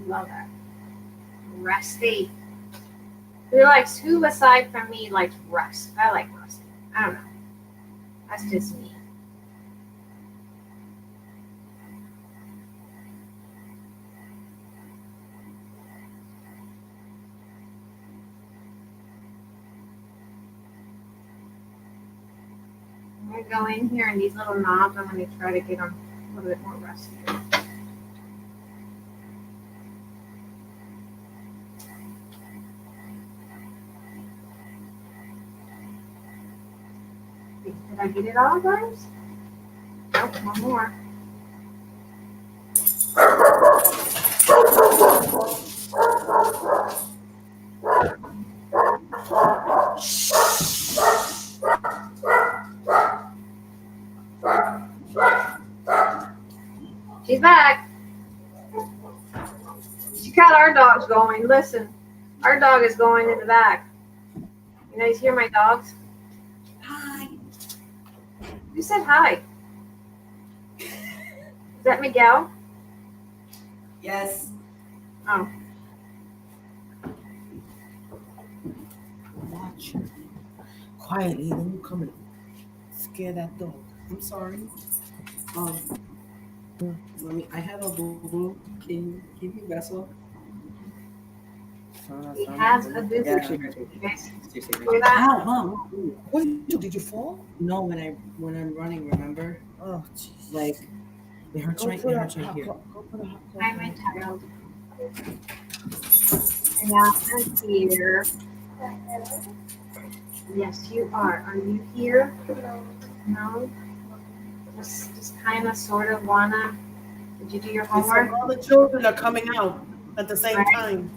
Love that. Rusty. Who aside from me likes rust? I like rusty. I don't know. That's just me. I'm going to go in here and these little knobs, I'm going to try to get them a little bit more rusty. Did I get it all, guys? Nope, one more. She's back. She got our dogs going. Listen, our dog is going in the back. You guys hear my dogs? Hi. Who said hi? Is that Miguel? Yes. Oh. Watch. Quietly, then you come and scare that dog. I'm sorry. I have a boo-boo. Can you give me vessel? He has a visitor. You guys hear that? Ow, Mom. What did you do? Did you fall? No, when I'm running, remember? Oh, jeez. Like, it hurts right here. Go put a hot coat. I'm entitled. And now I'm here. Yes, you are. Are you here? No? Just kind of, sort of wanna. Did you do your It's like homework? all the children are coming out at the same Right. time.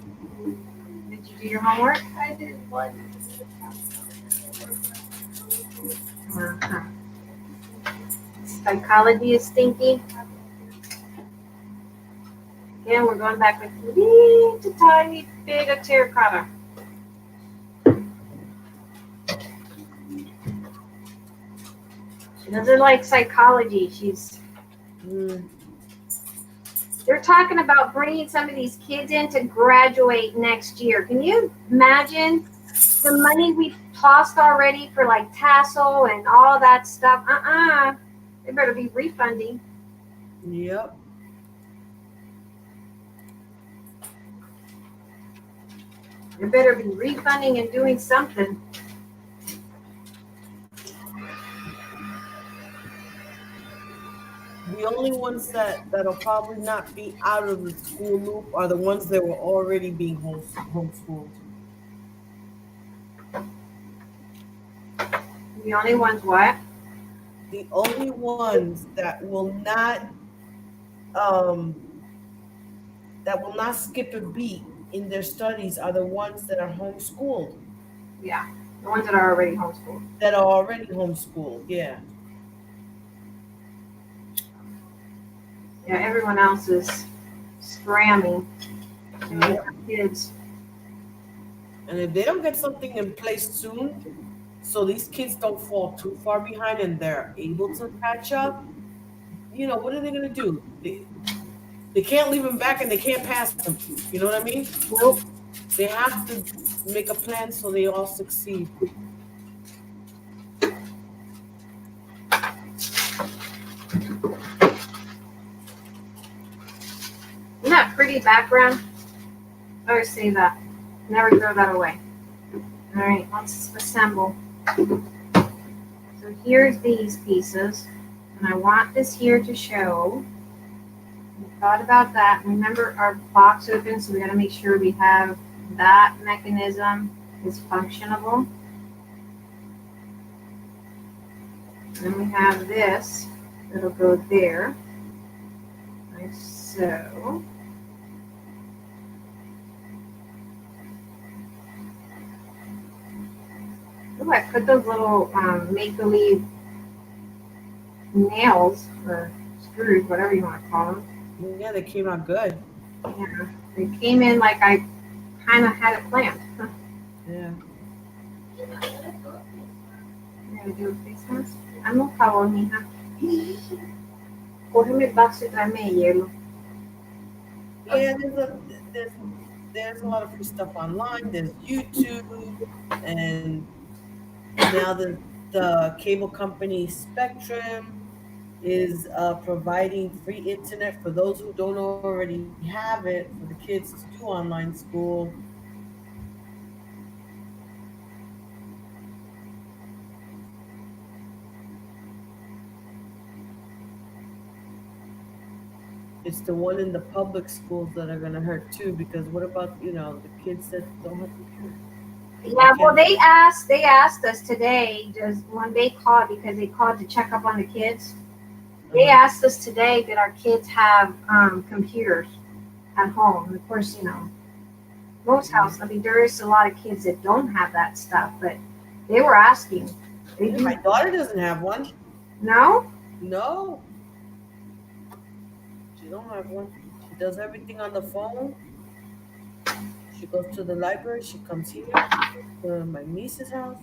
Did you do your homework? I did one. Uh-huh. Psychology is stinky. Again, we're going back with a tiny bit of terracotta. She doesn't like psychology. They're talking about bringing some of these kids in to graduate next year. Can you imagine the money we've tossed already for like tassel and all that stuff? They better be refunding. Yep. They better be refunding and doing something. The only ones that'll probably not be out of the school loop are the ones that were already being homeschooled. The only ones what? The only ones that will not skip a beat in their studies are the ones that are homeschooled. Yeah, the ones that are already homeschooled. That are already homeschooled, yeah. Yeah, everyone else is scramming to get their kids. And if they don't get something in place soon, so these kids don't fall too far behind and they're able to catch up, what are they going to do? They can't leave them back and they can't pass them. You know what I mean? Nope. They have to make a plan so they all succeed. Isn't that pretty background? I always say that. Never throw that away. All right, let's assemble. So here's these pieces. And I want this here to show. We thought about that. Remember our box open, so we got to make sure we have that mechanism is functionable. Then we have this that'll go there, like so. Oh, I put those little make-believe nails or screws, whatever you want to call them. Yeah, they came out good. Yeah, they came in like I kind of had it planned. Yeah. I'm gonna do a face mask. Hazme un favor, mija. Cógeme el vaso y tráeme hielo. Yeah, there's a lot of free stuff online. There's YouTube, and now the cable company Spectrum is providing free internet for those who don't already have it for the kids to do online school. It's the one in the public schools that are going to hurt too, because what about the kids that don't have computers? Yeah, well, they asked us today, when they called, because they called to check up on the kids. They asked us today, did our kids have computers at home? And of course, most houses, there is a lot of kids that don't have that stuff, but they were asking. My daughter doesn't have one. No? No. She don't have one. She does everything on the phone. She goes to the library. She comes here to my niece's house.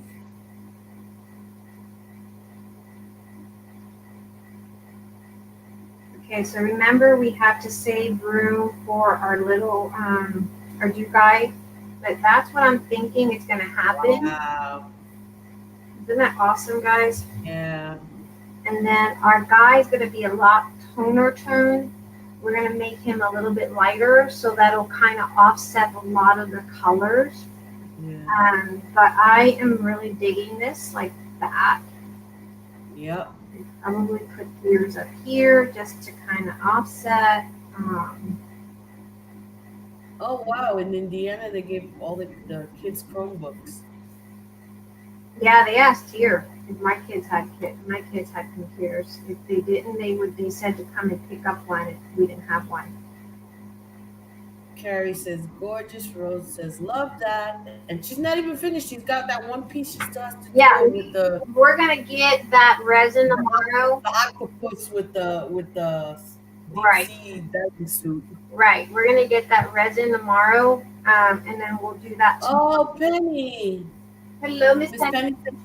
Okay, so remember we have to save room for our little, our do guide. But that's what I'm thinking is going to happen. Wow. Isn't that awesome, guys? Yeah. And then our guy is going to be a lot toner tone. We're going to make him a little bit lighter, so that'll kind of offset a lot of the colors. Yeah. But I am really digging this like that. Yep. Probably put ears up here just to kind of offset. Oh wow! In Indiana, they gave all the kids Chromebooks. Yeah, they asked here if my kids had computers. If they didn't, they said to come and pick up one if we didn't have one. Carrie says, gorgeous. Rose says, love that. And she's not even finished. She's got that one piece she still has to do with the. We're gonna get that resin tomorrow. The octopus with the Right. diving suit. Right. We're gonna get that resin tomorrow, and then we'll do that tomorrow. Oh, Penny. Hello, Miss Miss Penny. Penny.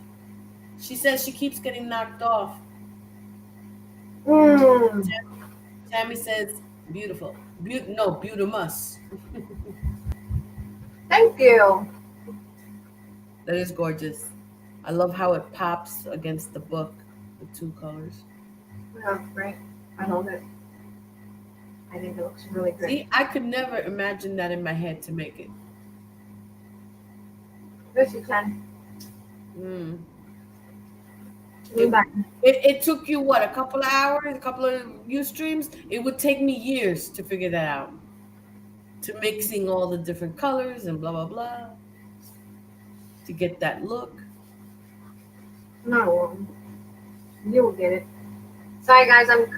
She says she keeps getting knocked off. Mm, Tammy says, beautiful. No, beautimus. thank you. That is gorgeous. I love how it pops against the book, the two colors. Oh, great. I love it. I think it looks really good. See, I could never imagine that in my head to make it. This you can. Mm. Lean back. It took you what, a couple of hours, a couple of Ustreams? It would take me years to figure that out. To mixing all the different colors and blah blah blah to get that look. No, you will get it. Sorry, guys. I'm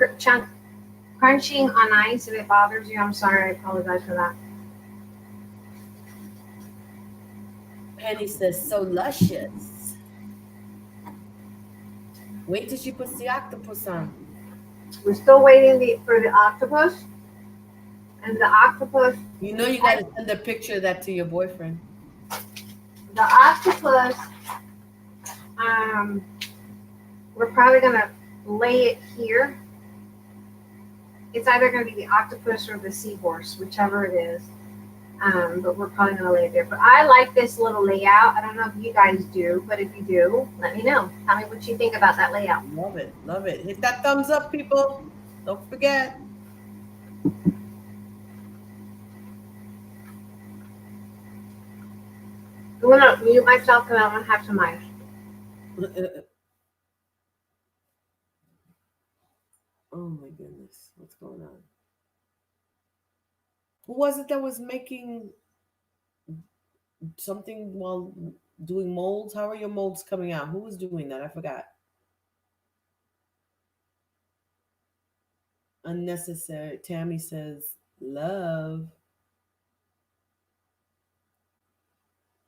crunching on ice. If it bothers you, I'm sorry. I apologize for that. Penny says so luscious. Wait till she puts the octopus on. We're still waiting for the octopus, and the octopus. You know you gotta send a picture of that to your boyfriend. The octopus. Um, we're probably gonna lay it here. It's either gonna be the octopus or the seahorse, whichever it is. But we're probably gonna lay it there. But I like this little layout. I don't know if you guys do, but if you do, let me know. Tell me what you think about that layout. Love it, love it. Hit that thumbs up, people. Don't forget. I'm gonna mute myself because I'm gonna have some ice. Oh my goodness, what's going on? Who was it that was making something while doing molds? How are your molds coming out? Who was doing that? I forgot. Unnecessary. Tammy says, love.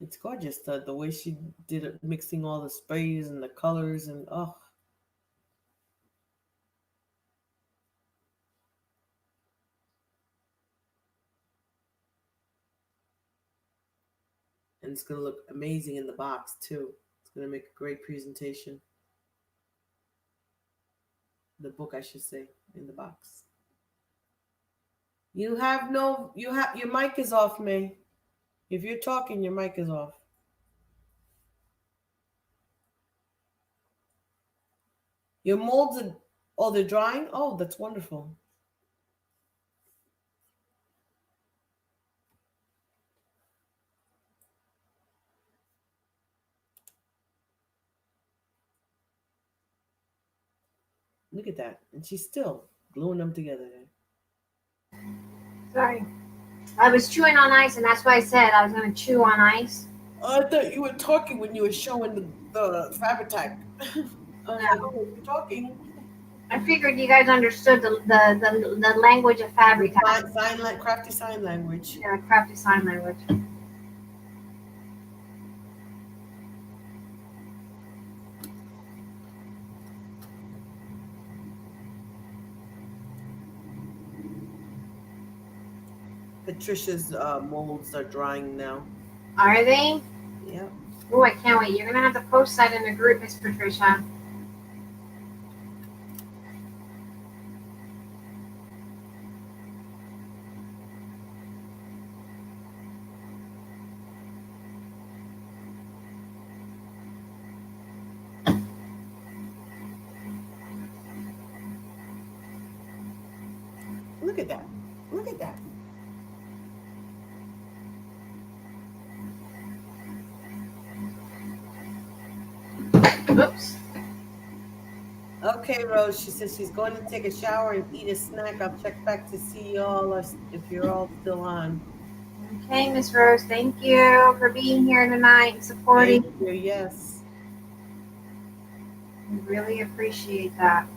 It's gorgeous, the way she did it, mixing all the sprays and the colors, and oh. And it's going to look amazing in the box, too. It's going to make a great presentation. The book, I should say, in the box. Your mic is off, May. If you're talking, your mic is off. Your molds are, oh, they're drying? Oh, that's wonderful. Look at that. And she's still gluing them together there. Sorry. I was chewing on ice, and that's why I said I was gonna chew on ice. Oh, I thought you were talking when you were showing the fabric tag. I was like, oh, you're talking. I figured you guys understood the language of fabric. Crafty sign language. Yeah, crafty sign language. Patricia's molds are drying now. Are they? Yeah. Oh, I can't wait. You're gonna have to post that in the group, Miss Patricia. Look at that. Look at that. Oops. Okay, Rose. She says she's going to take a shower and eat a snack. I'll check back to see y'all if you're all still on. Okay, Miss Rose, thank you for being here tonight and supporting. Thank you. Yes. We really appreciate that.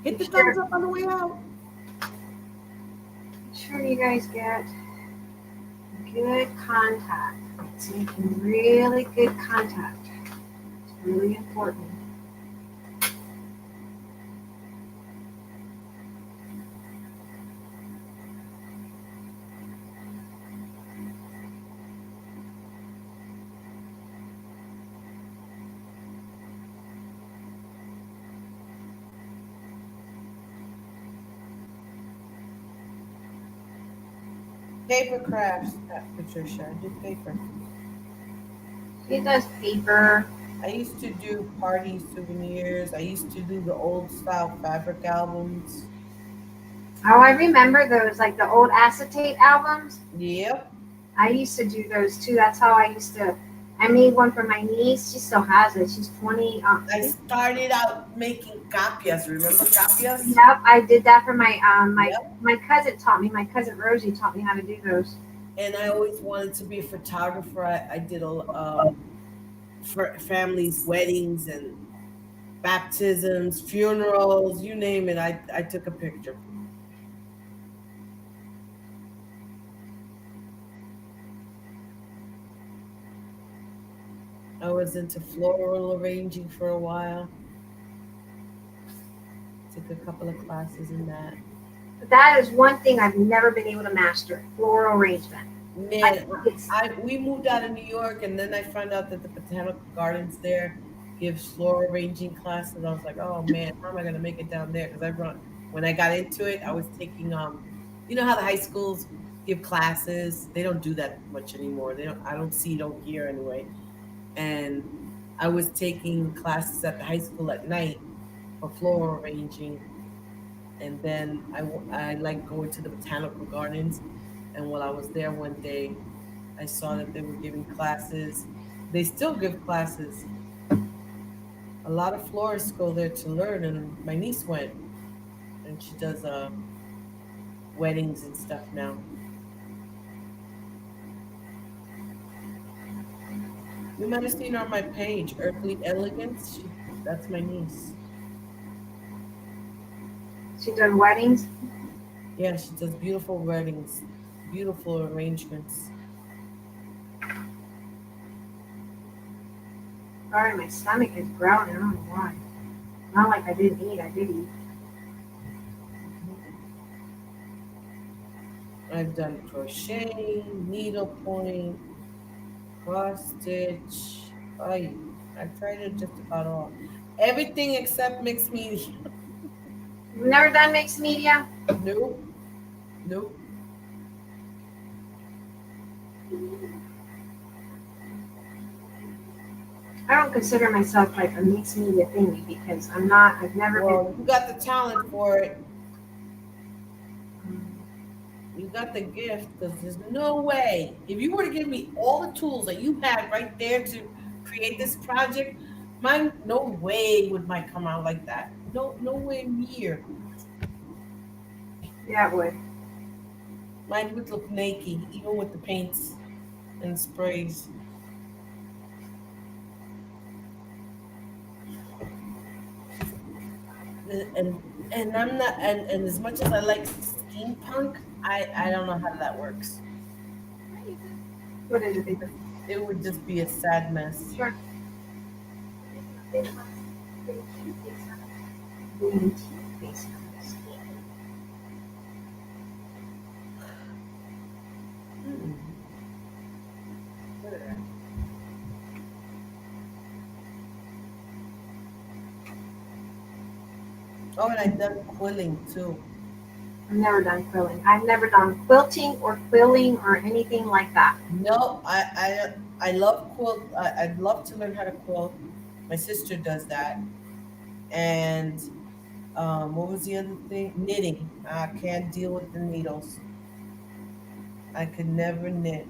Hit the thumbs up on the way out. Make sure you guys get good contact. It's making really good contact. It's really important. Paper crafts, Patricia. I do paper. She does paper. I used to do party souvenirs. I used to do the old style fabric albums. Oh, I remember those, like the old acetate albums. Yep. I used to do those too. That's how I used to. I made one for my niece. She still has it. She's 20. I started out making capias. Remember capias? Yep, I did that for Yep. my cousin taught me. My cousin Rosie taught me how to do those. And I always wanted to be a photographer. I did a for families' weddings and baptisms, funerals, you name it. I took a picture. I was into floral arranging for a while. Took a couple of classes in that. But that is one thing I've never been able to master: floral arrangement. I Man, think it's we moved out of New York, and then I found out that the botanical gardens there gives floral arranging classes. I was like, oh man, how am I gonna make it down there? Because I run when I got into it, I was taking you know how the high schools give classes? They don't do that much anymore. They don't. I don't see, don't hear anyway. And I was taking classes at the high school at night for floral arranging, and then I like going to the botanical gardens. And while I was there one day, I saw that they were giving classes. They still give classes. A lot of florists go there to learn, and my niece went, and she does weddings and stuff now. You might have seen her on my page, Earthly Elegance. That's my niece. she does weddings. Yeah, she does beautiful weddings, beautiful arrangements. Sorry, my stomach is growling. I don't know why. Not like I didn't eat. I did eat. I've done crocheting, needlepoint, cross stitch. I've tried it just about all. Everything except mixed media. You've never done mixed media? Nope. Nope. I don't consider myself like a mixed media thingy because I'm not. I've never Well, you got the talent for it. been. You got the gift because there's no way. If you were to give me all the tools that you had right there to create this project, mine, no way would mine come out like that. No, no way near. Yeah, it would. Mine would look naked, even with the paints and sprays. And I'm not and as much as I like steampunk, I don't know how that works. What is it, baby? It would just be a sad mess. Sure. Hmm. Look at that. Oh, and I've done quilling too. I've never done quilling. I've never done quilting or quilling or anything like that. No, I love quilt. I'd love to learn how to quilt. My sister does that. And what was the other thing? Knitting. I can't deal with the needles. I could never knit.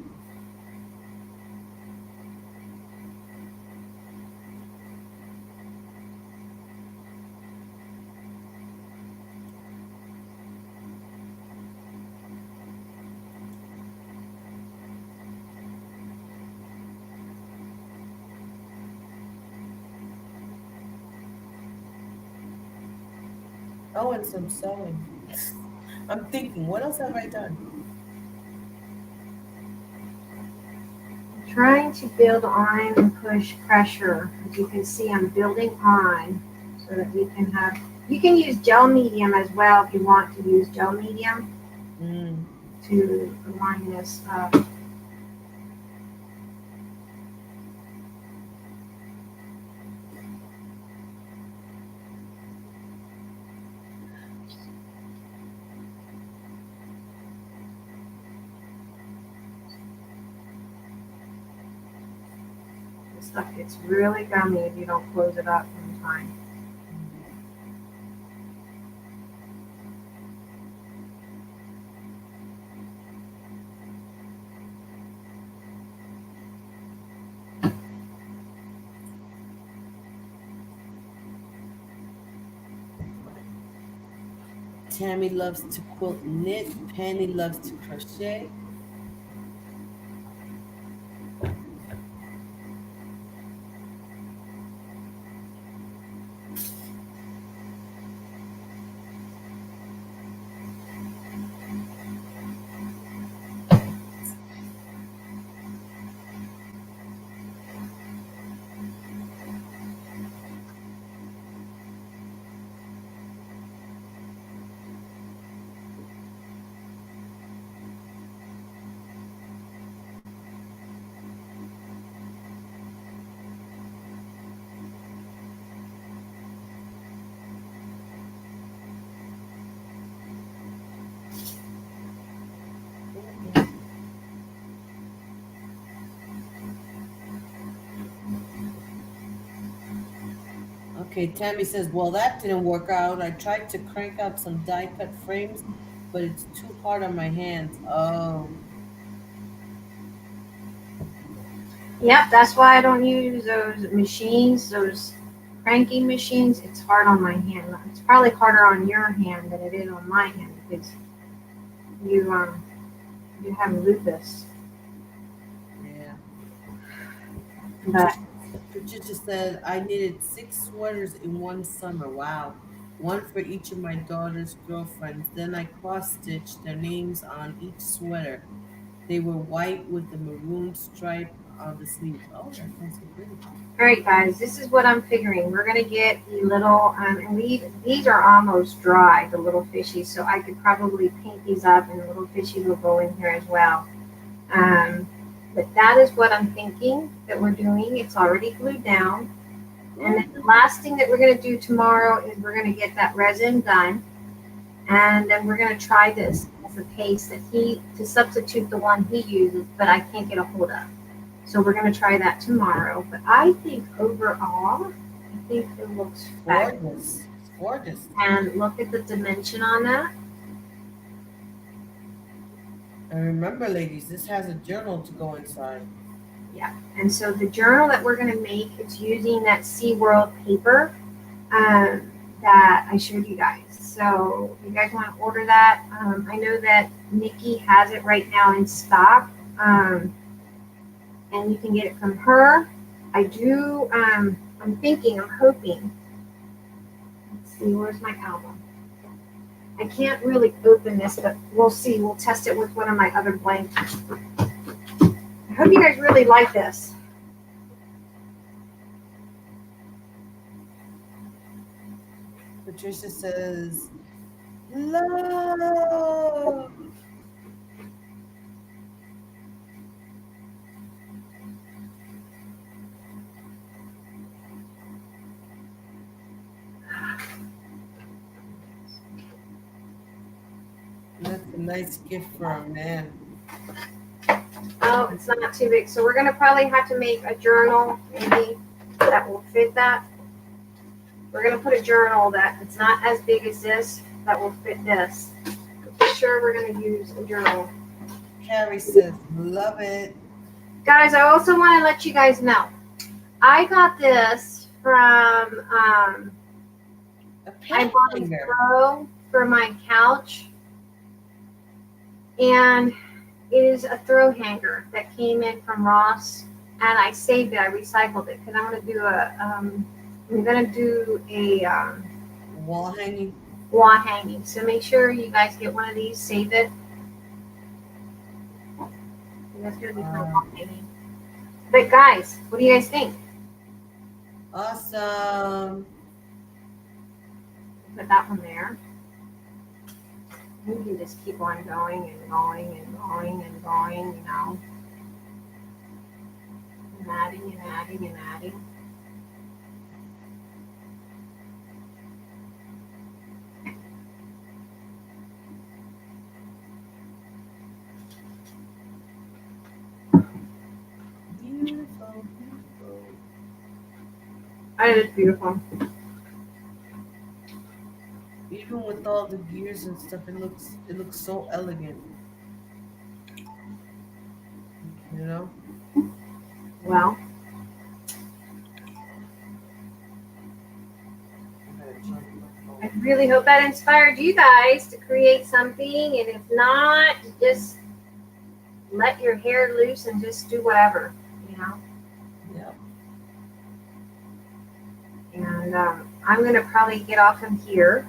Oh, and some sewing. I'm thinking, what else have I done? I'm trying to build on and push pressure. As you can see, I'm building on so that we can have. You can use gel medium as well if you want to use gel medium Mm. to line this up. This stuff gets really gummy if you don't close it up in time. Tammy loves to quilt and knit. Penny loves to crochet. Okay, Tammy says, well, that didn't work out. I tried to crank out some die cut frames, but it's too hard on my hands. Oh, Yep, that's why I don't use those machines, those cranking machines. It's hard on my hand. It's probably harder on your hand than it is on my hand because you have lupus. yeah. But Patricia said, I knitted 6 sweaters in one summer. Wow. One for each of my daughter's girlfriends. Then I cross stitched their names on each sweater. They were white with a maroon stripe on the sleeves. Oh, that sounds so pretty. all right, guys, this is what I'm figuring. We're gonna get the little and these are almost dry, the little fishies. So I could probably paint these up, and the little fishies will go in here as well. But that is what I'm thinking that we're doing. It's already glued down. And then the last thing that we're going to do tomorrow is we're going to get that resin done. And then we're going to try this as a paste to substitute the one he uses, but I can't get a hold of. So we're going to try that tomorrow. But I think overall, I think it looks fabulous. Gorgeous. Gorgeous. And look at the dimension on that. And remember, ladies, this has a journal to go inside. Yeah, and so the journal that we're going to make, it's using that SeaWorld paper that I showed you guys. So if you guys want to order that, I know that Nikki has it right now in stock, and you can get it from her. I do, I'm hoping, let's see, where's my album? I can't really open this, but we'll see. We'll test it with one of my other blankets. I hope you guys really like this. Patricia says, love. That's a nice gift for a man. Oh, it's not too big. So we're going to probably have to make a journal maybe that will fit that. We're going to put a journal that it's not as big as this that will fit this. For sure, we're going to use a journal. Carrie says, love it. Guys, I also want to let you guys know. I got this from, A I pen bought a finger. throw for my couch. And it is a throw hanger that came in from Ross, and I saved it. I recycled it because I'm gonna do a Wall hanging. wall hanging. So make sure you guys get one of these. Save it. And that's gonna be for wall hanging. But guys, what do you guys think? Awesome. Put that one there. You can just keep on going and going and going and going, you know. And adding and adding and adding. Beautiful, beautiful. That is beautiful. Even with all the gears and stuff, it looks so elegant. You know? Well, I really hope that inspired you guys to create something, and if not, just let your hair loose and just do whatever, you know. Yeah. And I'm gonna probably get off of here.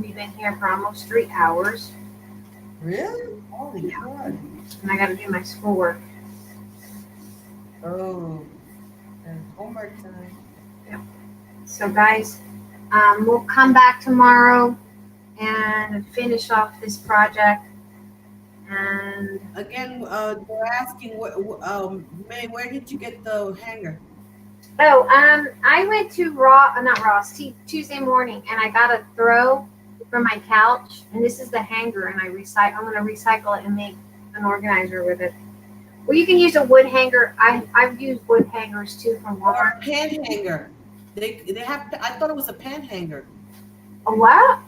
We've been here for almost 3 hours, Really? Holy Yeah. God. and I got to do my schoolwork. Oh. And homework time. So, guys, we'll come back tomorrow and finish off this project. And Again, they're asking, May, where did you get the hanger? I went to Tuesday morning, and I got a throw for my couch, and this is the hanger, and I'm gonna recycle it and make an organizer with it. Well, you can use a wood hanger. I've used wood hangers too from Or Walmart. a pan hanger. They have. I thought it was a pan hanger. A what?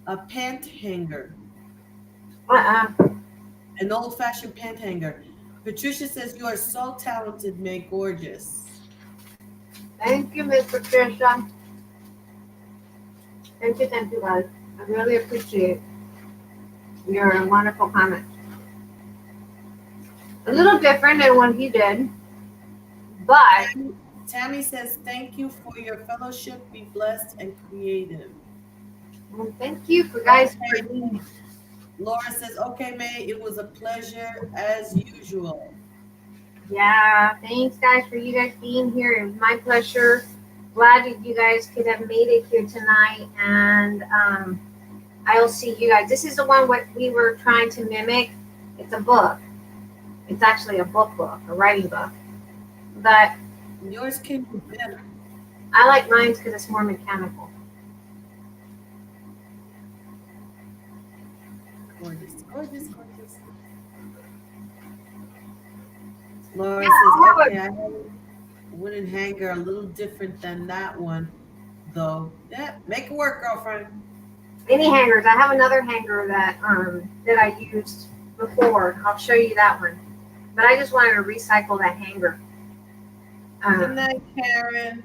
A pant hanger. Uh-uh. An old-fashioned pant hanger. Patricia says you are so talented, May. Gorgeous. Thank you, Miss Patricia. Thank you, guys. I really appreciate your wonderful comment. A little different than what he did, but Tammy says thank you for your fellowship. Be blessed and creative. thank you for guys for Okay. Laura says, okay, May, it was a pleasure as usual. Yeah, thanks guys for you guys being here. It was my pleasure. Glad that you guys could have made it here tonight, and I'll see you guys. This is the one what we were trying to mimic. It's a book. It's actually a book, a writing book. But Yours came from better. I like mine because it's more mechanical. Gorgeous, gorgeous, gorgeous. Laura Yeah, says, okay, I have a wooden hanger a little different than that one, though. Yeah, make it work, girlfriend. Any hangers? I have another hanger that I used before. I'll show you that one. But I just wanted to recycle that hanger. Good night, Karen.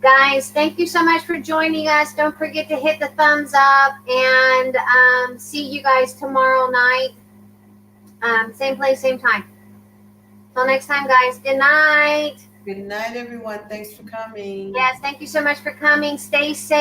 Guys, thank you so much for joining us. Don't forget to hit the thumbs up, and see you guys tomorrow night. Same place, same time. Till next time, guys. Good night. Good night, everyone. Thanks for coming. Yes, thank you so much for coming. Stay safe.